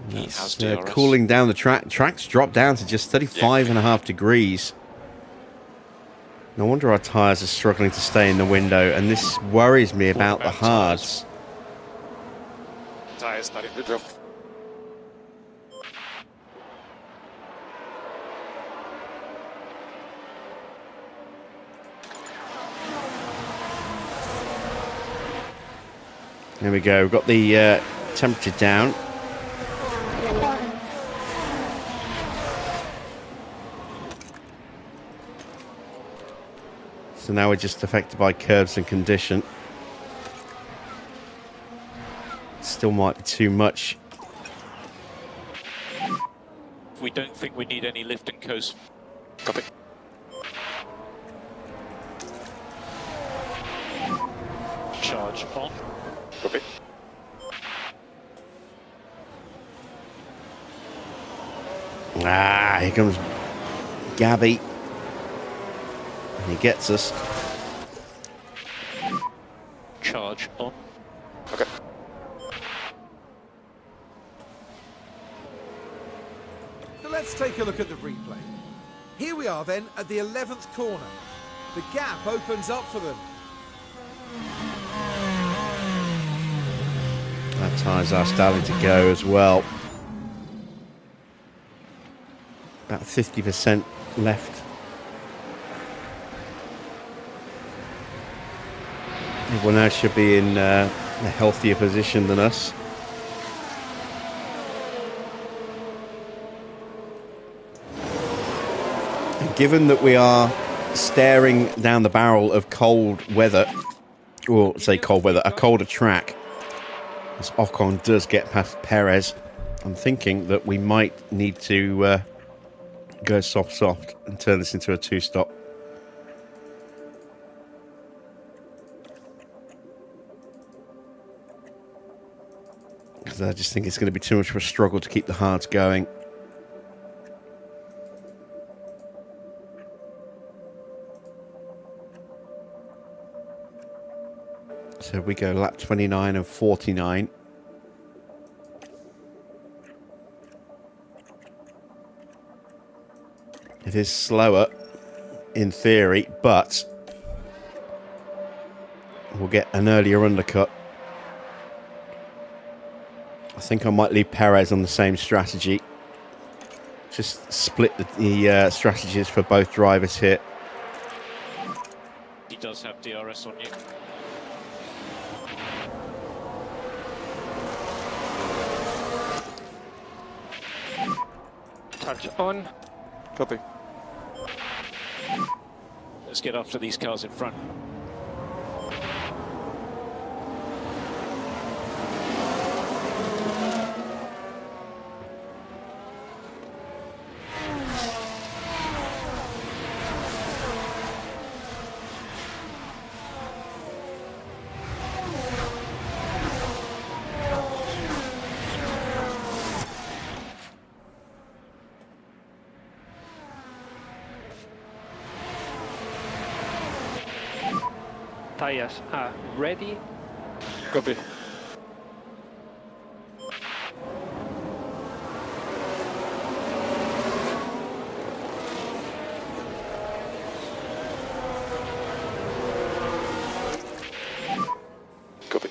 He has That's, DRS. cooling down the track. Track's dropped down to just 35.5 degrees. No wonder our tyres are struggling to stay in the window, and this worries me about the hards. Tyres starting to drop. There we go. We've got the temperature down. So now we're just affected by curves and condition. Still might be too much. We don't think we need any lift and coast. Copy. Charge on. Copy. Ah, here comes Gabby. And he gets us. Charge on. Okay. So let's take a look at the replay. Here we are then at the 11th corner. The gap opens up for them. Our tyres are starting to go as well. About 50% left. Everyone else should be in a healthier position than us. And given that we are staring down the barrel of cold weather, or say cold weather, a colder track, as Ocon does get past Perez, I'm thinking that we might need to go soft and turn this into a two-stop. Because I just think it's going to be too much of a struggle to keep the hards going. So we go lap 29 and 49. It is slower in theory, but we'll get an earlier undercut. I think I might leave Perez on the same strategy. Just split the strategies for both drivers here. He does have DRS on you. Charge on. Copy. Let's get after these cars in front. Tires are ready. Copy. Copy.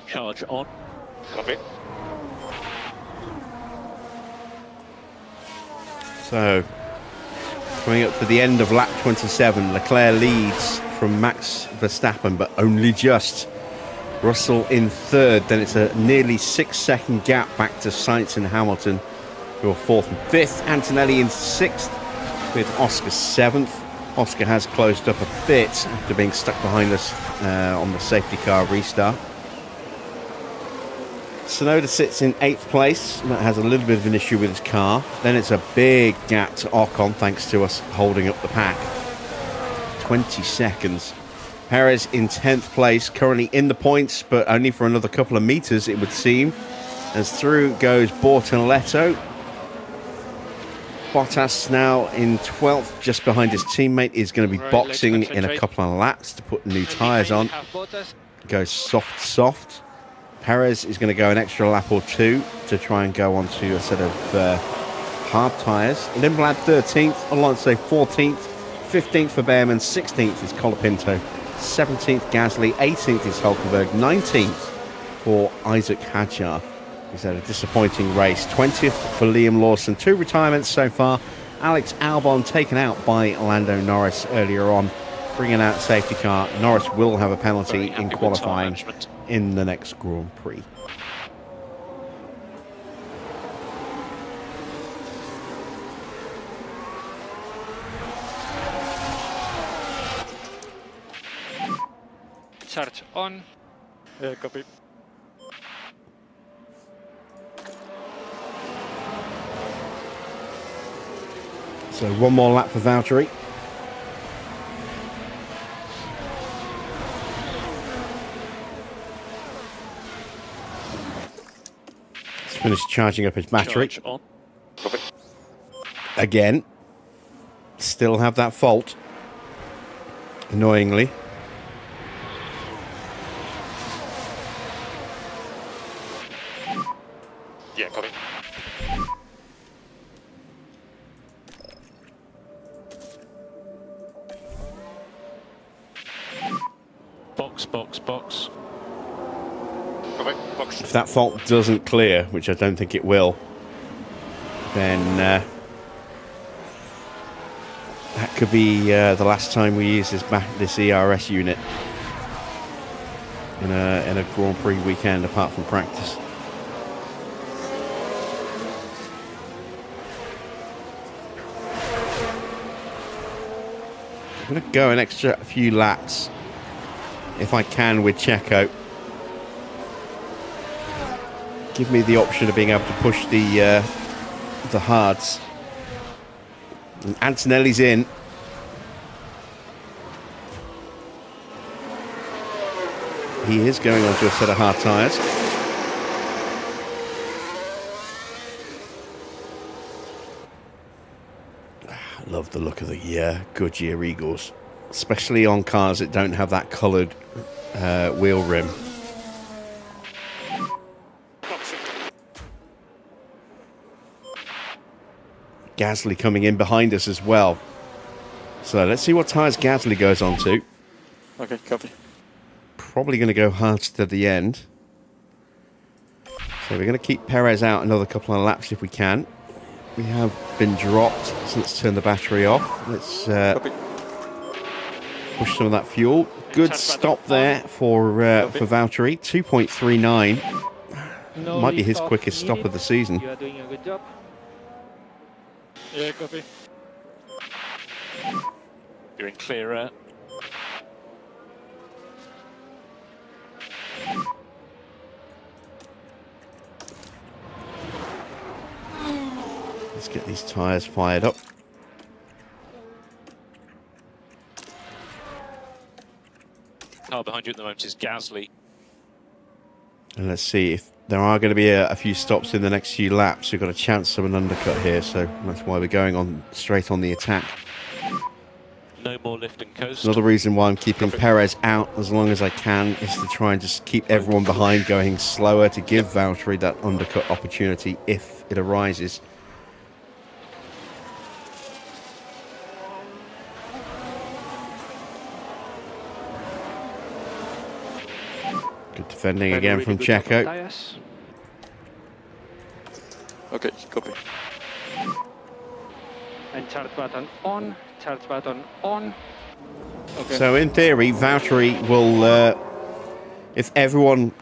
Charge on. Copy. So, coming up to the end of lap 27, Leclerc leads from Max Verstappen, but only just. Russell in third, then it's a nearly 6-second gap back to Sainz and Hamilton, who are fourth and fifth. Antonelli in sixth, with Oscar seventh. Oscar has closed up a bit after being stuck behind us on the safety car restart. Tsunoda sits in 8th place. That has a little bit of an issue with his car. Then it's a big gap to Ocon, thanks to us holding up the pack. 20 seconds. Perez in 10th place, currently in the points, but only for another couple of meters, it would seem. As through goes Bortoletto. Bottas now in 12th, just behind his teammate, is going to be boxing in a couple of laps to put new tyres on. Goes soft. Perez is going to go an extra lap or two to try and go onto a set of hard tyres. Lindblad 13th, Alonso 14th, 15th for Behrman, 16th is Colapinto, 17th Gasly, 18th is Hulkenberg, 19th for Isaac Hadjar. He's had a disappointing race. 20th for Liam Lawson. 2 retirements so far. Alex Albon taken out by Lando Norris earlier on, bringing out safety car. Norris will have a penalty in qualifying in the next Grand Prix. Charge on. Yeah, copy. So one more lap for Valtteri. He's finished charging up his battery. Charge on. Again. Still have that fault. Annoyingly. Yeah, copy. Box. Copy. Box. If that fault doesn't clear, which I don't think it will, then that could be the last time we use this ERS unit in a Grand Prix weekend, apart from practice. I'm going to go an extra few laps, if I can, with Checo. Give me the option of being able to push the hards. And Antonelli's in. He is going on to a set of hard tyres. Love the look of the Goodyear Eagles, especially on cars that don't have that coloured wheel rim. Gasly coming in behind us as well. So let's see what tyres Gasly goes on to. Okay, copy. Probably going to go hard to the end. So we're going to keep Perez out another couple of laps if we can. We have been dropped, so let's turn the battery off. Let's push some of that fuel. Good stop there for Valtteri. 2.39. Might be his quickest stop of the season. You are doing a good job. Yeah, copy. You're in clear air. Let's get these tyres fired up. Car behind you at the moment is Gasly. And let's see if there are going to be a few stops in the next few laps. We've got a chance of an undercut here, so that's why we're going on straight on the attack. No more lift and coast. Another reason why I'm keeping Perez out as long as I can is to try and just keep everyone behind going slower to give Valtteri that undercut opportunity if it arises. Good defending again from Checo. Okay, copy. And charge button on. Charge button on. Okay. So in theory, Valtteri will, if everyone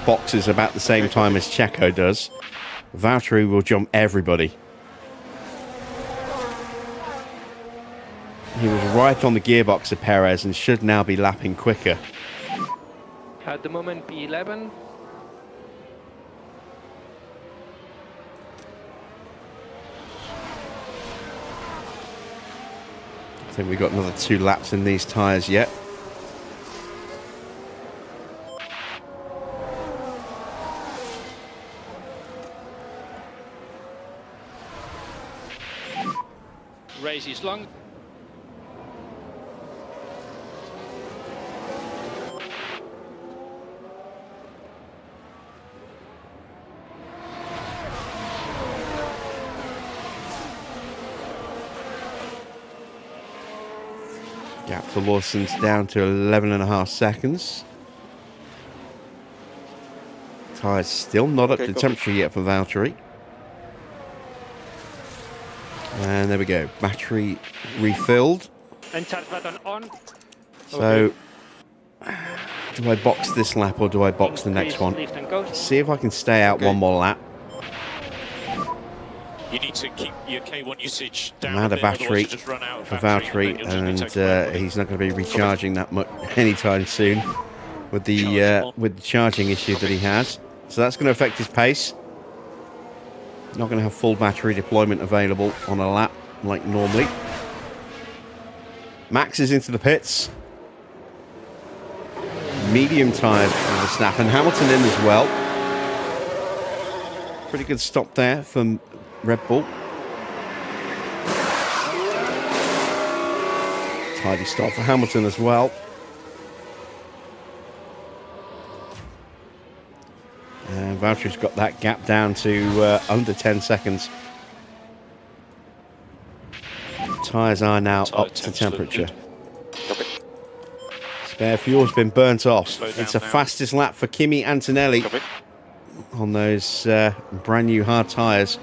boxes about the same time as Checo does, Valtteri will jump everybody. He was right on the gearbox of Perez and should now be lapping quicker. At the moment, P11. think we've got another 2 laps in these tyres yet. Race is long. Gap to Lawson's down to 11.5 seconds. Tyres still not up to temperature yet for Valtteri. And there we go. Battery refilled. And charge button on. So, do I box this lap or do I box the next one? Lift and coast. See if I can stay out one more lap. You need to keep your K1 usage down. I'm out of battery just run out of for battery, Valtteri, and he's not going to be recharging that much anytime soon with the charging issue that he has. So that's going to affect his pace. Not going to have full battery deployment available on a lap like normally. Max is into the pits. Medium tyres for the snap, and Hamilton in as well. Pretty good stop there from Red Bull. Tidy stop for Hamilton as well. And Valtteri's got that gap down to under 10 seconds. Tyres are now up to temperature. Spare fuel's been burnt off. It's a fastest lap for Kimi Antonelli on those brand new hard tyres.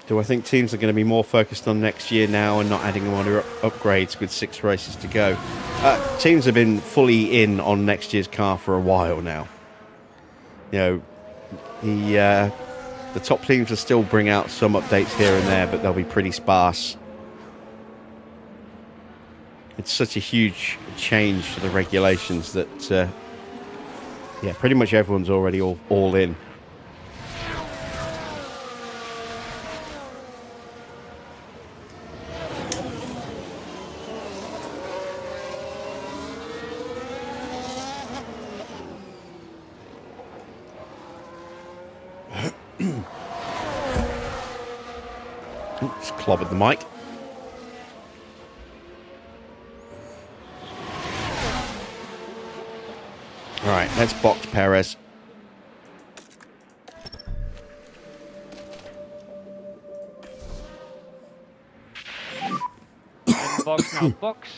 Do I think teams are going to be more focused on next year now and not adding on upgrades with 6 races to go? Teams have been fully in on next year's car for a while now. You know, the top teams will still bring out some updates here and there, but they'll be pretty sparse. It's such a huge change to the regulations that, yeah, pretty much everyone's already all in. Oops, clobbered the mic. All right, let's box Perez. Box now, box.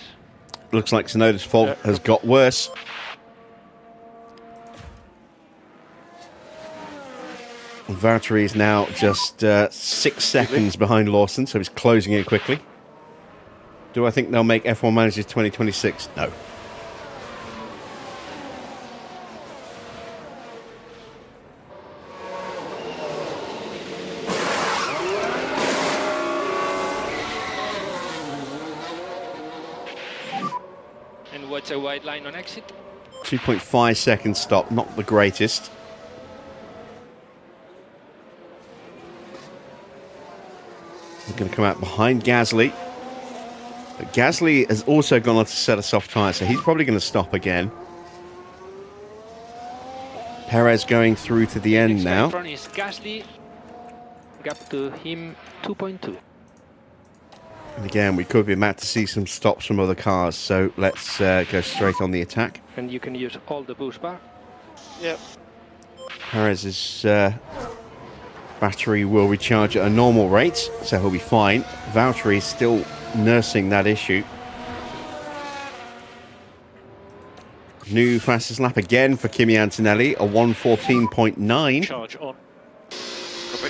Looks like Tsunoda's fault has got worse. Valtteri is now just 6 seconds behind Lawson, so he's closing in quickly. Do I think they'll make F1 Managers 2026? No. And what's a wide line on exit? 2.5 second stop, not the greatest. We're going to come out behind Gasly. But Gasly has also gone on to set a soft tyre, so he's probably going to stop again. Perez going through to the end now. In front is Gasly. Gap to him 2.2. And again, we could be about to see some stops from other cars, so let's go straight on the attack. And you can use all the boost bar. Yep. Perez's battery will recharge at a normal rate, so he'll be fine. Valtteri is still nursing that issue. New fastest lap again for Kimi Antonelli, a 1:14.9. Charge on. Copy.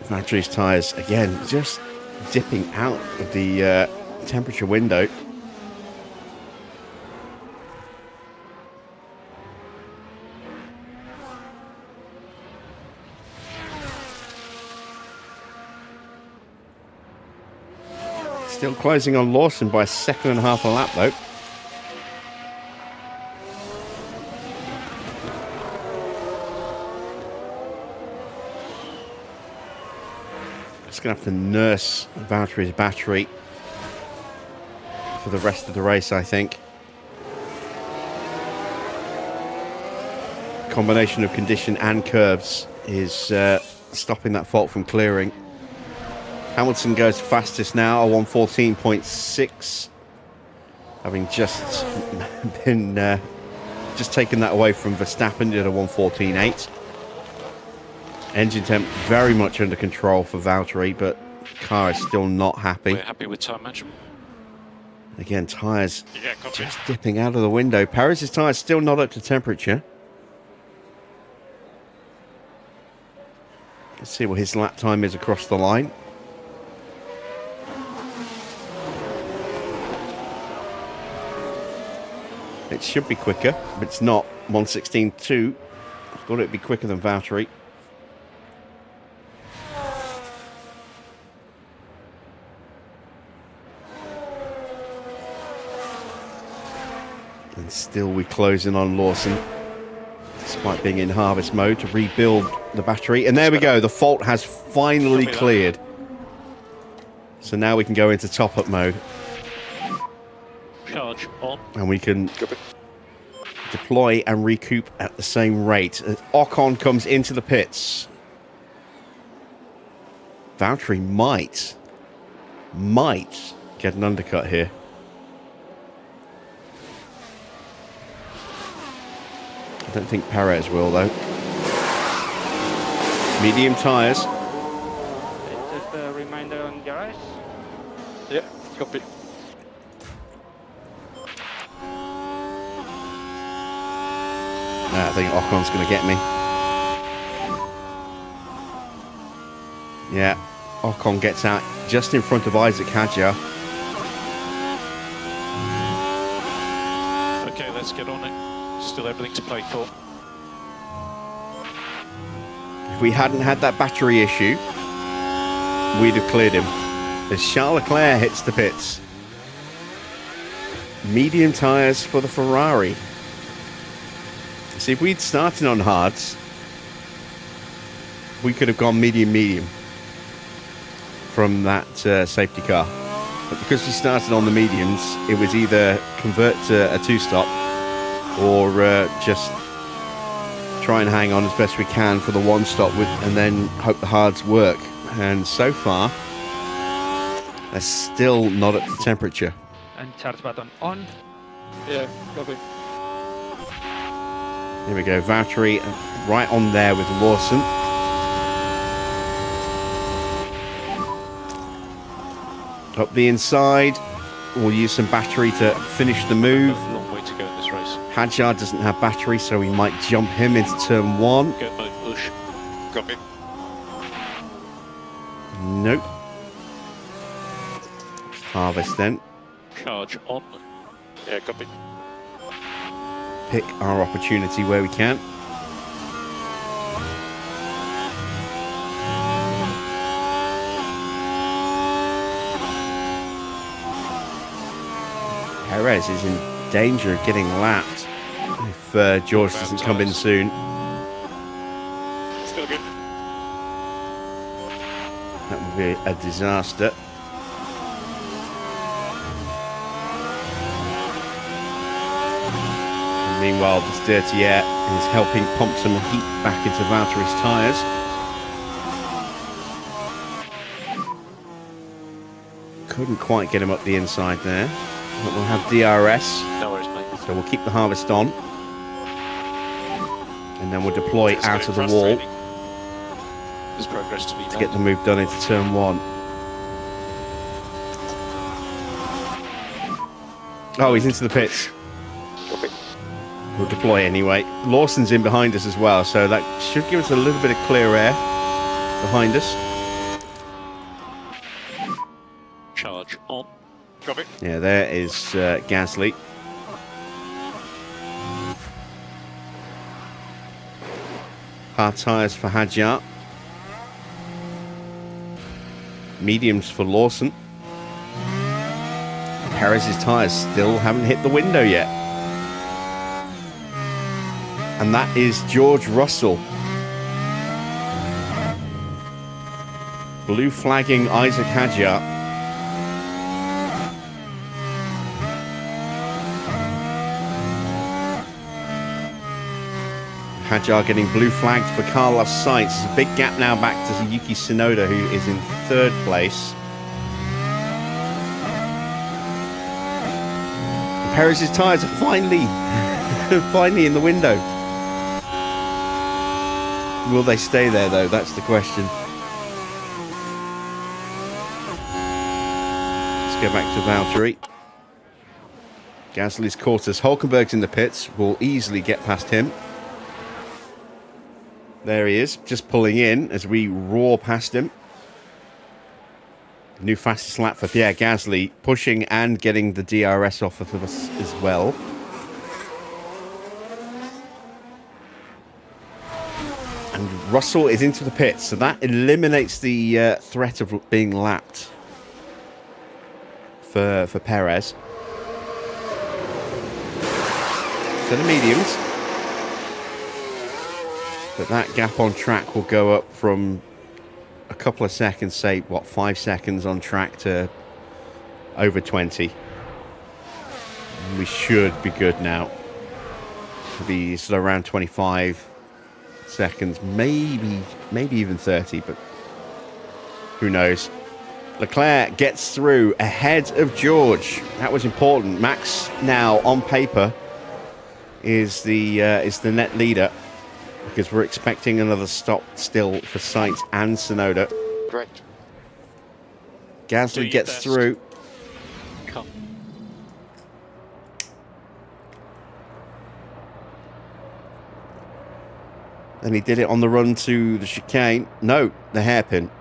Valtteri's tyres again just dipping out of the temperature window. Still closing on Lawson by a second and a half a lap, though. Just going to have to nurse Valtteri's battery for the rest of the race, I think. Combination of condition and curves is stopping that fault from clearing. Hamilton goes fastest now, a 114.6, having just been just taken that away from Verstappen at a 114.8. Engine temp very much under control for Valtteri, but car is still not happy. We're happy with time management. Again, tyres Yeah, copy. just dipping out of the window. Perez's tyres still not up to temperature. Let's see what his lap time is across the line. It should be quicker, but it's not. 1:16.2. I thought it'd be quicker than Valtteri. And still we close in on Lawson, despite being in harvest mode, to rebuild the battery. And there we go. The fault has finally cleared. So now we can go into top-up mode. Charge on. And we can deploy and recoup at the same rate. As Ocon comes into the pits. Valtteri might get an undercut here. I don't think Perez will, though. Medium tyres. Just a reminder on your eyes. Yeah, copy. I think Ocon's going to get me. Yeah, Ocon gets out just in front of Isaac Hadjar. Okay, let's get on it. Still everything to play for. If we hadn't had that battery issue, we'd have cleared him. As Charles Leclerc hits the pits. Medium tyres for the Ferrari. See, if we'd started on hards, we could have gone medium from that safety car. But because we started on the mediums, it was either convert to a two-stop or just try and hang on as best we can for the one-stop and then hope the hards work. And so far, they're still not at the temperature. And charge button on. Yeah, copy. Here we go, Valtteri right on there with Lawson. Up the inside, we'll use some battery to finish the move. A long way to go in this race. Hadjar doesn't have battery, so we might jump him into turn one. Get mode push. Copy. Nope. Harvest then. Charge on. Yeah, copy. Pick our opportunity where we can. Perez is in danger of getting lapped if George doesn't come in soon. Still good. That would be a disaster. And meanwhile, this dirty air is helping pump some heat back into Valtteri's tyres. Couldn't quite get him up the inside there. But we'll have DRS. No worries, mate. So we'll keep the harvest on. And then we'll deploy It's out getting of the wall frustrating. There's progress to be to made. get the move done into turn one. Oh, he's into the pits. Copy. We'll deploy anyway. Lawson's in behind us as well, so that should give us a little bit of clear air behind us. Charge on. Copy. Yeah, there is Gasly. Hard tyres for Hadjar. Mediums for Lawson. Perez's tyres still haven't hit the window yet. And that is George Russell. Blue flagging Isaac Hadjar. Hadjar getting blue flagged for Carlos Sainz. There's a big gap now back to Yuki Tsunoda, who is in 3rd place. Perez's tyres are finally, finally in the window. Will they stay there, though? That's the question. Let's go back to Valtteri. Gasly's caught us. Hulkenberg's in the pits. Will easily get past him. There he is, just pulling in as we roar past him. New fastest lap for Pierre Gasly, pushing and getting the DRS off of us as well. And Russell is into the pits, so that eliminates the threat of being lapped for Perez. So the mediums. But that gap on track will go up from a couple of seconds, say, what, 5 seconds on track to over 20. And we should be good now. It'll be sort of around 25 seconds, maybe even 30, but who knows. Leclerc gets through ahead of George. That was important. Max now, on paper, is the net leader, because we're expecting another stop still for Sainz and Tsunoda. Correct. Gasly gets best. through. Come. And he did it on the run to the chicane. No, the hairpin.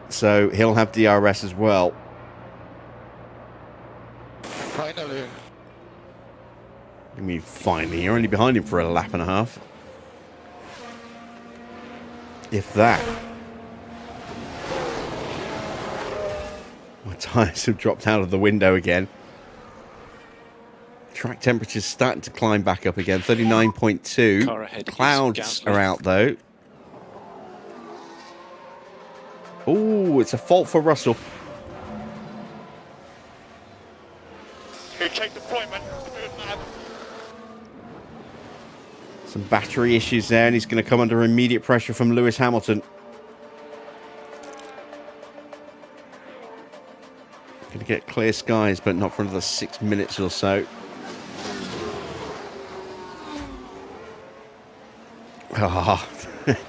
So he'll have DRS as well. Finally. I mean, finally, you're only behind him for a lap and a half. If that. My tyres have dropped out of the window again. Track temperature's starting to climb back up again. 39.2. Car ahead is Clouds Gasly. are out though. Oh, it's a fault for Russell. You take deployment. Some battery issues there, and he's going to come under immediate pressure from Lewis Hamilton. Going to get clear skies, but not for another 6 minutes or so. Ah,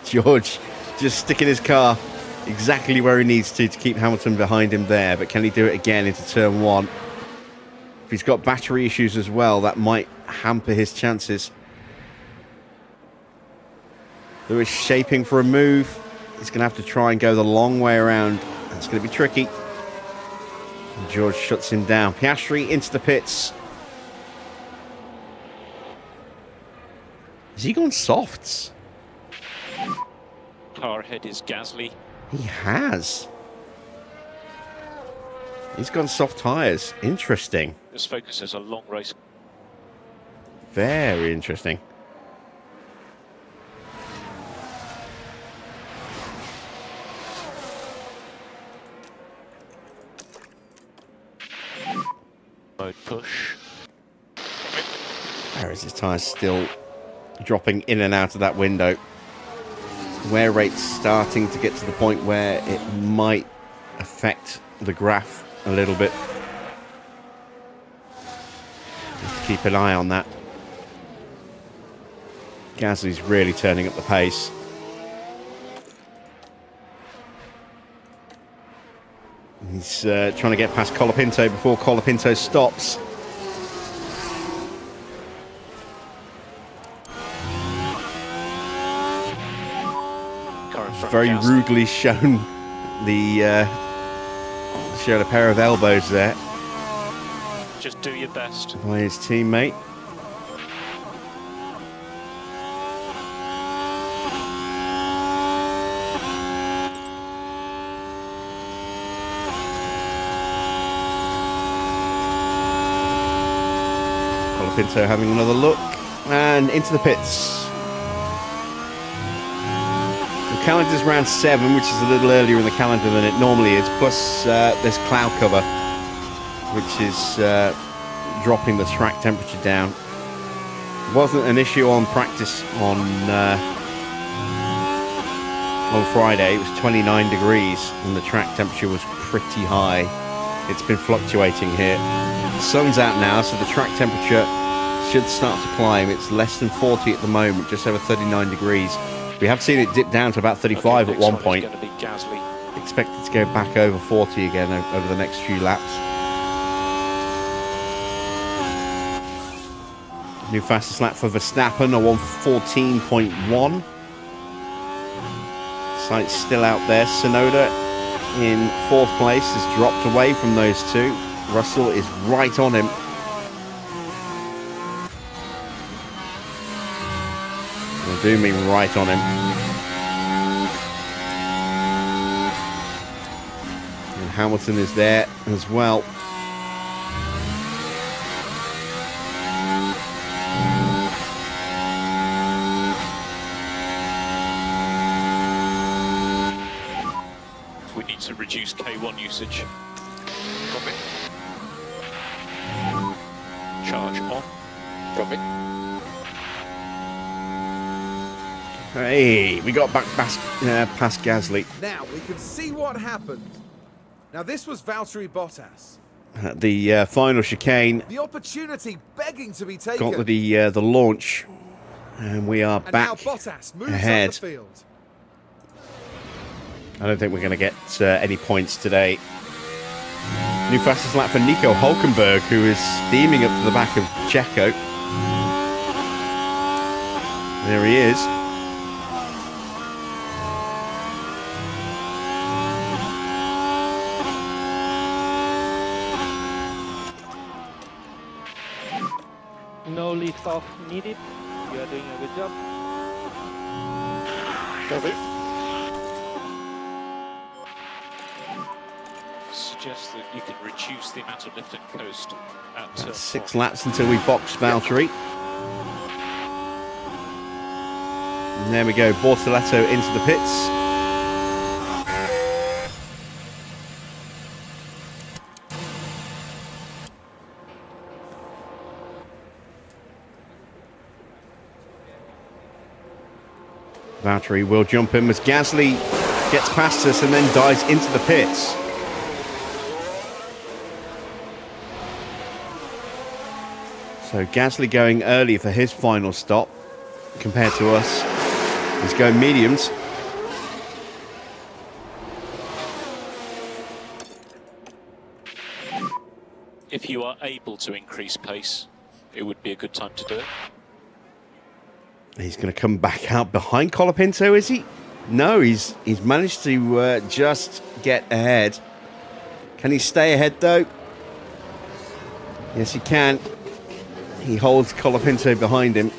George just sticking his car exactly where he needs to keep Hamilton behind him there, but can he do it again into turn 1? If he's got battery issues as well, that might hamper his chances. Lewis shaping for a move. He's going to have to try and go the long way around. It's going to be tricky. And George shuts him down. Piastri into the pits. Has he gone softs? Car ahead is Gasly. He has. He's gone soft tyres. Interesting. This focuses a long race. Very interesting. Mode push. There is his tyres still dropping in and out of that window. Wear rate's starting to get to the point where it might affect the graph a little bit. Just keep an eye on that. Gasly's really turning up the pace. He's trying to get past Colapinto before Colapinto stops. Car in front Very of Gasly. rudely shown a pair of elbows there. Just do your best. By his teammate. Colapinto having another look and into the pits. The calendar's round 7, which is a little earlier in the calendar than it normally is, plus there's cloud cover, which is dropping the track temperature down. It wasn't an issue on practice on Friday. It was 29 degrees and the track temperature was pretty high. It's been fluctuating here. The sun's out now, so the track temperature should start to climb. It's less than 40 at the moment, just over 39 degrees. We have seen it dip down to about 35 at one point. Going to be Gasly. Expect it to go back over 40 again over the next few laps. New fastest lap for Verstappen, a 1:14.1. Sight's still out there. Tsunoda in 4th place has dropped away from those two. Russell is right on him. I do mean right on him. And Hamilton is there as well. We need to reduce K1 usage. Copy. Charge on. Copy. Hey, we got back past Gasly. Now we can see what happened. Now this was Valtteri Bottas. At the final chicane, The opportunity begging to be taken. got the launch, and we are and back now Bottas moves ahead. up the field. I don't think we're going to get any points today. New fastest lap for Nico Hülkenberg, who is steaming up to the back of Checo. There he is. No lift off needed. You are doing a good job. Copy. Suggest that you can reduce the amount of lift and coast at 6 laps until we box Valtteri. And there we go, Bortoleto into the pits. Valtteri will jump in as Gasly gets past us and then dives into the pits. So Gasly going early for his final stop compared to us. He's going mediums. If you are able to increase pace, it would be a good time to do it. He's going to come back out behind Colapinto, is he? No, he's managed to just get ahead. Can he stay ahead though? Yes, he can. He holds Colapinto behind him.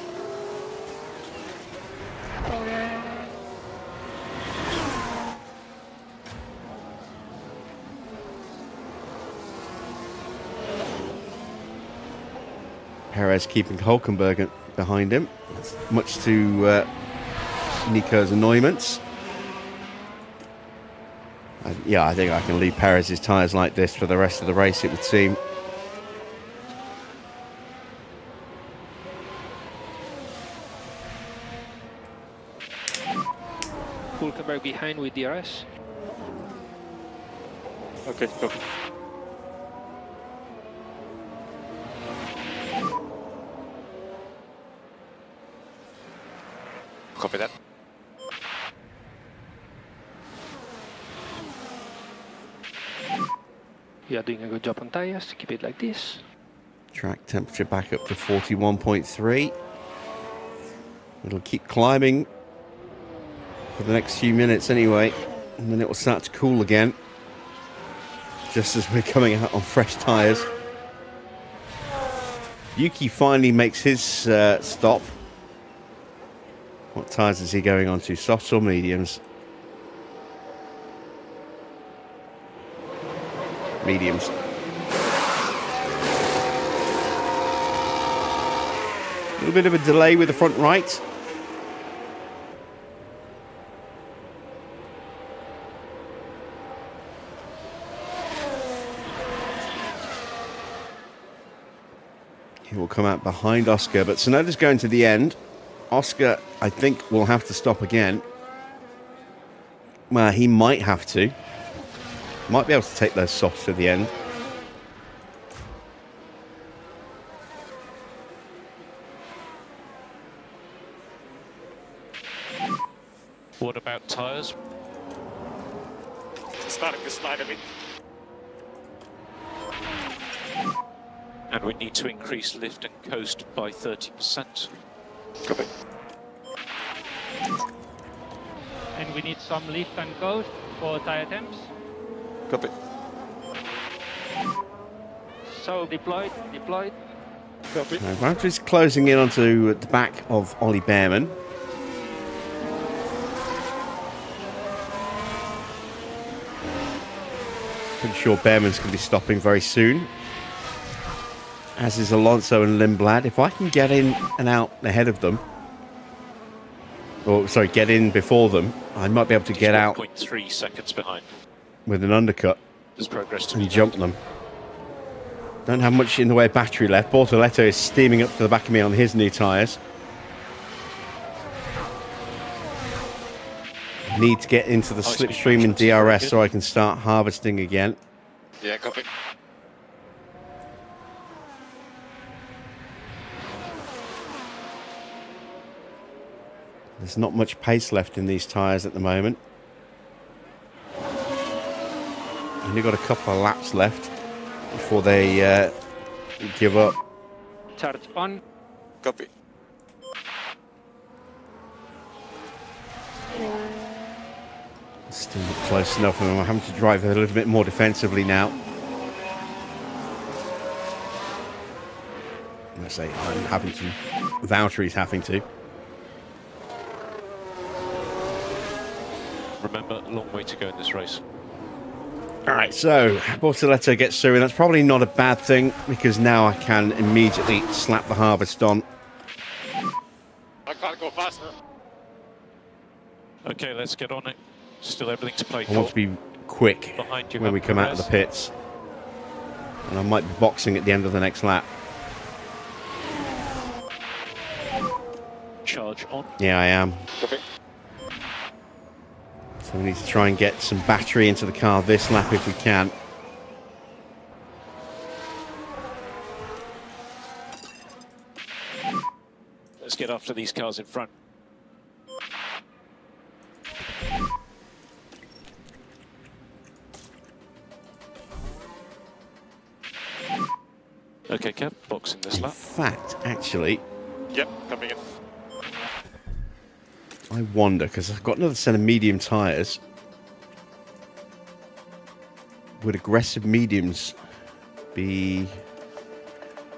Perez keeping Hülkenberg behind him, much to Nico's annoyance. Yeah, I think I can leave Perez's tyres like this for the rest of the race, it would seem. Hülkenberg behind with DRS. Okay, copy. Copy that. You are doing a good job on tires. Keep it like this. Track temperature back up to 41.3. It'll keep climbing for the next few minutes anyway, and then it will start to cool again, just as we're coming out on fresh tyres. Yuki finally makes his stop. What tyres is he going on to? Softs or mediums? Mediums. A little bit of a delay with the front right. He will come out behind Oscar, but Tsunoda's going to the end. Oscar, I think, will have to stop again. Well, he might have to. Might be able to take those softs to the end. What about tyres? Starting to slide a bit. And we need to increase lift and coast by 30%. Copy. And we need some lift and coast for tyre temps. Copy. So deployed. Copy. Now, Valtteri's closing in onto the back of Ollie Behrman. Pretty sure Behrman's going to be stopping very soon. As is Alonso and Lindblad. If I can get in and out ahead of them, or sorry, get in before them, I might be able to get out 0.3 seconds behind. with an undercut There's progress to be and jump made. them. Don't have much in the way of battery left. Bortoletto is steaming up to the back of me on his new tyres. Need to get into the slipstream in DRS so I can start harvesting again. Yeah, copy. There's not much pace left in these tyres at the moment. Only got a couple of laps left before they give up. Charge on. Copy. Still not close enough, and I'm having to drive a little bit more defensively now. I say I'm having to. Valtteri's having to. Remember, a long way to go in this race. All right, so Bortoletto gets through, and that's probably not a bad thing because now I can immediately slap the harvest on. I can't go faster. Okay, let's get on it. Still everything to play I want for. to be quick Behind you when we have come out of the Perez. pits. And I might be boxing at the end of the next lap. Charge on. Yeah, I am. Copy. So we need to try and get some battery into the car this lap if we can. Let's get after these cars in front. Okay, Kev, boxing this In lap. fact, actually, Yep, coming in. I wonder, because I've got another set of medium tyres. Would aggressive mediums be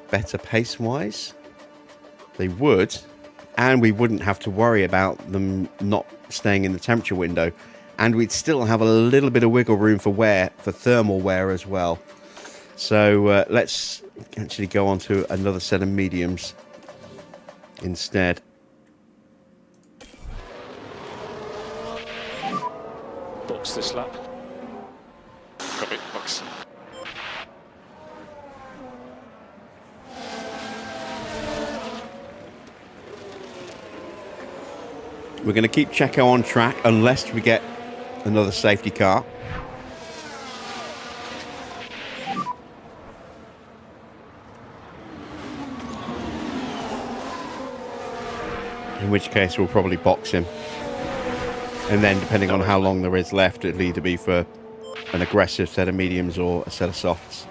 better pace-wise? They would, and we wouldn't have to worry about them not staying in the temperature window, and we'd still have a little bit of wiggle room for wear, for thermal wear as well. So let's actually go on to another set of mediums instead. Box this lap. Copy. Box. We're going to keep Checo on track unless we get another safety car. In which case we'll probably box him. And then depending on how long there is left, it'll either be for an aggressive set of mediums or a set of softs.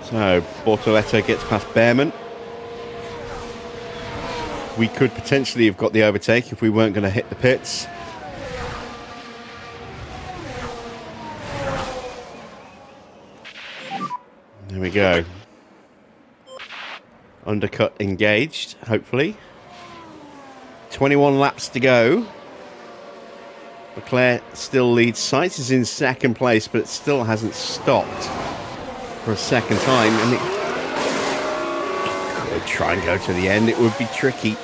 So, Bortoletto gets past Behrman. We could potentially have got the overtake if we weren't going to hit the pits. There we go. Undercut engaged, hopefully. 21 laps to go. Leclerc still leads. Sainz is in second place, but it still hasn't stopped for a second time. And it could try and go to the end. It would be tricky.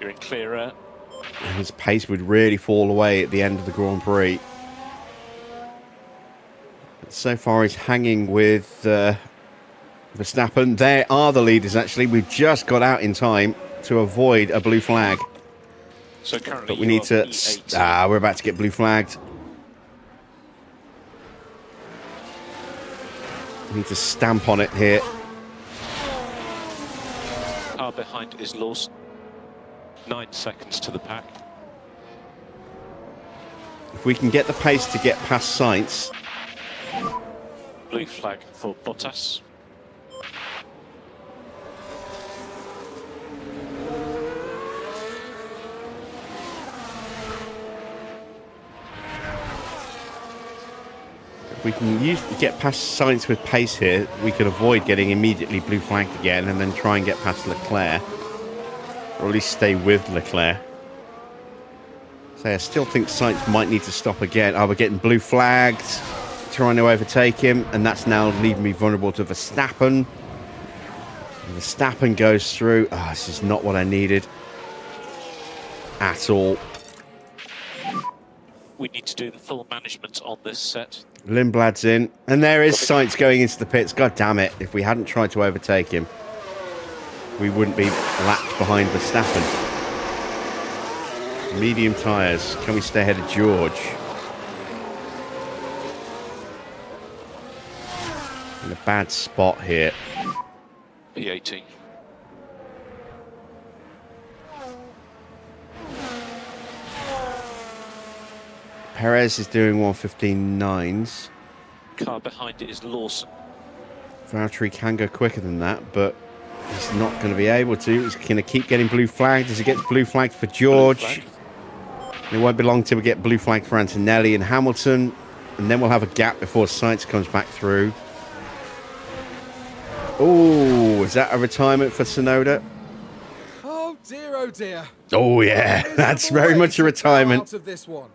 You're in clear air. And his pace would really fall away at the end of the Grand Prix. But so far, he's hanging with Verstappen. There are the leaders, actually. We've just got out in time to avoid a blue flag. So currently, But we need to... P8. we're about to get blue flagged. We need to stamp on it here. Car behind is Lawson. 9 seconds to the pack. If we can get the pace to get past Sainz... Blue flag for Bottas. If we can get past Sainz with pace here, we can avoid getting immediately blue flagged again and then try and get past Leclerc. Or at least stay with Leclerc. So I still think Sainz might need to stop again. Oh, we're getting blue flagged. Trying to overtake him. And that's now leaving me vulnerable to Verstappen. And Verstappen goes through. Oh, this is not what I needed. At all. We need to do the full management on this set. Lindblad's in. And there is Sainz going into the pits. God damn it. If we hadn't tried to overtake him, we wouldn't be lapped behind Verstappen. Medium tyres. Can we stay ahead of George? In a bad spot here. P18. Perez is doing 1:15.9s. Car behind it is Lawson. Valtteri can go quicker than that, but he's not going to be able to. He's going to keep getting blue flagged as he gets blue flagged for George. Blue flag. It won't be long till we get blue flag for Antonelli and Hamilton, and then we'll have a gap before Sainz comes back through. Oh, is that a retirement for Tsunoda? Oh dear, oh dear. Oh yeah, that's very much a retirement. Out of this one.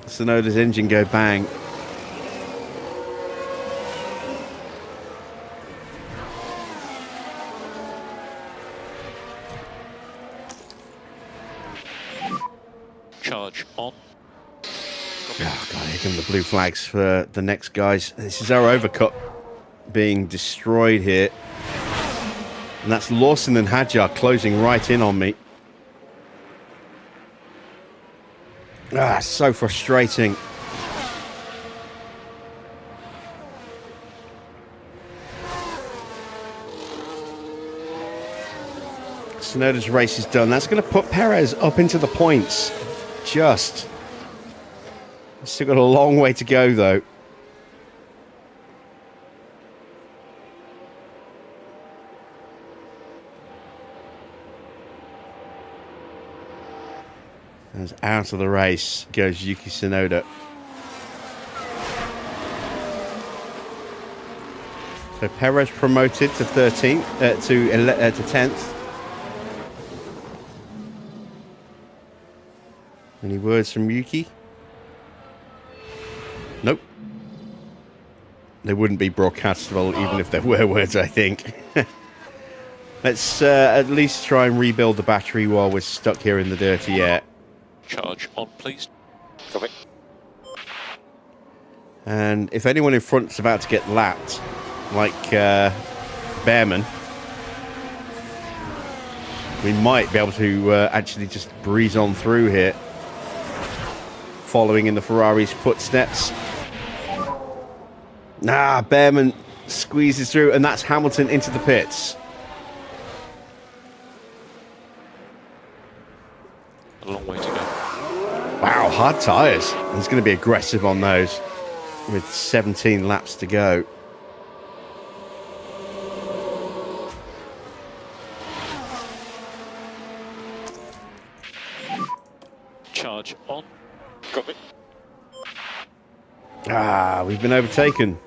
Tsunoda's engine go bang. Charge on. Oh god, here come the blue flags for the next guys. This is our overcut being destroyed here. And that's Lawson and Hadjar closing right in on me. Ah, so frustrating. Tsunoda's race is done. That's going to put Perez up into the points. Just. Still got a long way to go, though. As out of the race goes Yuki Tsunoda. So Perez promoted to 13th, to 10th. Any words from Yuki? Nope. They wouldn't be broadcastable even if there were words, I think. Let's at least try and rebuild the battery while we're stuck here in the dirty air. Charge on, please. Copy. And if anyone in front's about to get lapped, like Behrman, we might be able to actually just breeze on through here, following in the Ferrari's footsteps. Behrman squeezes through, and that's Hamilton into the pits. A long way to go. Wow, hard tyres. He's going to be aggressive on those with 17 laps to go. Charge on. Copy. Ah, we've been overtaken.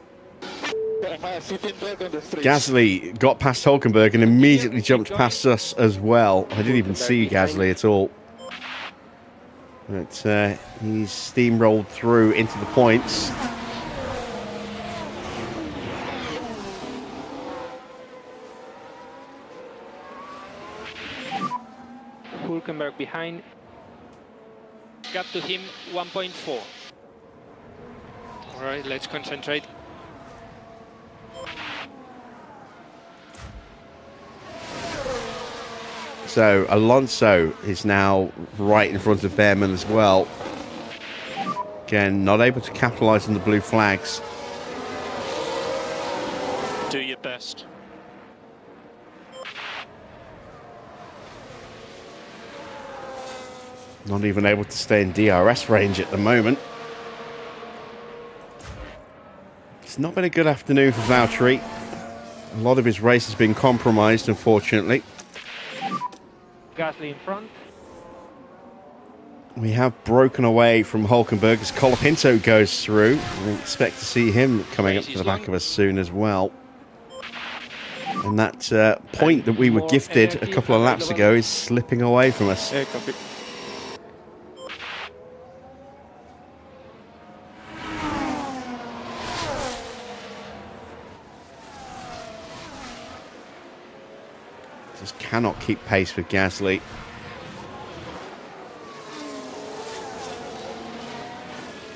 Gasly got past Hulkenberg and immediately jumped past us as well. I didn't even see Gasly at all. But he's steamrolled through into the points. Hulkenberg behind. Gap to him 1.4. All right, let's concentrate. So Alonso is now right in front of Behrman as well. Again, not able to capitalise on the blue flags. Do your best. Not even able to stay in DRS range at the moment. It's not been a good afternoon for Valtteri. A lot of his race has been compromised, unfortunately. Gasly in front. We have broken away from Hulkenberg as Colapinto goes through. We expect to see him coming up to the back of us soon as well. And that point that we were gifted a couple of laps ago is slipping away from us. Just cannot keep pace with Gasly.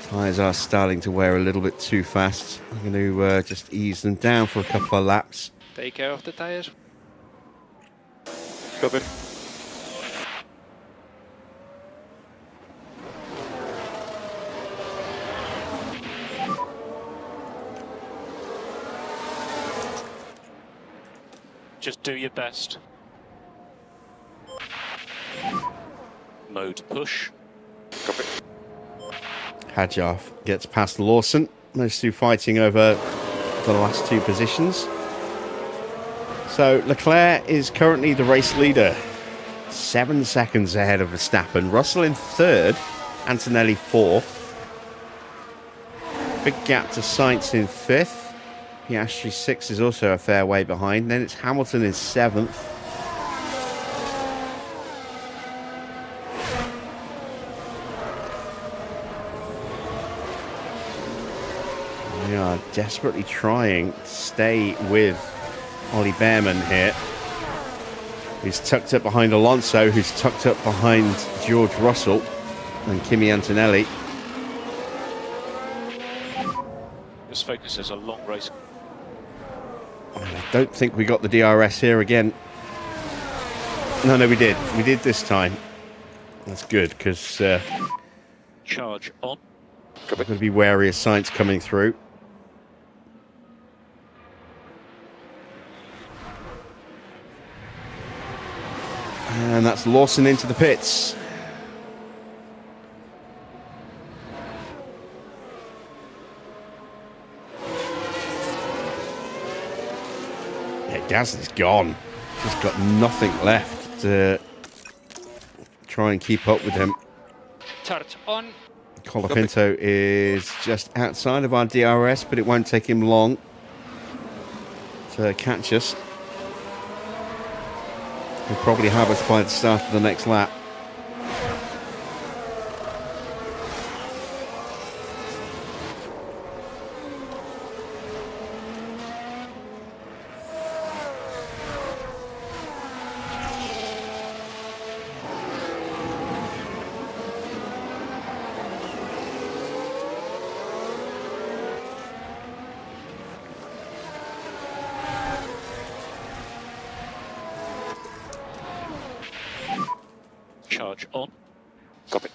Tyres are starting to wear a little bit too fast. I'm going to just ease them down for a couple of laps. Take care of the tires. Copy. Just do your best. Mode push. Copy. Hadjar gets past Lawson. Those two fighting over the last two positions. So Leclerc is currently the race leader. 7 seconds ahead of Verstappen. Russell in third. Antonelli fourth. Big gap to Sainz in fifth. Piastri sixth is also a fair way behind. Then it's Hamilton in seventh. We are desperately trying to stay with Ollie Behrman here. He's tucked up behind Alonso, who's tucked up behind George Russell and Kimi Antonelli. This focus is a long race. I don't think we got the DRS here again. No, we did. We did this time. That's good, because Charge on. we're going to be wary of Sainz coming through. And that's Lawson into the pits. Yeah, Gasly's gone. He's got nothing left to try and keep up with him. Charge on. Colapinto is just outside of our DRS, but it won't take him long to catch us. He'll probably have us by the start of the next lap. Charge on. Copy.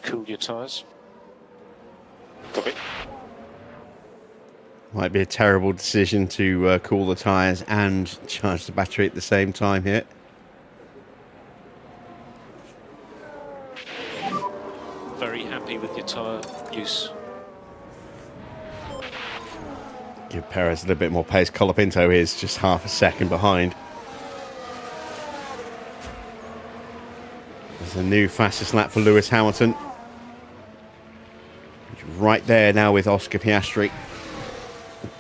Cool your tyres. Copy. Might be a terrible decision to cool the tyres and charge the battery at the same time here. Very happy with your tyre use. Give Perez a little bit more pace. Colapinto is just half a second behind. It's a new fastest lap for Lewis Hamilton. He's right there now with Oscar Piastri.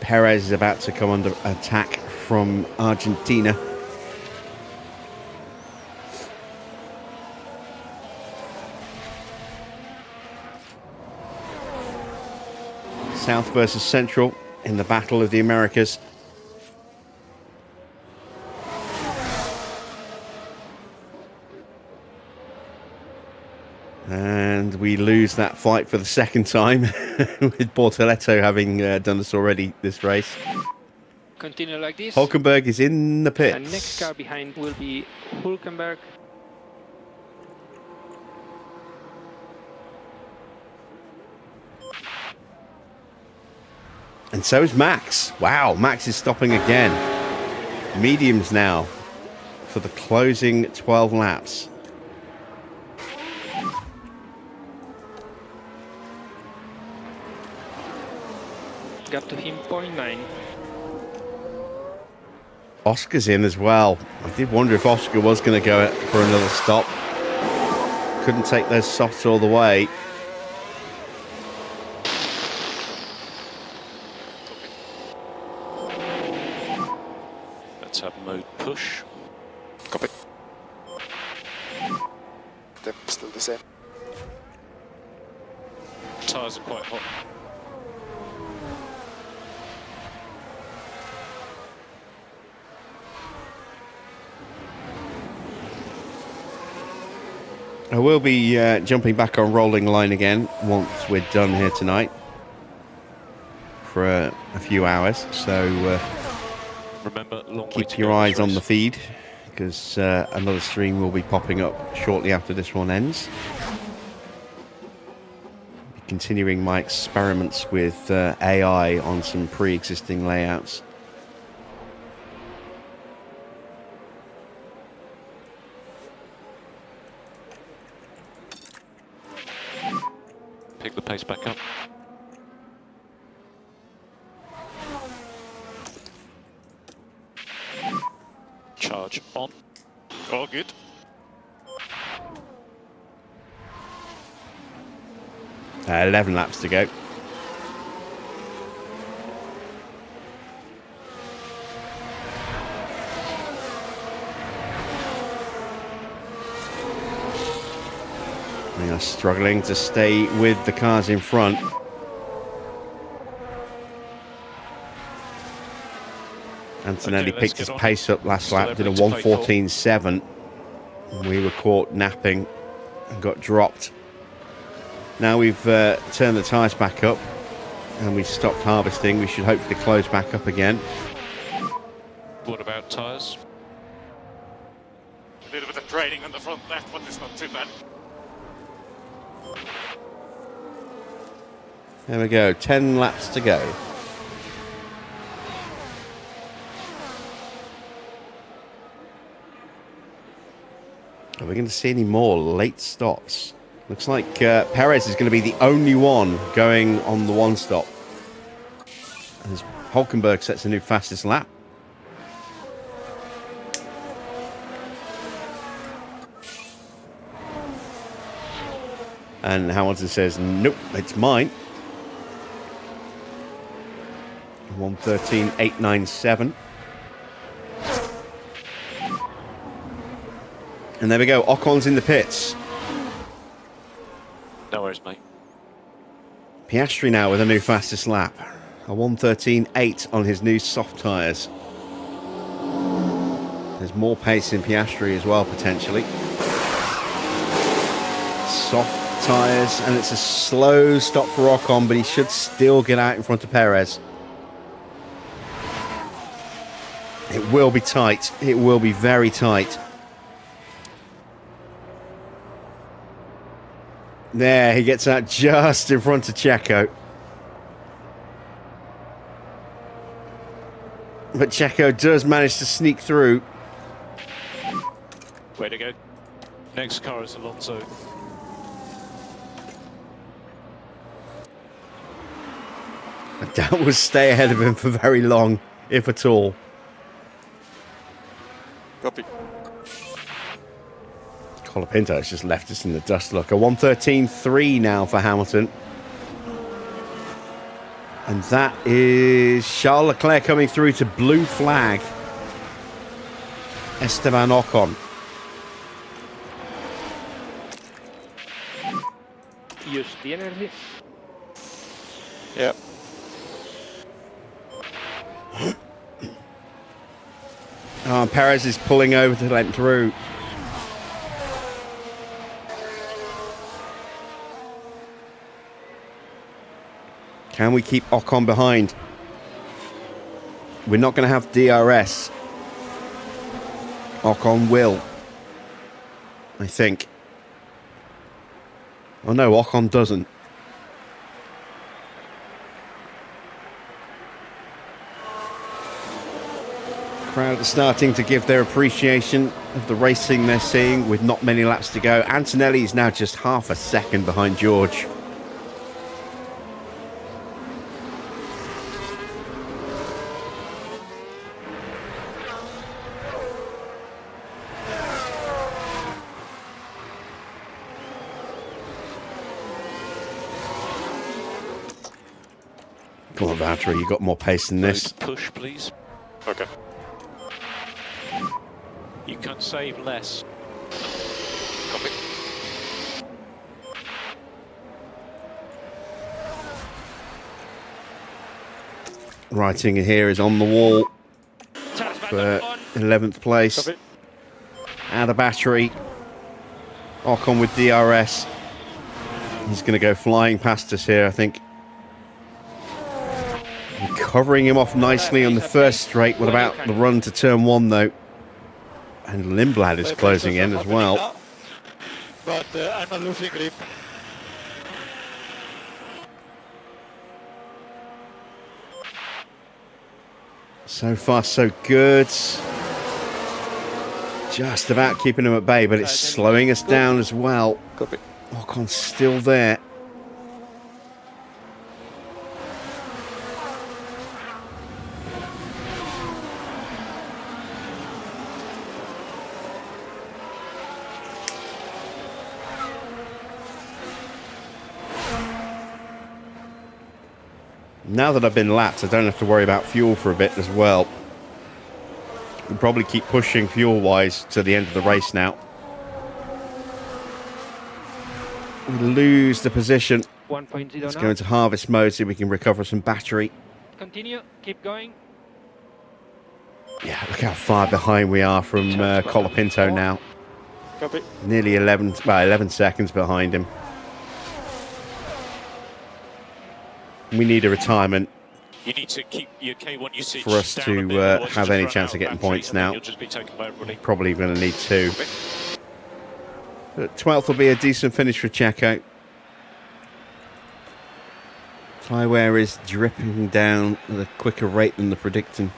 Perez is about to come under attack from Argentina. South versus Central in the Battle of the Americas. And we lose that fight for the second time with Bortoletto having done this already this race. Continue like this. Hulkenberg is in the pits. And next car behind will be Hulkenberg. And so is Max. Wow, Max is stopping again. Mediums now for the closing 12 laps. Got to him 0.9. Oscar's in as well. I did wonder if Oscar was going to go for another stop. Couldn't take those softs all the way. Let's have mode push. Copy. They're still the same. Tyres are quite hot. I will be jumping back on rolling line again once we're done here tonight for a few hours. So Remember, long way keep to your go in eyes this on the race. feed because another stream will be popping up shortly after this one ends. Continuing my experiments with AI on some pre-existing layouts. Pick the pace back up. Charge on. Oh, good. 11 laps to go. We are struggling to stay with the cars in front. Antonelli Okay, let's picked his get on. pace up last Still lap, did a everything to play for. 1:14.7. We were caught napping and got dropped. Now we've turned the tyres back up and we stopped harvesting. We should hopefully close back up again. What about tyres? A little bit of draining on the front left, but it's not too bad. There we go, 10 laps to go. Are we going to see any more late stops? Looks like Perez is going to be the only one going on the one stop. As Hulkenberg sets a new fastest lap. And Hamilton says, nope, it's mine. 1:13.897. And there we go, Ocon's in the pits. No worries, mate. Piastri now with a new fastest lap. A 1:13.8 on his new soft tyres. There's more pace in Piastri as well, potentially. Soft tyres, and it's a slow stop for Ocon, but he should still get out in front of Perez. It will be tight. It will be very tight. There, he gets out just in front of Checo. But Checo does manage to sneak through. Way to go. Next car is Alonso. I doubt we'll stay ahead of him for very long, if at all. Copy. Colapinto has just left us in the dust. Look, a 1:13.3 now for Hamilton. And that is Charles Leclerc coming through to blue flag Esteban Ocon. Use the energy. Yeah. Oh, Perez is pulling over to let him through. Can we keep Ocon behind? We're not going to have DRS. Ocon will, I think. Oh no, Ocon doesn't. Crowd are starting to give their appreciation of the racing they're seeing with not many laps to go. Antonelli is now just half a second behind George. Come on, Valtteri, you got more pace than this. Push, please. Okay. You can save less. Copy. Writing here is on the wall for 11th place. Copy. Out of battery. Ocon with DRS. He's going to go flying past us here, I think. We're covering him off nicely on the first straight. What about the run to turn 1, though? And Lindblad is closing in as well. But I'm not losing grip. So far, so good. Just about keeping him at bay, but it's slowing us down as well. Copy. Ocon's still there. Now that I've been lapped, I don't have to worry about fuel for a bit as well. We'll probably keep pushing fuel-wise to the end of the race now. We lose the position. 1.0 Let's now. go into harvest mode, see if we can recover some battery. Continue. Keep going. Yeah, look how far behind we are from Colapinto now. Copy. Nearly 11 seconds behind him. We need a retirement You need to keep your K1 usage for us down a to bit, otherwise have you'll any just chance run of getting out battery points and then now. You'll just be taken by everybody. Probably going to need 2. But 12th will be a decent finish for Checo. Tyre wear is dripping down at a quicker rate than the prediction,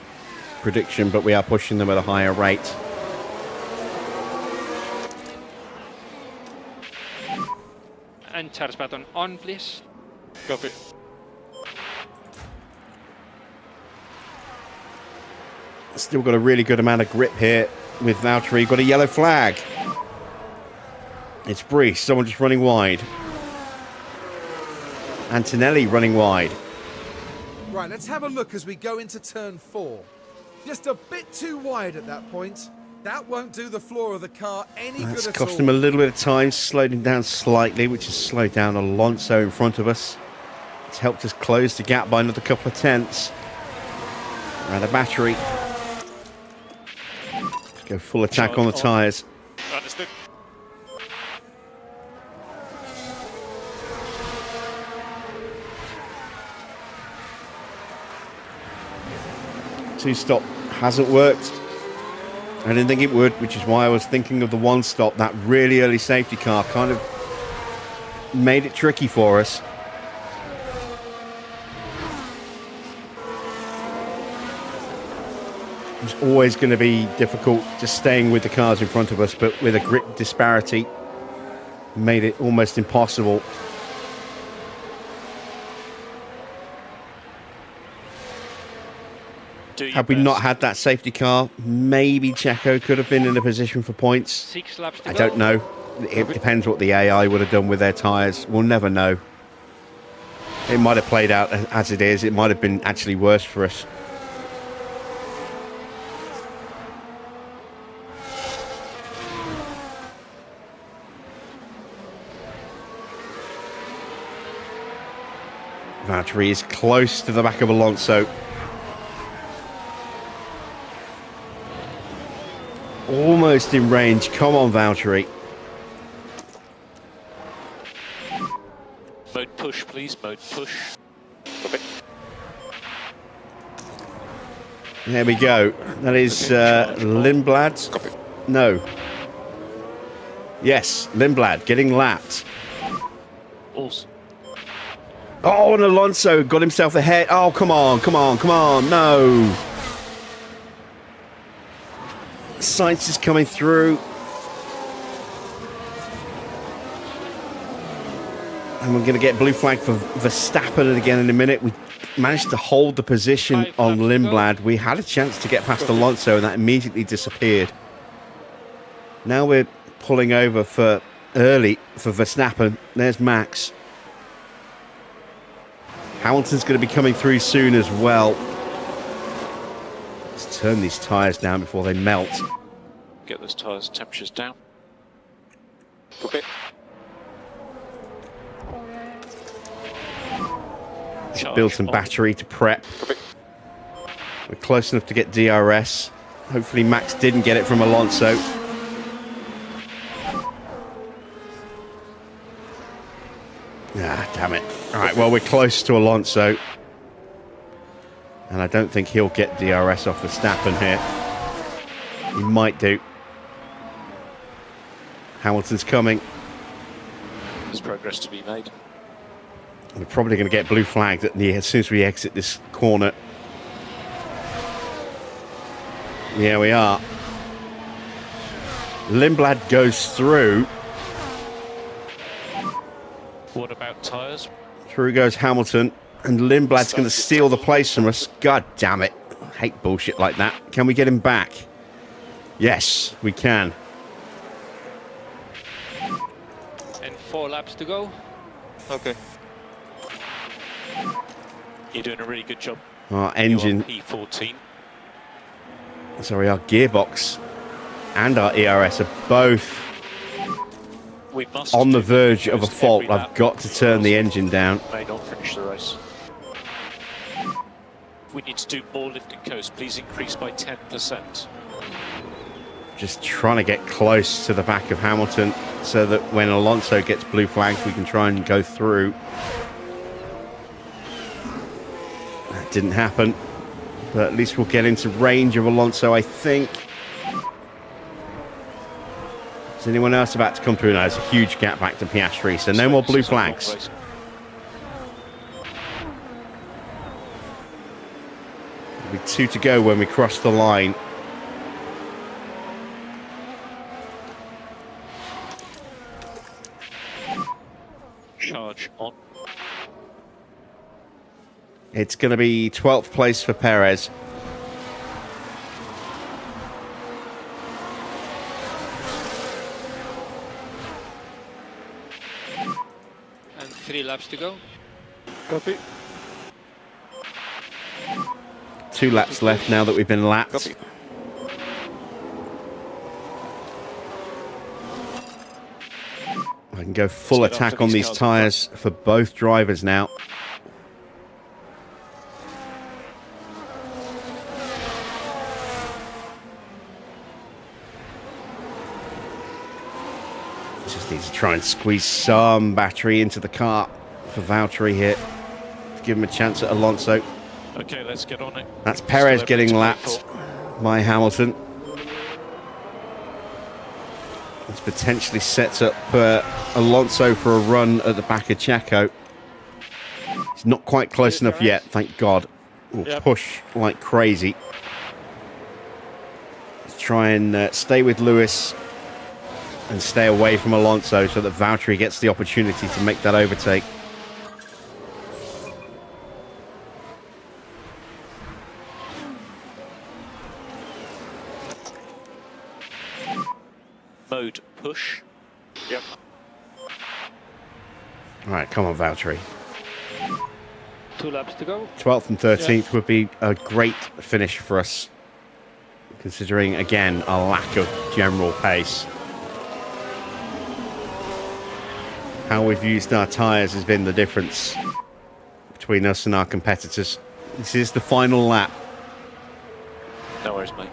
but we are pushing them at a higher rate. And charge button on, please. Copy. Still got a really good amount of grip here with Valtteri. Got a yellow flag. It's Brees. Someone just running wide. Antonelli running wide. Right, let's have a look as we go into turn 4. Just a bit too wide at that point. That won't do the floor of the car any good That's at cost all. him a little bit of time, slowed him down slightly, which has slowed down Alonso in front of us. It's helped us close the gap by another couple of tenths. Around the battery. Let's go full attack on the tyres. Understood. Two-stop hasn't worked. I didn't think it would, which is why I was thinking of the one-stop. That really early safety car kind of made it tricky for us. It's always going to be difficult just staying with the cars in front of us, but with a grip disparity, made it almost impossible. Had we not had that safety car, maybe Checo could have been in a position for points. 6 laps to I go. don't know. it depends what the AI would have done with their tyres. We'll never know. It might have played out as it is. It might have been actually worse for us. Valtteri is close to the back of Alonso. Almost in range. Come on, Valtteri. Mode push, please. Mode push. Copy. There we go. That is Lindblad. Copy. No. Yes, Lindblad getting lapped. Also. Oh, and Alonso got himself ahead. Oh, come on, come on, come on. No. Sainz is coming through. And we're going to get blue flag for Verstappen again in a minute. We managed to hold the position on Lindblad. We had a chance to get past Alonso and that immediately disappeared. Now we're pulling over for early for Verstappen. There's Max. Hamilton's going to be coming through soon as well. Let's turn these tyres down before they melt. Get those tyres temperatures down. Copy. Build some battery to prep. Copy. We're close enough to get DRS. Hopefully Max didn't get it from Alonso. Ah, damn it. All right, well, we're close to Alonso. And I don't think he'll get DRS off Verstappen here. He might do. Hamilton's coming. There's progress to be made. We're probably going to get blue flagged as soon as we exit this corner. Yeah, we are. Lindblad goes through. What about tyres? Through goes Hamilton. And Lindblad's going to steal the place from us. God damn it. I hate bullshit like that. Can we get him back? Yes, we can. And 4 laps to go. Okay. You're doing a really good job. Our engine, P14. sorry, our gearbox and our ERS are both We must on the do verge of a every fault. lap. I've got to turn the engine down. May not finish the race. We need to do more lift and coast. Please increase by 10%. Just trying to get close to the back of Hamilton so that when Alonso gets blue flags, we can try and go through. That didn't happen, but at least we'll get into range of Alonso, I think. Is anyone else about to come through? No, there's a huge gap back to Piastri, so no more blue flags. There'll be 2 to go when we cross the line. Charge on. It's going to be 12th place for Perez. And 3 laps to go. Copy. 2 laps left now that we've been lapped. Copy. I can go full attack on these tyres for both drivers now. Just need to try and squeeze some battery into the car for Valtteri here. Give him a chance at Alonso. Okay, let's get on it. That's Perez Still getting everything to lapped play by Hamilton. This potentially sets up Alonso for a run at the back of Checo. He's not quite close enough yet, thank God. We'll push like crazy. Let's try and stay with Lewis and stay away from Alonso so that Valtteri gets the opportunity to make that overtake. Mode push. All right, come on, Valtteri. 2 laps to go. 12th and 13th would be a great finish for us, considering, again, a lack of general pace. How we've used our tyres has been the difference between us and our competitors. This is the final lap. No worries, mate.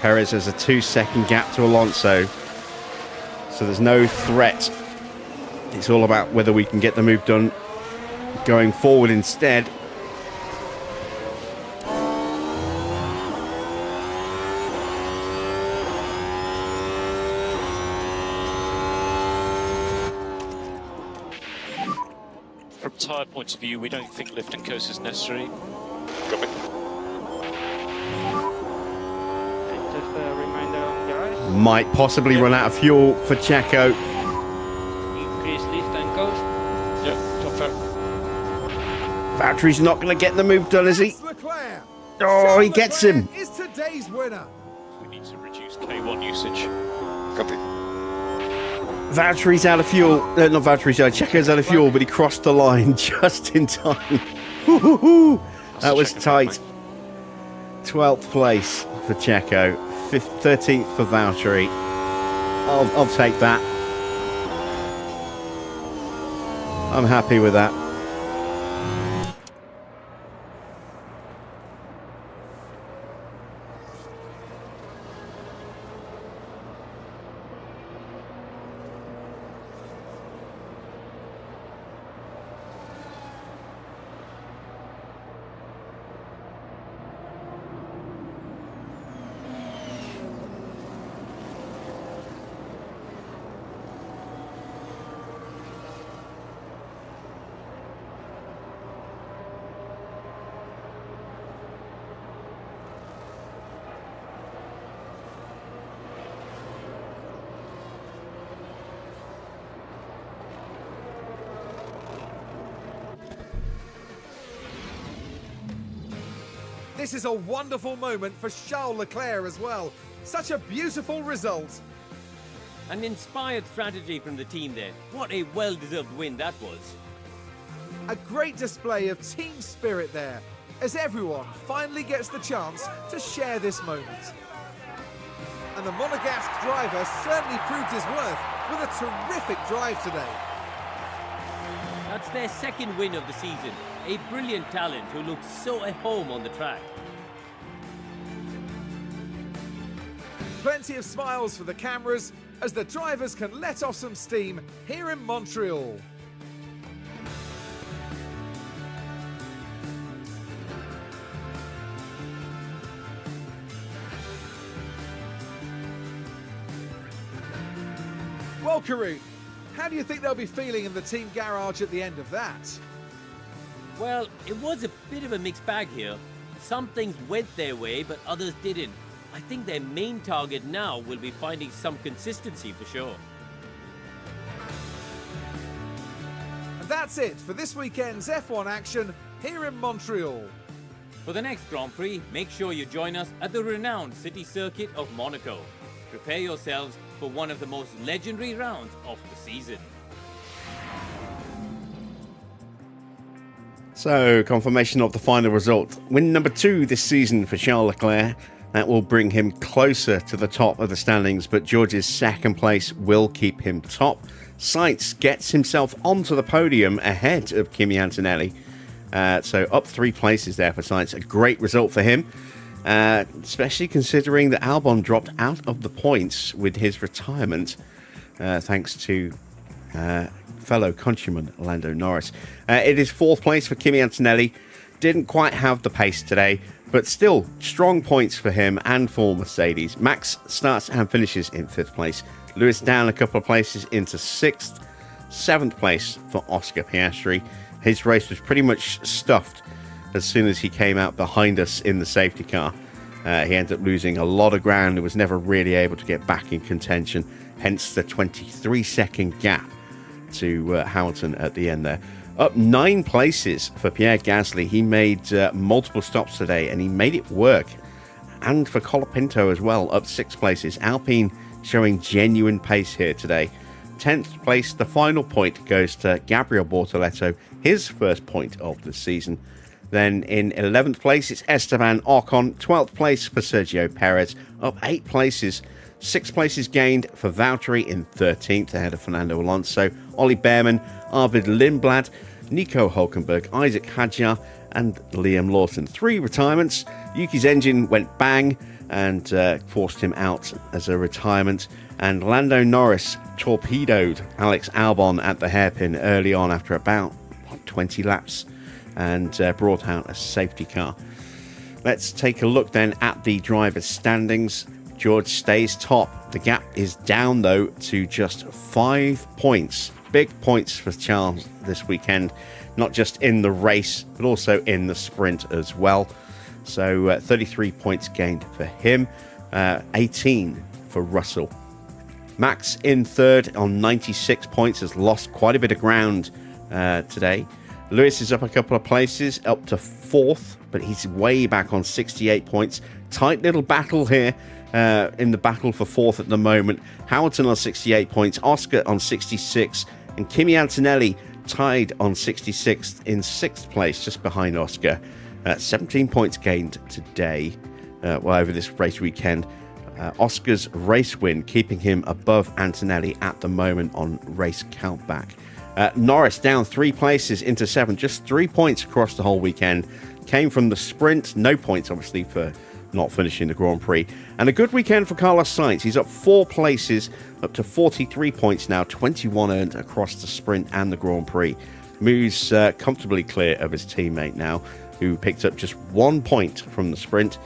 Perez has a 2-second gap to Alonso, so there's no threat. It's all about whether we can get the move done going forward instead. From tyre point of view, we don't think lift and coast is necessary. Copy. Just a reminder on guys. Might possibly run out of fuel for Checo. Increase lift and coast. Yeah, not fair. Valtteri's not going to get the move done, is he? It's Leclerc. Oh, Charles he gets him. Leclerc is today's winner. We need to reduce K1 usage. Copy. Valtteri's out of fuel. Not Valtteri's out. Checo's out of fuel, but he crossed the line just in time. Woo-hoo-hoo. That was tight. 12th place for Checo. 13th for Valtteri. I'll take that. I'm happy with that. This is a wonderful moment for Charles Leclerc as well. Such a beautiful result. An inspired strategy from the team there. What a well-deserved win that was. A great display of team spirit there, as everyone finally gets the chance to share this moment. And the Monegasque driver certainly proved his worth with a terrific drive today. That's their second win of the season. A brilliant talent who looks so at home on the track. Plenty of smiles for the cameras as the drivers can let off some steam here in Montreal. Well, Karun, how do you think they'll be feeling in the team garage at the end of that? Well, it was a bit of a mixed bag here. Some things went their way, but others didn't. I think their main target now will be finding some consistency for sure. And that's it for this weekend's F1 action here in Montreal. For the next Grand Prix, make sure you join us at the renowned city circuit of Monaco. Prepare yourselves for one of the most legendary rounds of the season. So, confirmation of the final result. Win number 2 this season for Charles Leclerc. That will bring him closer to the top of the standings, but George's second place will keep him top. Sainz gets himself onto the podium ahead of Kimi Antonelli. So up 3 places there for Sainz. A great result for him, especially considering that Albon dropped out of the points with his retirement, thanks to fellow countryman Lando Norris. It is 4th place for Kimi Antonelli. Didn't quite have the pace today, but still strong points for him and for Mercedes. Max starts and finishes in 5th place. Lewis down a couple of places into 6th. 7th place for Oscar Piastri. His race was pretty much stuffed as soon as he came out behind us in the safety car. He ended up losing a lot of ground and was never really able to get back in contention, hence the 23-second gap to Hamilton at the end there. Up 9 places for Pierre Gasly. He made multiple stops today and he made it work. And for Colapinto as well, up 6 places. Alpine showing genuine pace here today. 10th place, the final point goes to Gabriel Bortoleto, his first point of the season. Then in 11th place, it's Esteban Ocon. 12th place for Sergio Perez, up 8 places. 6 places gained for Valtteri in 13th, ahead of Fernando Alonso, Ollie Behrman, Arvid Lindblad, Nico Hulkenberg, Isaac Hadjar, and Liam Lawson. 3 retirements. Yuki's engine went bang and forced him out as a retirement. And Lando Norris torpedoed Alex Albon at the hairpin early on after about 20 laps and brought out a safety car. Let's take a look then at the drivers' standings. George stays top. The gap is down, though, to just 5 points. Big points for Charles this weekend, not just in the race, but also in the sprint as well. So 33 points gained for him, 18 for Russell. Max in third on 96 points, has lost quite a bit of ground today. Lewis is up a couple of places, up to 4th, but he's way back on 68 points. Tight little battle here in the battle for 4th at the moment. Hamilton on 68 points, Oscar on 66, and Kimi Antonelli tied on 66 in 6th place, just behind Oscar. 17 points gained today, over this race weekend. Oscar's race win keeping him above Antonelli at the moment on race countback. Norris down 3 places into 7th, just 3 points across the whole weekend. Came from the sprint, no points obviously for not finishing the Grand Prix. And a good weekend for Carlos Sainz. He's up 4 places, up to 43 points now, 21 earned across the sprint and the Grand Prix. Moves comfortably clear of his teammate now, who picked up just 1 point from the sprint.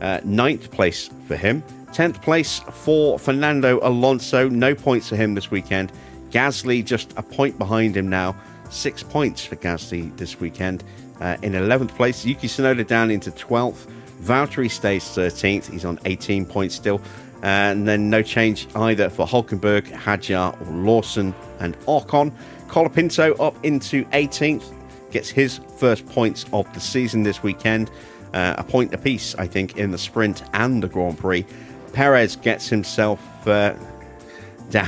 9th place for him. 10th place for Fernando Alonso. No points for him this weekend. Gasly just a point behind him now. 6 points for Gasly this weekend. In 11th place, Yuki Tsunoda down into 12th. Valtteri stays 13th. He's on 18 points still. And then no change either for Hulkenberg, Hadjar, Lawson, and Ocon. Colapinto up into 18th. Gets his first points of the season this weekend. A point apiece, I think, in the sprint and the Grand Prix. Perez gets himself down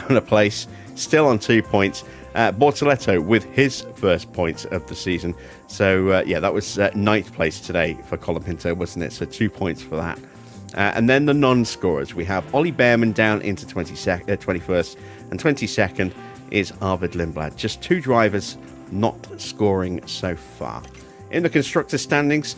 a place, still on 2 points. Bortoleto with his first points of the season. So, that was 9th place today for Colapinto, wasn't it? So 2 points for that. And then the non-scorers. We have Ollie Behrman down into 21st, and 22nd is Arvid Lindblad. Just 2 drivers not scoring so far. In the constructor standings,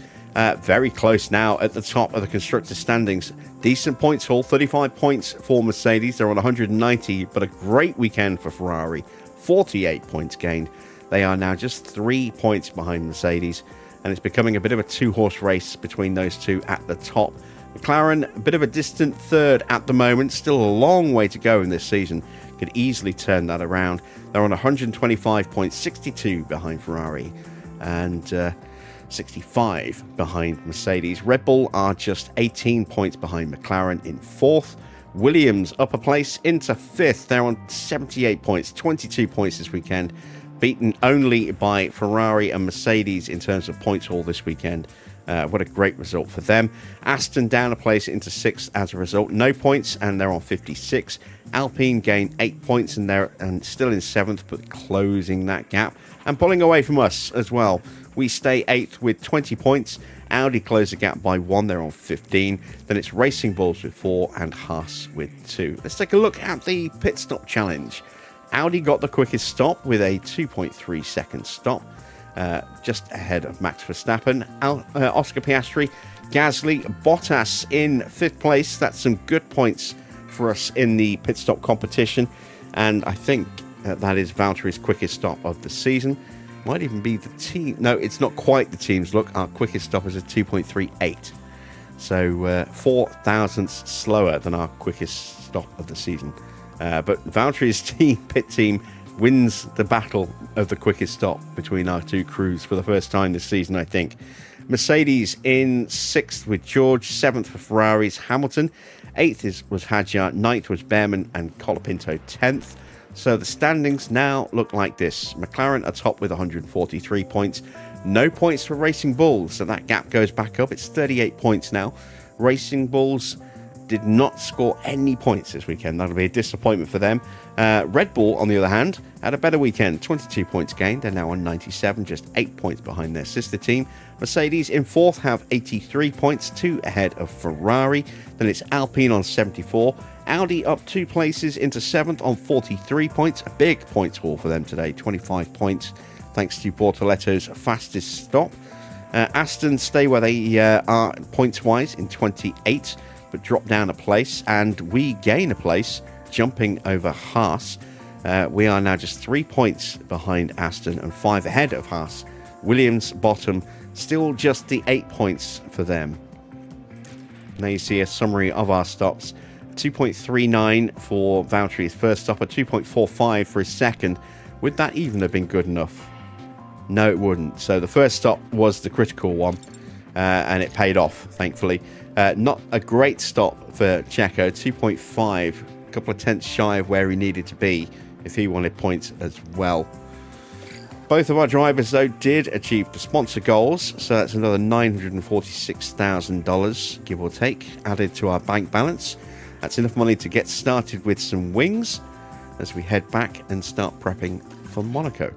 very close now at the top of the constructor standings. Decent points haul, 35 points for Mercedes. They're on 190, but a great weekend for Ferrari. 48 points gained. They are now just 3 points behind Mercedes, and it's becoming a bit of a 2-horse race between those two at the top. McLaren, a bit of a distant third at the moment. Still a long way to go in this season. Could easily turn that around. They're on 125 points, 62 behind Ferrari, and 65 behind Mercedes. Red Bull are just 18 points behind McLaren in 4th. Williams up a place into 5th. They're on 78 points, 22 points this weekend, beaten only by Ferrari and Mercedes in terms of points haul this weekend. What a great result for them. Aston down a place into 6th as a result. No points, and they're on 56. Alpine gain 8 points, and they're still in 7th, but closing that gap and pulling away from us as well. We stay 8th with 20 points. Audi close the gap by 1. They're on 15. Then it's Racing Bulls with 4 and Haas with 2. Let's take a look at the pit stop challenge. Audi got the quickest stop with a 2.3 second stop, just ahead of Max Verstappen. Oscar Piastri, Gasly, Bottas in 5th place. That's some good points for us in the pit stop competition, and I think that is Valtteri's quickest stop of the season. Might even be the team. No, it's not quite the team's. Look, our quickest stop is a 2.38. So 4 thousandths slower than our quickest stop of the season. But Valtteri's pit team wins the battle of the quickest stop between our two crews for the first time this season, I think. Mercedes in 6th with George, 7th for Ferrari's Hamilton, 8th was Hadjar, 9th was Behrman, and Colapinto 10th. So the standings now look like this. McLaren are top with 143 points. No points for Racing Bulls, so that gap goes back up. It's 38 points now. Racing Bulls did not score any points this weekend. That'll be a disappointment for them. Red Bull, on the other hand, had a better weekend. 22 points gained. They're now on 97, just 8 points behind their sister team. Mercedes in fourth have 83 points, 2 ahead of Ferrari. Then it's Alpine on 74. Audi up 2 places into 7th on 43 points. A big points haul for them today, 25 points, thanks to Bortoletto's fastest stop. Aston stay where they are points-wise in 28, but drop down a place, and we gain a place, jumping over Haas. We are now just 3 points behind Aston and 5 ahead of Haas. Williams bottom, still just the 8 points for them. Now you see a summary of our stops. 2.39 for Valtteri's first stop, a 2.45 for his second. Would that even have been good enough? No, it wouldn't. So the first stop was the critical one, and it paid off, thankfully. Not a great stop for Checo, 2.5, a couple of tenths shy of where he needed to be if he wanted points as well. Both of our drivers, though, did achieve the sponsor goals, so that's another $946,000, give or take, added to our bank balance. That's enough money to get started with some wings as we head back and start prepping for Monaco.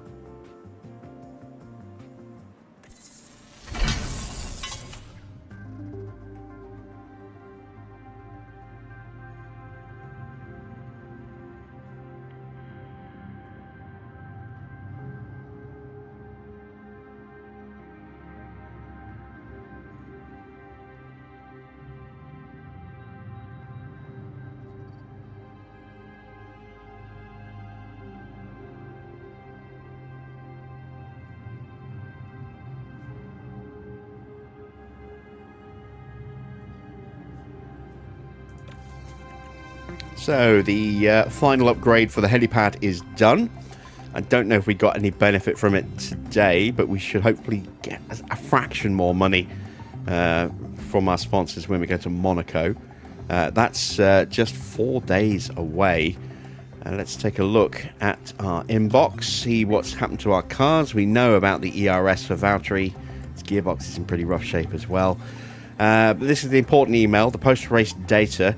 So the final upgrade for the helipad is done. I don't know if we got any benefit from it today, but we should hopefully get a fraction more money from our sponsors when we go to Monaco. That's just 4 days away. Let's take a look at our inbox, see what's happened to our cars. We know about the ERS for Valtteri. Its gearbox is in pretty rough shape as well. But this is the important email, the post-race data.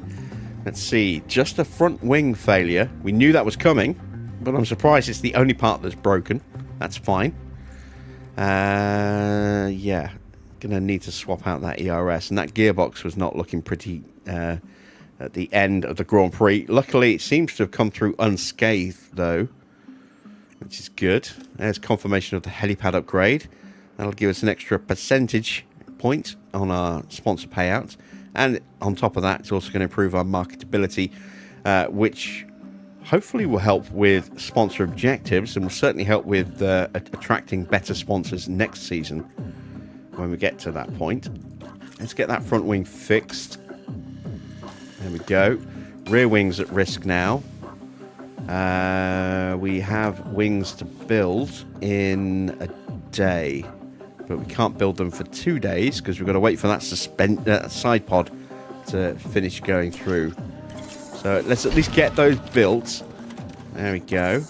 Let's see, just a front wing failure. We knew that was coming, but I'm surprised it's the only part that's broken. That's fine. Yeah, gonna need to swap out that ERS, and that gearbox was not looking pretty at the end of the Grand Prix. Luckily, it seems to have come through unscathed, though, which is good. There's confirmation of the helipad upgrade. That'll give us an extra percentage point on our sponsor payout. And on top of that, it's also going to improve our marketability, which hopefully will help with sponsor objectives and will certainly help with attracting better sponsors next season when we get to that point. Let's get that front wing fixed. There we go. Rear wing's at risk now. We have wings to build in a day, but we can't build them for 2 days because we've got to wait for that side pod to finish going through. So let's at least get those built. There we go.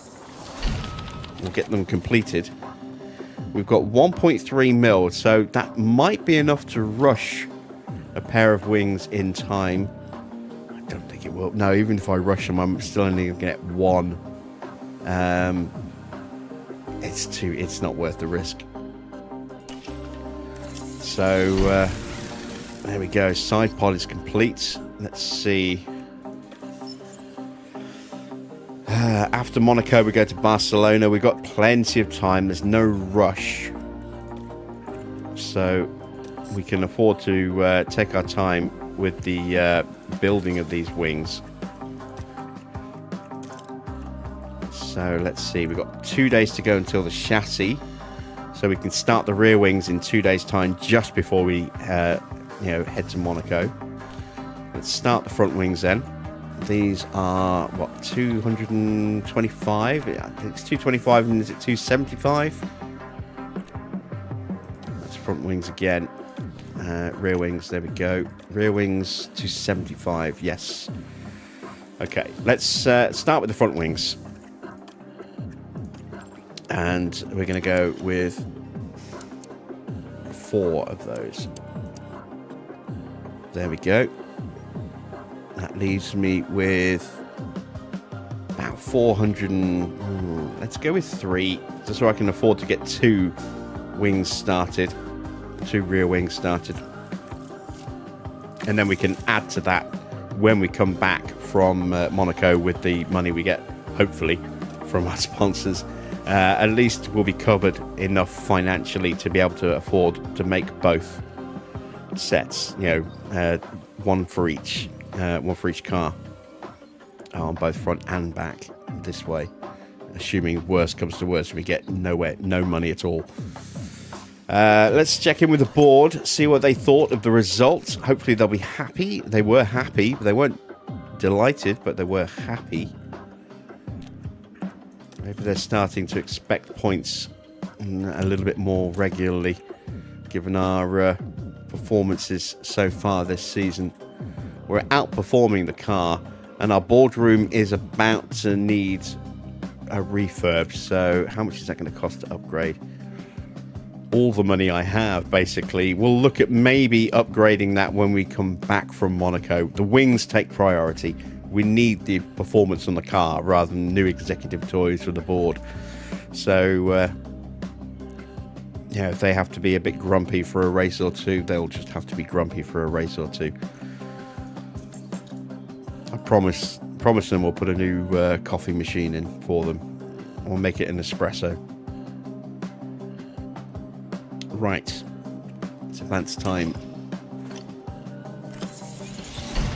We'll get them completed. We've got 1.3 mil, so that might be enough to rush a pair of wings in time. I don't think it will. No, even if I rush them, I'm still only going to get one. It's not worth the risk. So there we go. Side pod is complete. Let's see. After Monaco, we go to Barcelona. We've got plenty of time. There's no rush. So we can afford to take our time with the building of these wings. So let's see. We've got 2 days to go until the chassis. So we can start the rear wings in 2 days' time just before we head to Monaco. Let's start the front wings then. These are, what, 225? I think it's 225, and is it 275? That's front wings again. Rear wings, there we go. Rear wings, 275, yes. Okay, let's start with the front wings. And we're going to go with 4 of those. There we go. leaves me with about 400 let's go with 3, just so I can afford to get 2 wings started, 2 rear wings started. And then we can add to that when we come back from Monaco with the money we get, hopefully, from our sponsors. At least we'll be covered enough financially to be able to afford to make both sets, you know, one for each car on both front and back this way, assuming worst comes to worst, we get no money at all. Let's check in with the board, see what they thought of the results. Hopefully they'll be happy. They were happy. They weren't delighted, but they were happy. Maybe they're starting to expect points a little bit more regularly, given our performances so far this season. We're outperforming the car, and our boardroom is about to need a refurb. So how much is that going to cost to upgrade? All the money I have, basically. We'll look at maybe upgrading that when we come back from Monaco. The wings take priority. We need the performance on the car rather than new executive toys for the board. So yeah, if they have to be a bit grumpy for a race or two, they'll just have to be grumpy for a race or two. I promise them we'll put a new coffee machine in for them. We'll make it an espresso. Right, it's advance time.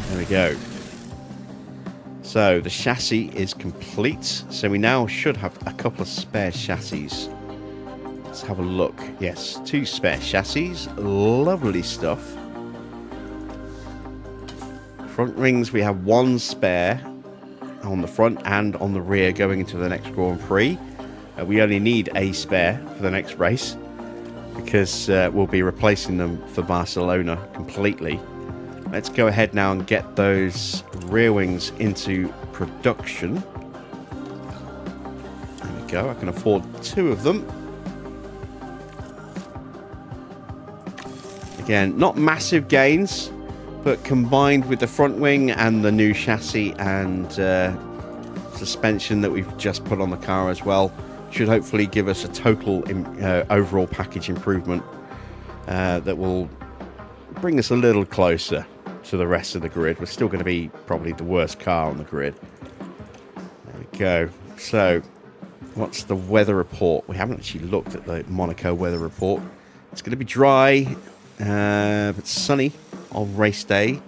There we go. So the chassis is complete. So we now should have a couple of spare chassis. Let's have a look. Yes, 2 spare chassis. Lovely stuff. Front rings, we have 1 spare on the front and on the rear going into the next Grand Prix. We only need a spare for the next race, because we'll be replacing them for Barcelona completely. Let's go ahead now and get those rear wings into production. There we go. I can afford 2 of them. Again, not massive gains, but combined with the front wing and the new chassis and suspension that we've just put on the car as well, should hopefully give us a total overall package improvement that will bring us a little closer to the rest of the grid. We're still going to be probably the worst car on the grid. There we go. So, what's the weather report? We haven't actually looked at the Monaco weather report. It's going to be dry, but sunny on race day.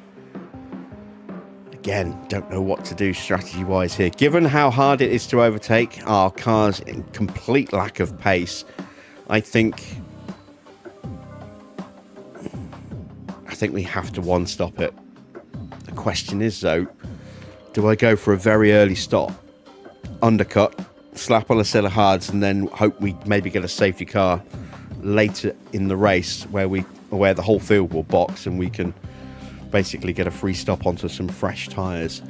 Again, don't know what to do strategy-wise here. Given how hard it is to overtake, our car's in complete lack of pace, I think we have to one-stop it. The question is, though, do I go for a very early stop, undercut, slap on a set of hards, and then hope we maybe get a safety car later in the race where the whole field will box and we can basically get a free stop onto some fresh tyres?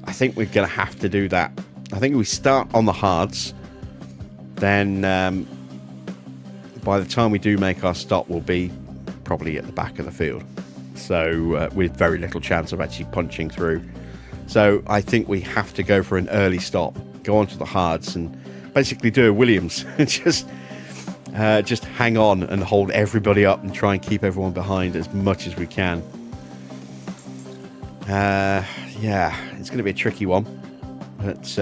I think we're going to have to do that. I think if we start on the hards, then by the time we do make our stop, we'll be probably at the back of the field. So with very little chance of actually punching through. So I think we have to go for an early stop, go onto the hards and basically do a Williams. just hang on and hold everybody up and try and keep everyone behind as much as we can. Yeah, it's going to be a tricky one, but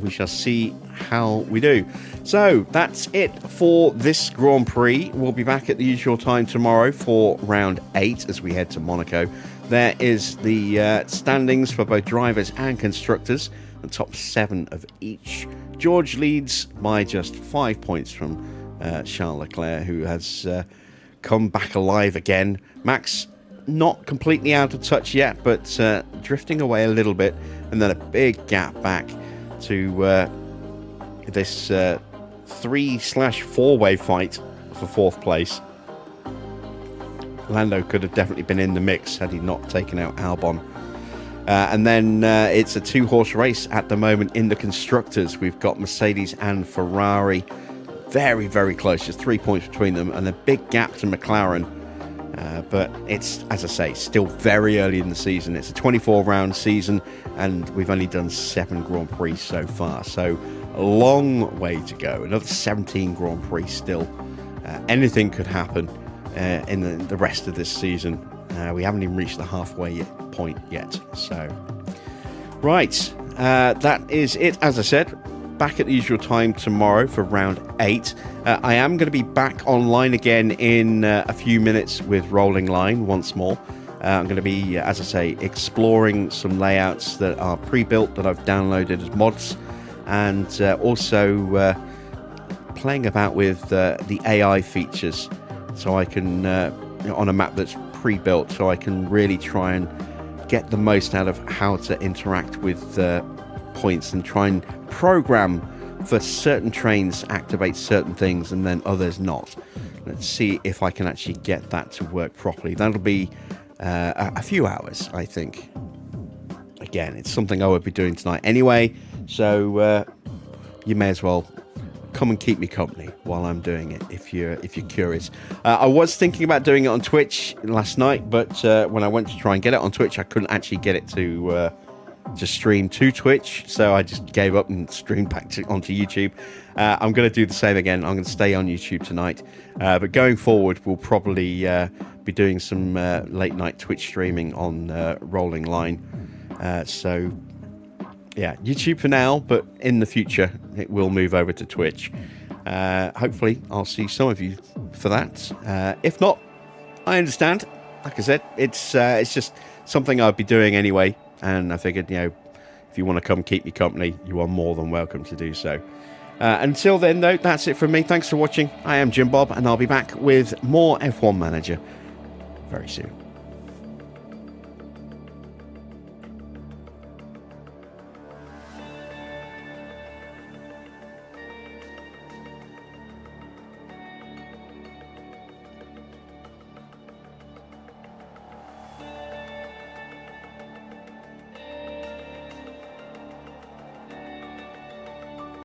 we shall see how we do. So that's it for this Grand Prix. We'll be back at the usual time tomorrow for round 8 as we head to Monaco. There is the standings for both drivers and constructors, the top 7 of each. George leads by just 5 points from Charles Leclerc, who has come back alive again. Max not completely out of touch yet, but drifting away a little bit, and then a big gap back to this 3/4-way fight for 4th place. Lando could have definitely been in the mix had he not taken out Albon. And then it's a 2-horse race at the moment in the constructors. We've got Mercedes and Ferrari very, very close. Just 3 points between them, and a big gap to McLaren. But it's, as I say, still very early in the season. It's a 24-round season, and we've only done 7 Grand Prix so far. So a long way to go. Another 17 Grand Prix still. Anything could happen in the rest of this season. We haven't even reached the halfway point yet. So, right. That is it, as I said. Back at the usual time tomorrow for round 8. I am going to be back online again in a few minutes with Rolling Line once more. I'm going to be, as I say, exploring some layouts that are pre-built that I've downloaded as mods, and also playing about with the AI features, so I can, on a map that's pre-built, so I can really try and get the most out of how to interact with points and try and program for certain trains activate certain things and then others not. Let's see if I can actually get that to work properly. That'll be a few hours, I think. Again, it's something I would be doing tonight anyway, so you may as well come and keep me company while I'm doing it if you're curious. I was thinking about doing it on Twitch last night, but when I went to try and get it on Twitch, I couldn't actually get it to stream to Twitch, so I just gave up and streamed back onto YouTube. I'm going to do the same again. I'm going to stay on YouTube tonight, but going forward we'll probably be doing some late night Twitch streaming on Rolling Line. So yeah, YouTube for now, but in the future it will move over to Twitch. Hopefully I'll see some of you for that. If not, I understand. Like I said, it's just something I'd be doing anyway. And I figured, if you want to come keep me company, you are more than welcome to do so. Until then, though, that's it from me. Thanks for watching. I am Jim Bob, and I'll be back with more F1 Manager very soon.